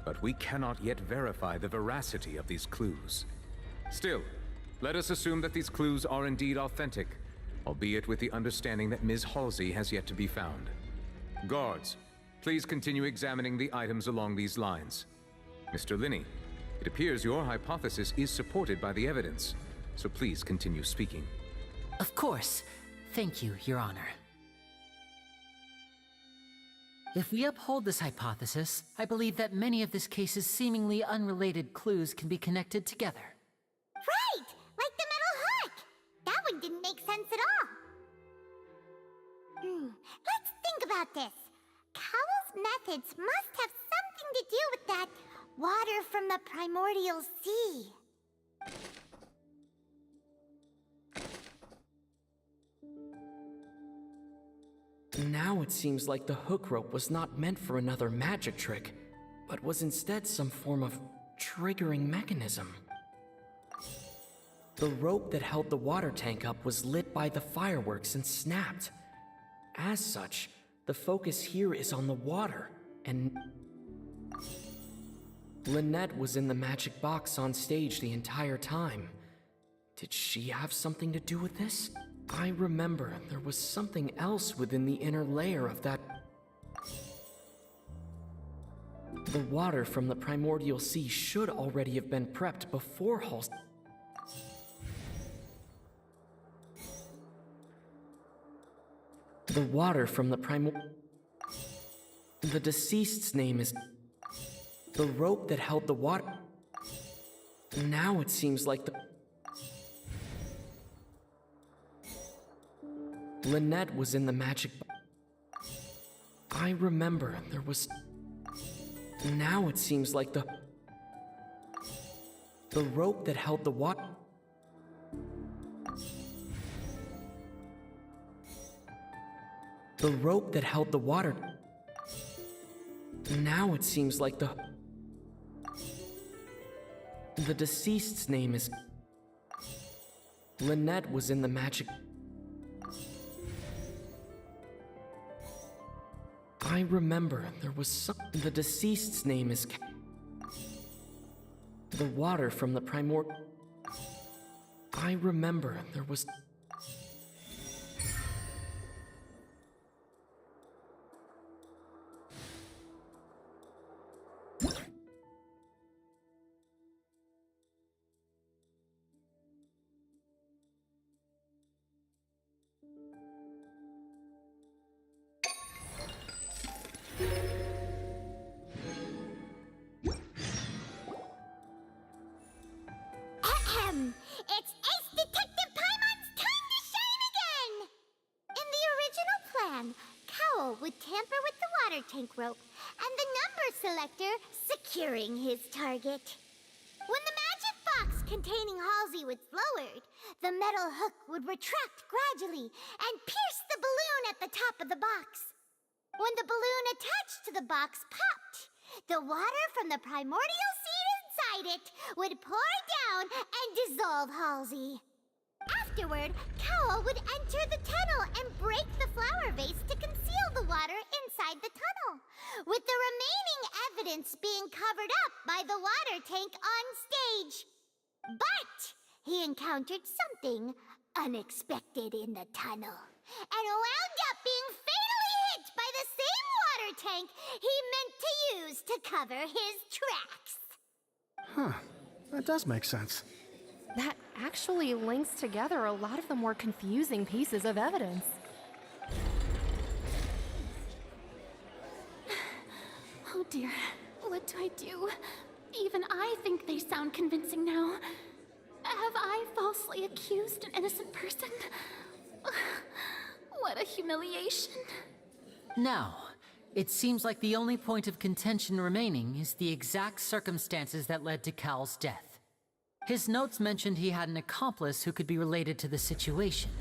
but we cannot yet verify the veracity of these clues. Still, let us assume that these clues are indeed authentic, albeit with the understanding that Ms. Halsey has yet to be found. Guards, please continue examining the items along these lines. Mr. Linney, it appears your hypothesis is supported by the evidence, so please continue speaking. Of course. Thank you, Your Honor. If we uphold this hypothesis, I believe that many of this case's seemingly unrelated clues can be connected together. Right! Like the metal hook! That one didn't make sense at all. Let's think about this. Cowell's methods must have something to do with that water from the primordial sea. Now it seems like the hook rope was not meant for another magic trick, but was instead some form of triggering mechanism. The rope that held the water tank up was lit by the fireworks and snapped. As such, the focus here is on the water, and Lynette was in the magic box on stage the entire time. Did she have something to do with this? I remember there was something else within the inner layer of that. The water from the primordial sea should already have been prepped before Halsey. The water from the The deceased's name is... The rope that held the water... Now it seems like the... Lynette was in the magic... I remember there was... Now it seems like the rope that held the water... The rope that held the water... Now it seems like the deceased's name is... Lynette was in the magic... I remember there was some... The deceased's name is... The water from the I remember there was... It's Ace Detective Paimon's time to shine again! In the original plan, Cowell would tamper with the water tank rope and the number selector securing his target. When the magic box containing Halsey was lowered, the metal hook would retract gradually and pierce the balloon at the top of the box. When the balloon attached to the box popped, the water from the primordial seed inside it would pour down and dissolve Halsey. Afterward, Cowell would enter the tunnel and break the flower vase to conceal the water inside the tunnel, with the remaining evidence being covered up by the water tank on stage. But he encountered something unexpected in the tunnel and wound up being fatally hit by the same water tank he meant to use to cover his tracks. Huh. That does make sense. That actually links together a lot of the more confusing pieces of evidence. Oh dear, what do I do? Even I think they sound convincing now. Have I falsely accused an innocent person? What a humiliation. Now, it seems like the only point of contention remaining is the exact circumstances that led to Cal's death. His notes mentioned he had an accomplice who could be related to the situation.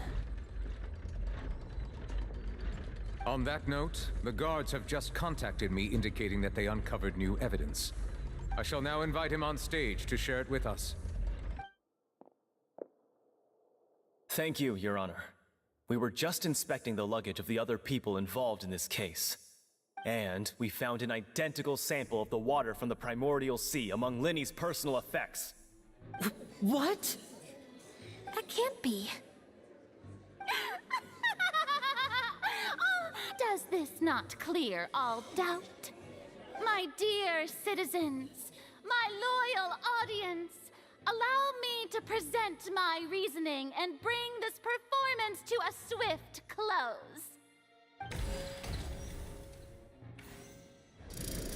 On that note, the guards have just contacted me indicating that they uncovered new evidence. I shall now invite him on stage to share it with us. Thank you, Your Honor. We were just inspecting the luggage of the other people involved in this case. And we found an identical sample of the water from the primordial sea among Linny's personal effects. What? That can't be. Does this not clear all doubt? My dear citizens, my loyal audience, allow me to present my reasoning and bring this performance to a swift close.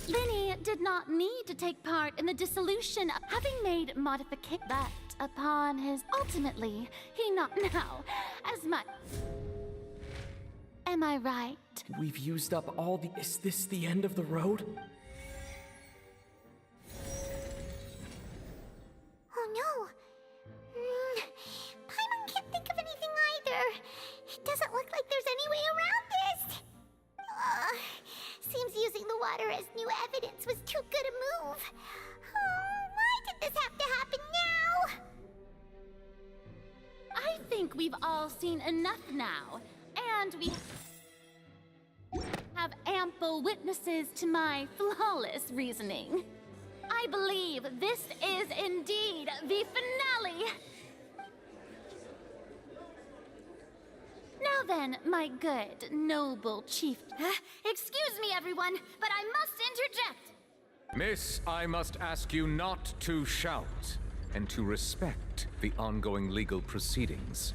Linny did not need to take part in the dissolution, having made modification that upon his ultimately, he not now as much. Am I right? We've used up all the... Is this the end of the road? Oh no. Paimon can't think of anything either. It doesn't look like there's any way around this. Seems using the water as new evidence was too good a move. Why did this have to happen now? I think we've all seen enough now, and we have ample witnesses to my flawless reasoning. I believe this is indeed the finale. Now then, my good, noble chief. Excuse me, everyone, but I must interject. Miss, I must ask you not to shout, and to respect the ongoing legal proceedings.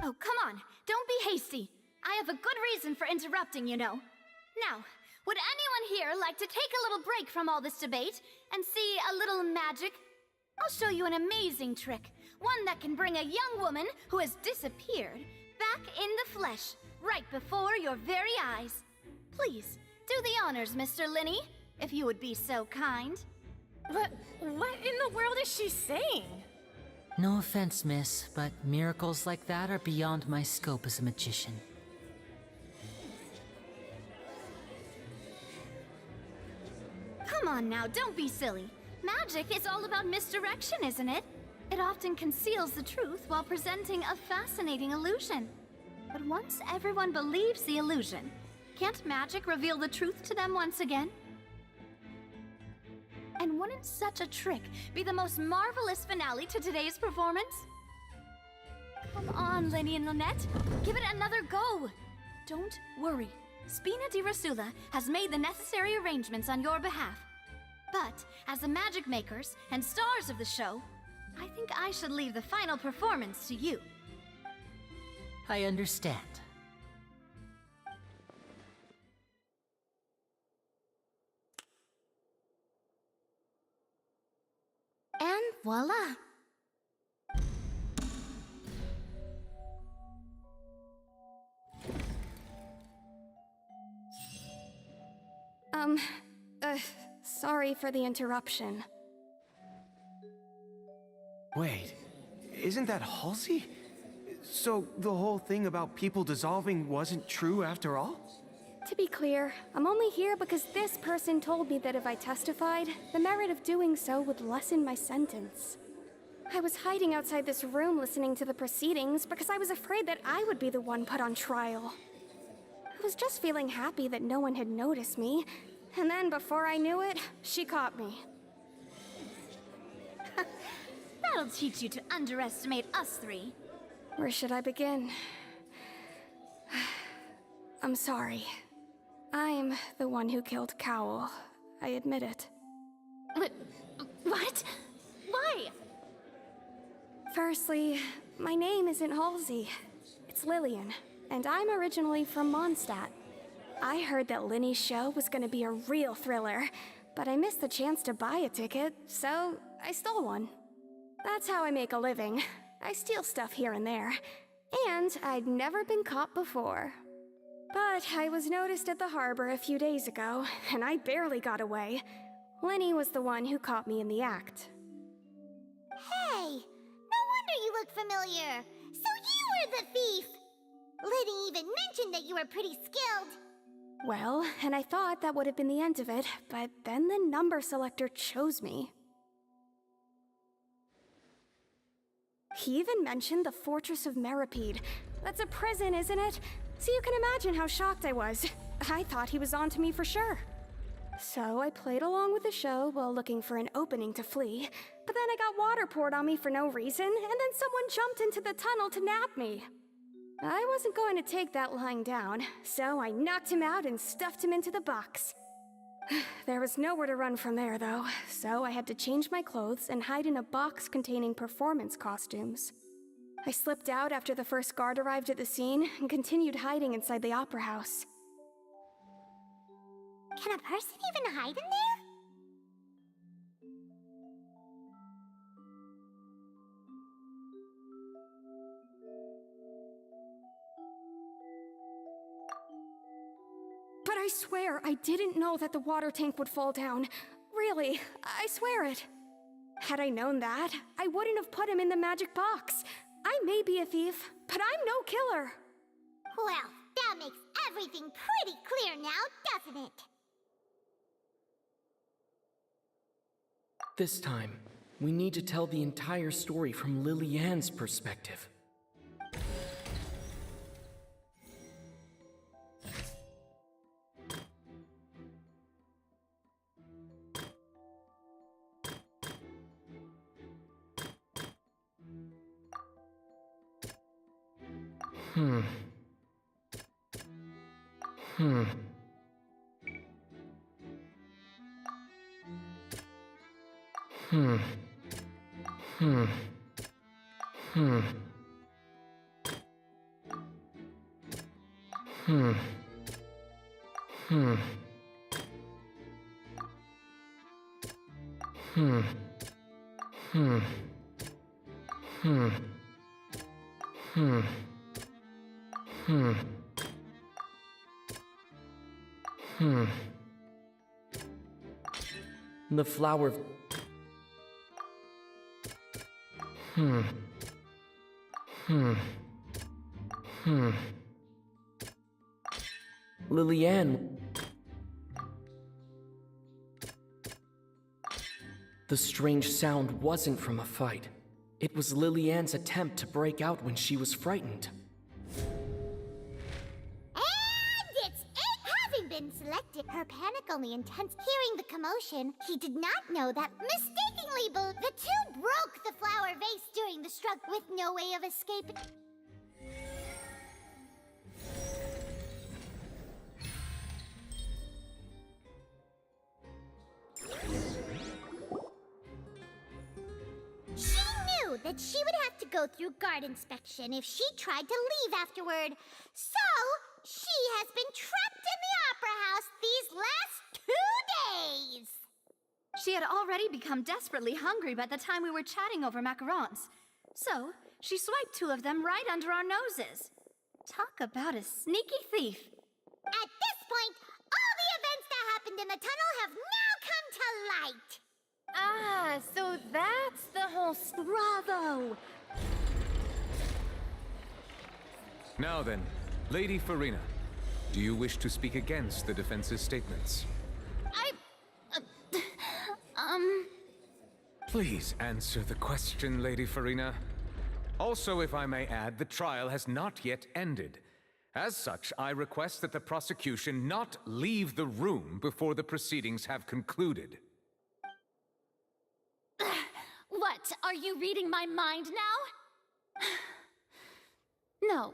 Oh, come on. Don't be hasty. I have a good reason for interrupting, you know. Now, would anyone here like to take a little break from all this debate and see a little magic? I'll show you an amazing trick. One that can bring a young woman who has disappeared back in the flesh, right before your very eyes. Please, do the honors, Mr. Linny, if you would be so kind. What in the world is she saying? No offense, miss, but miracles like that are beyond my scope as a magician. Come on now, don't be silly. Magic is all about misdirection, isn't it? It often conceals the truth while presenting a fascinating illusion. But once everyone believes the illusion, can't magic reveal the truth to them once again? And wouldn't such a trick be the most marvelous finale to today's performance? Come on, Linny and Lynette. Give it another go. Don't worry. Spina di Rasula has made the necessary arrangements on your behalf. But, as the magic makers and stars of the show, I think I should leave the final performance to you. I understand. And voila! Sorry for the interruption. Wait, isn't that Halsey? So the whole thing about people dissolving wasn't true after all? To be clear, I'm only here because this person told me that if I testified, the merit of doing so would lessen my sentence. I was hiding outside this room listening to the proceedings because I was afraid that I would be the one put on trial. I was just feeling happy that no one had noticed me, and then before I knew it, she caught me. That'll teach you to underestimate us three. Where should I begin? I'm sorry. I'm the one who killed Cowl. I admit it. What? Why? Firstly, my name isn't Halsey. It's Lillian, and I'm originally from Mondstadt. I heard that Linny's show was gonna be a real thriller, but I missed the chance to buy a ticket, so I stole one. That's how I make a living. I steal stuff here and there, and I'd never been caught before. But I was noticed at the harbor a few days ago, and I barely got away. Linny was the one who caught me in the act. Hey, no wonder you look familiar. So you were the thief. Liddy even mentioned that you were pretty skilled. Well, and I thought that would have been the end of it, but then the number selector chose me. He even mentioned the Fortress of Meripede. That's a prison, isn't it? So you can imagine how shocked I was. I thought he was on to me for sure. So I played along with the show while looking for an opening to flee, but then I got water poured on me for no reason, and then someone jumped into the tunnel to nab me. I wasn't going to take that lying down, so I knocked him out and stuffed him into the box. There was nowhere to run from there, though, so I had to change my clothes and hide in a box containing performance costumes. I slipped out after the first guard arrived at the scene and continued hiding inside the opera house. Can a person even hide in there? But I swear, I didn't know that the water tank would fall down. Really, I swear it. Had I known that, I wouldn't have put him in the magic box. I may be a thief, but I'm no killer. Well, that makes everything pretty clear now, doesn't it? This time, we need to tell the entire story from Lily-Ann's perspective. Hmm. Hmm. Hmm. Hmm. Hmm. Hmm. Hmm. Hmm. Hmm. Hmm. Hmm. Hmm. Hmm. The flower. Hmm. Hmm. Hmm. Lily-Ann. The strange sound wasn't from a fight. It was Lily-Ann's attempt to break out when she was frightened. And it's it! Having been selected, her panic only intense. Hearing the commotion, he did not know that mistakenly the two broke the flower vase during the struggle with no way of escaping. She knew that she would have to go through guard inspection if she tried to leave afterward. So, she has been trapped in the opera house these last 2 days. She had already become desperately hungry by the time we were chatting over macarons. So, she swiped 2 of them right under our noses. Talk about a sneaky thief. At this point, all the events that happened in the tunnel have now come to light. Ah, so that's the whole Bravo! Now then, Lady Farina, do you wish to speak against the defense's statements? Please answer the question, Lady Farina. Also, if I may add, the trial has not yet ended. As such, I request that the prosecution not leave the room before the proceedings have concluded. What? Are you reading my mind now? No,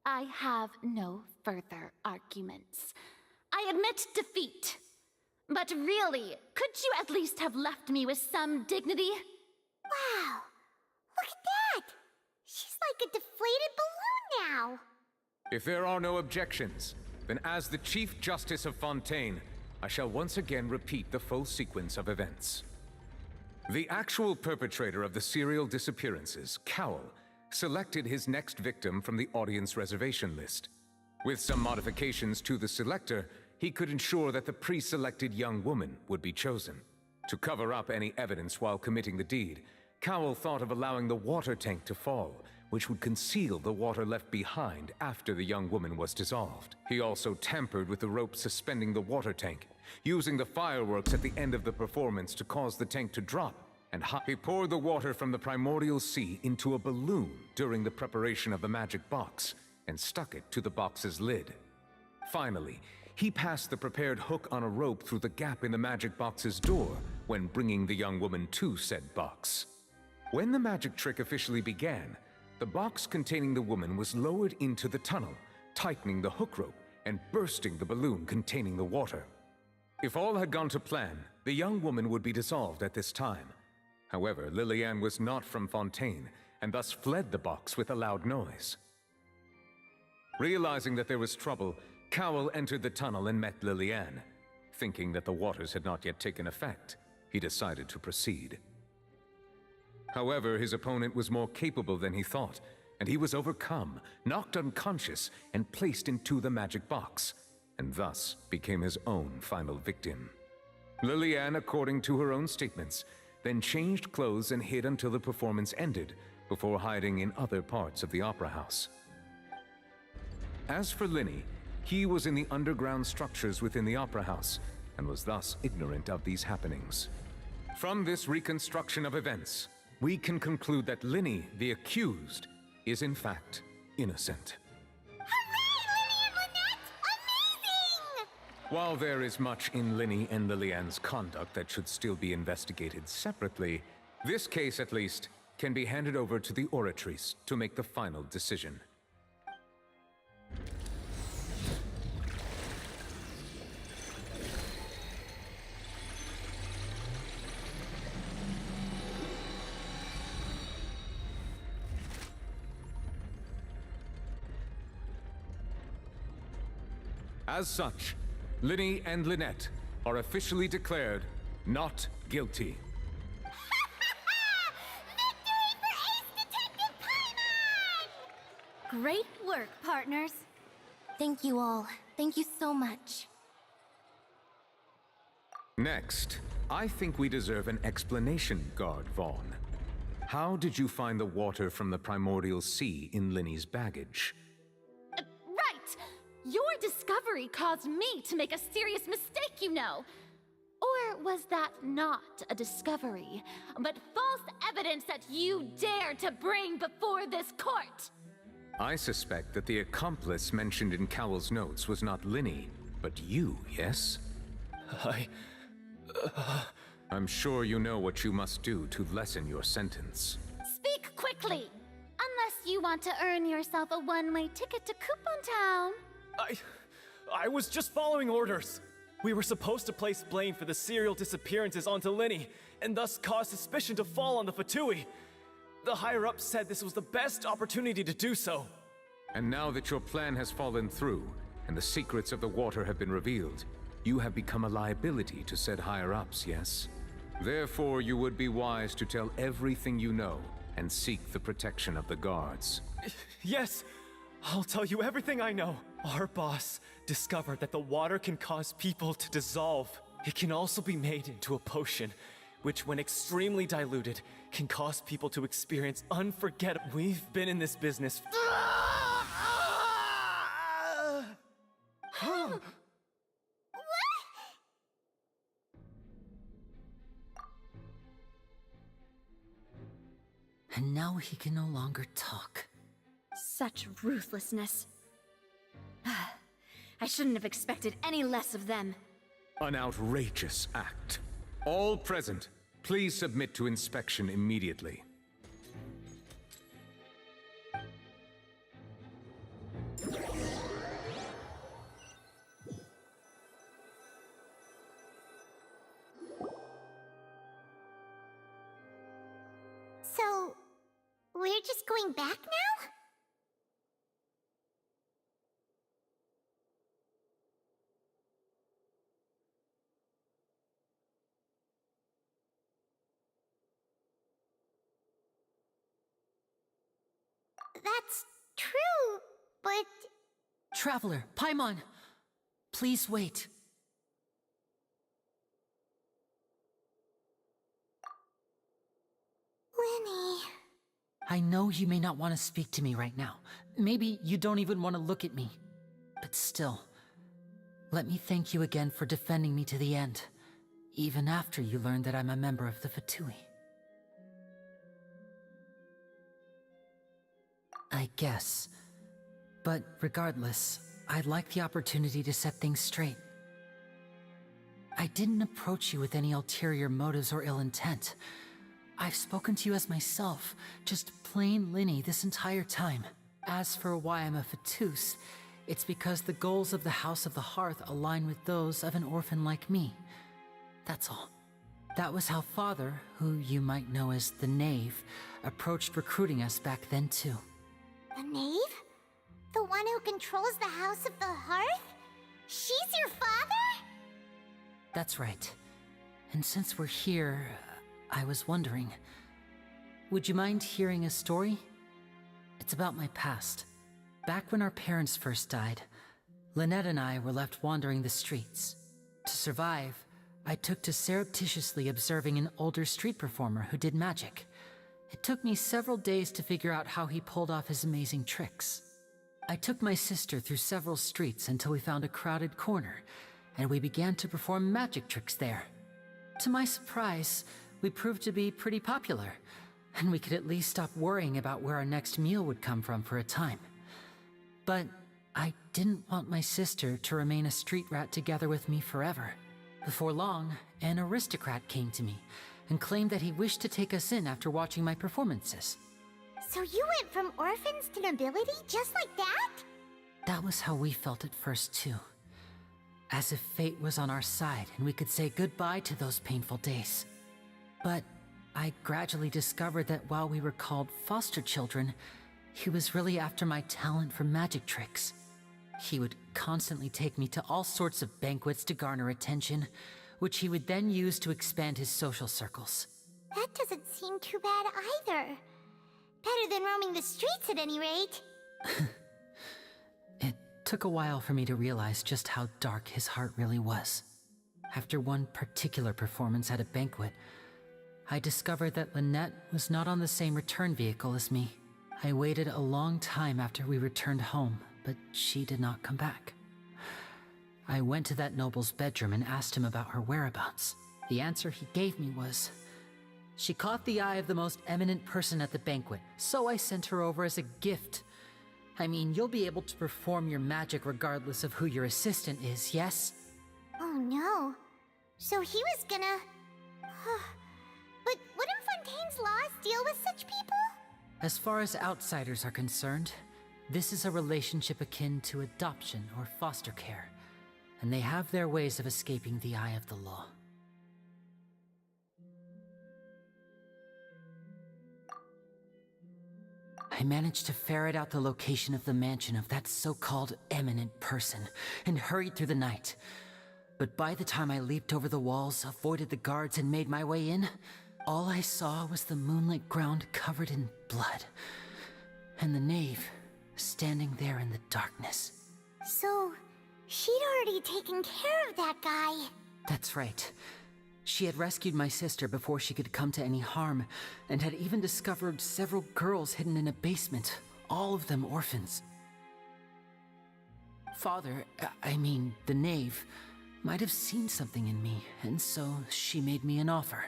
I have no further arguments. I admit defeat. But really, could you at least have left me with some dignity? Wow! Look at that! She's like a deflated balloon now! If there are no objections, then as the Chief Justice of Fontaine, I shall once again repeat the full sequence of events. The actual perpetrator of the serial disappearances, Cowell, selected his next victim from the audience reservation list. With some modifications to the selector, he could ensure that the pre-selected young woman would be chosen. To cover up any evidence while committing the deed, Cowell thought of allowing the water tank to fall, which would conceal the water left behind after the young woman was dissolved. He also tampered with the rope suspending the water tank, using the fireworks at the end of the performance to cause the tank to drop, and he poured the water from the primordial sea into a balloon during the preparation of the magic box, and stuck it to the box's lid. Finally, he passed the prepared hook on a rope through the gap in the magic box's door when bringing the young woman to said box. When the magic trick officially began, the box containing the woman was lowered into the tunnel, tightening the hook rope and bursting the balloon containing the water. If all had gone to plan, the young woman would be dissolved at this time. However, Liliane was not from Fontaine, and thus fled the box with a loud noise. Realizing that there was trouble, Cowell entered the tunnel and met Liliane. Thinking that the waters had not yet taken effect, he decided to proceed. However, his opponent was more capable than he thought, and he was overcome, knocked unconscious, and placed into the magic box, and thus became his own final victim. Liliane, according to her own statements, then changed clothes and hid until the performance ended, before hiding in other parts of the opera house. As for Linny, he was in the underground structures within the opera house, and was thus ignorant of these happenings. From this reconstruction of events, we can conclude that Linny, the accused, is in fact innocent. While there is much in Linny and Liliane's conduct that should still be investigated separately, this case at least can be handed over to the Oratrice to make the final decision. As such, Linny and Lynette are officially declared not guilty. Great work, partners. Thank you all. Thank you so much. Next, I think we deserve an explanation, Guard Vaughn. How did you find the water from the primordial sea in Linny's baggage? Right! Your discovery caused me to make a serious mistake, you know. Or was that not a discovery, but false evidence that you dare to bring before this court? I suspect that the accomplice mentioned in Cowell's notes was not Linny, but you, yes? I'm sure you know what you must do to lessen your sentence. Speak quickly! Unless you want to earn yourself a one-way ticket to Coupon Town. I was just following orders. We were supposed to place blame for the serial disappearances onto Linny, and thus cause suspicion to fall on the Fatui. The higher-ups said this was the best opportunity to do so. And now that your plan has fallen through, and the secrets of the water have been revealed, you have become a liability to said higher-ups, yes? Therefore, you would be wise to tell everything you know, and seek the protection of the guards. Yes, I'll tell you everything I know. Our boss discovered that the water can cause people to dissolve. It can also be made into a potion, which when extremely diluted, can cause people to experience unforgettable. We've been in this business. And now he can no longer talk. Such ruthlessness. I shouldn't have expected any less of them. An outrageous act. All present, please submit to inspection immediately. just going back now? That's true, but... Traveler, Paimon! Please wait. Lenny... I know you may not want to speak to me right now. Maybe you don't even want to look at me. But still, let me thank you again for defending me to the end, even after you learned that I'm a member of the Fatui. I guess. But regardless, I'd like the opportunity to set things straight. I didn't approach you with any ulterior motives or ill intent. I've spoken to you as myself, just plain Linny this entire time. As for why I'm a Fatus, it's because the goals of the House of the Hearth align with those of an orphan like me. That's all. That was how Father, who you might know as the Knave, approached recruiting us back then too. The Knave? The one who controls the House of the Hearth? She's your father? That's right. And since we're here, I was wondering, would you mind hearing a story? It's about my past. Back when our parents first died, Lynette and I were left wandering the streets. To survive, I took to surreptitiously observing an older street performer who did magic. It took me several days to figure out how he pulled off his amazing tricks. I took my sister through several streets until we found a crowded corner, and we began to perform magic tricks there. To my surprise, we proved to be pretty popular, and we could at least stop worrying about where our next meal would come from for a time. But I didn't want my sister to remain a street rat together with me forever. Before long, an aristocrat came to me and claimed that he wished to take us in after watching my performances. So you went from orphans to nobility just like that? That was how we felt at first too. As if fate was on our side and we could say goodbye to those painful days. But I gradually discovered that while we were called foster children, he was really after my talent for magic tricks. He would constantly take me to all sorts of banquets to garner attention, which he would then use to expand his social circles. That doesn't seem too bad either. Better than roaming the streets at any rate. It took a while for me to realize just how dark his heart really was. After one particular performance at a banquet, I discovered that Lynette was not on the same return vehicle as me. I waited a long time after we returned home, but she did not come back. I went to that noble's bedroom and asked him about her whereabouts. The answer he gave me was, she caught the eye of the most eminent person at the banquet, so I sent her over as a gift. I mean, you'll be able to perform your magic regardless of who your assistant is, yes? Oh no. So he was gonna... But wouldn't Fontaine's laws deal with such people? As far as outsiders are concerned, this is a relationship akin to adoption or foster care, and they have their ways of escaping the eye of the law. I managed to ferret out the location of the mansion of that so-called eminent person and hurried through the night. But by the time I leaped over the walls, avoided the guards, and made my way in, all I saw was the moonlit ground covered in blood, and the knave standing there in the darkness. So, she'd already taken care of that guy. That's right. She had rescued my sister before she could come to any harm, and had even discovered several girls hidden in a basement, all of them orphans. Father, I mean, the knave, might have seen something in me, and so she made me an offer.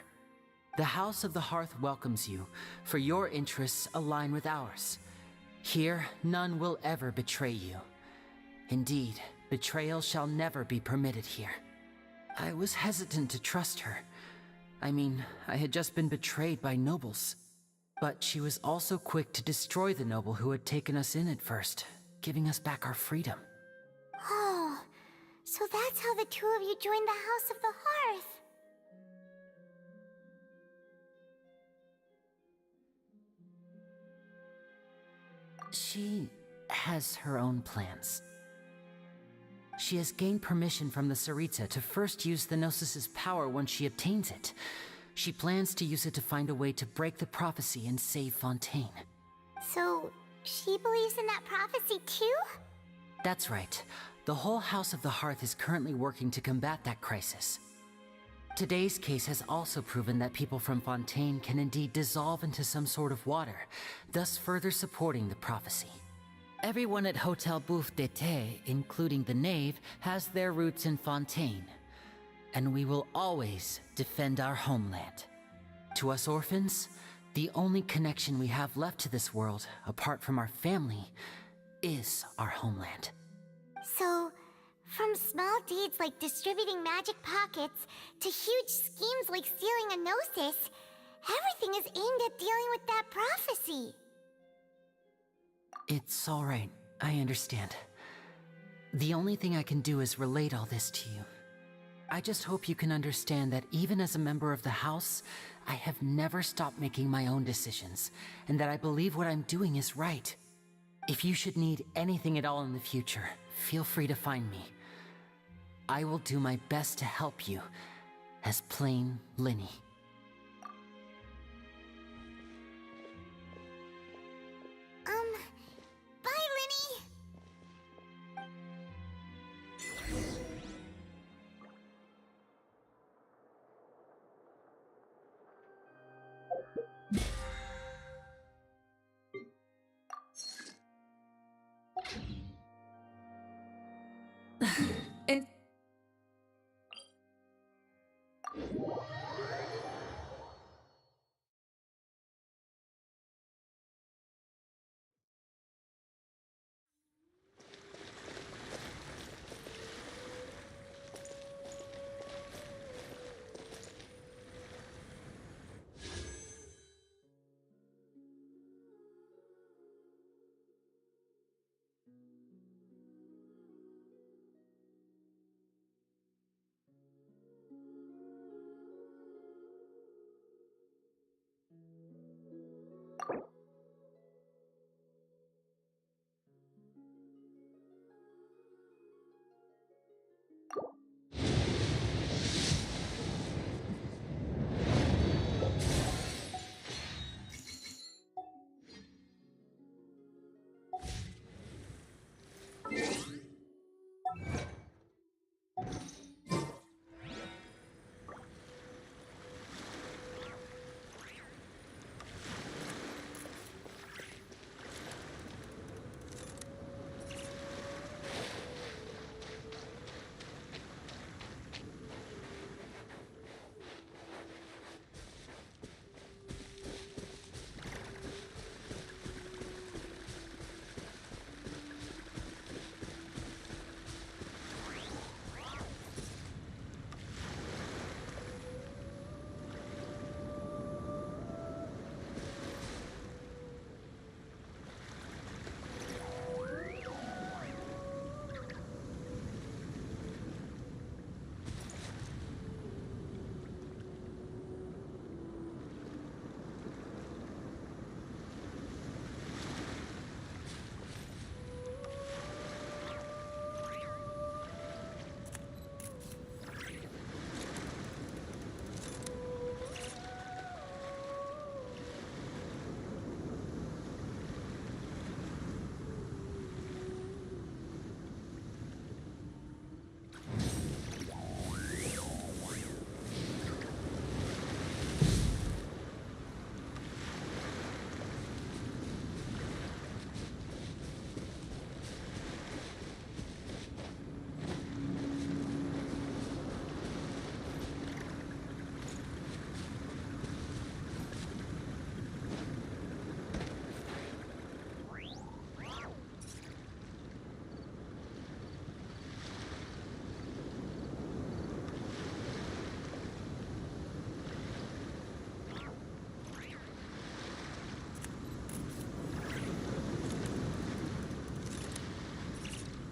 The House of the Hearth welcomes you, for your interests align with ours. Here, none will ever betray you. Indeed, betrayal shall never be permitted here. I was hesitant to trust her. I mean, I had just been betrayed by nobles. But she was also quick to destroy the noble who had taken us in at first, giving us back our freedom. Oh, so that's how the two of you joined the House of the Hearth. She has her own plans. She has gained permission from the Tsaritsa to first use the Gnosis' power once she obtains it. She plans to use it to find a way to break the prophecy and save Fontaine. So, she believes in that prophecy too? That's right. The whole House of the Hearth is currently working to combat that crisis. Today's case has also proven that people from Fontaine can indeed dissolve into some sort of water, thus further supporting the prophecy. Everyone at Hotel Bouffe d'été, including the Knave, has their roots in Fontaine. And we will always defend our homeland. To us orphans, the only connection we have left to this world, apart from our family, is our homeland. So, from small deeds like distributing magic pockets to huge schemes like stealing a Gnosis, everything is aimed at dealing with that prophecy. It's all right. I understand. The only thing I can do is relate all this to you. I just hope you can understand that even as a member of the House, I have never stopped making my own decisions, and that I believe what I'm doing is right. If you should need anything at all in the future, feel free to find me. I will do my best to help you, as plain Linny. Bye, Linny!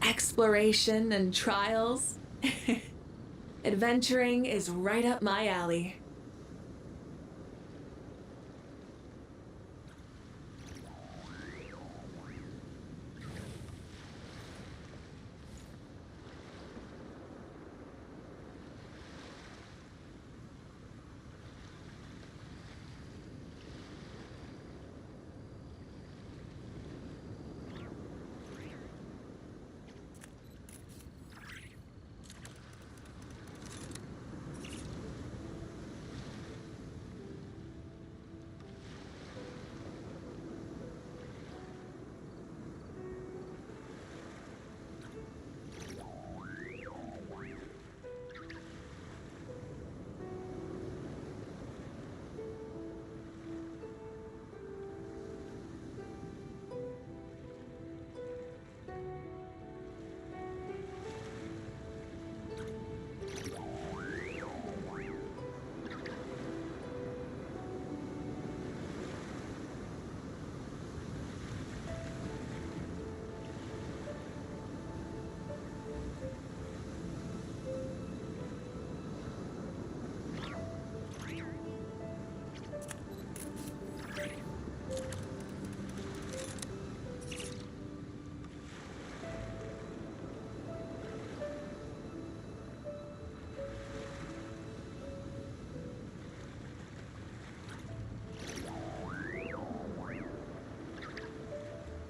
Exploration and trials. Adventuring is right up my alley.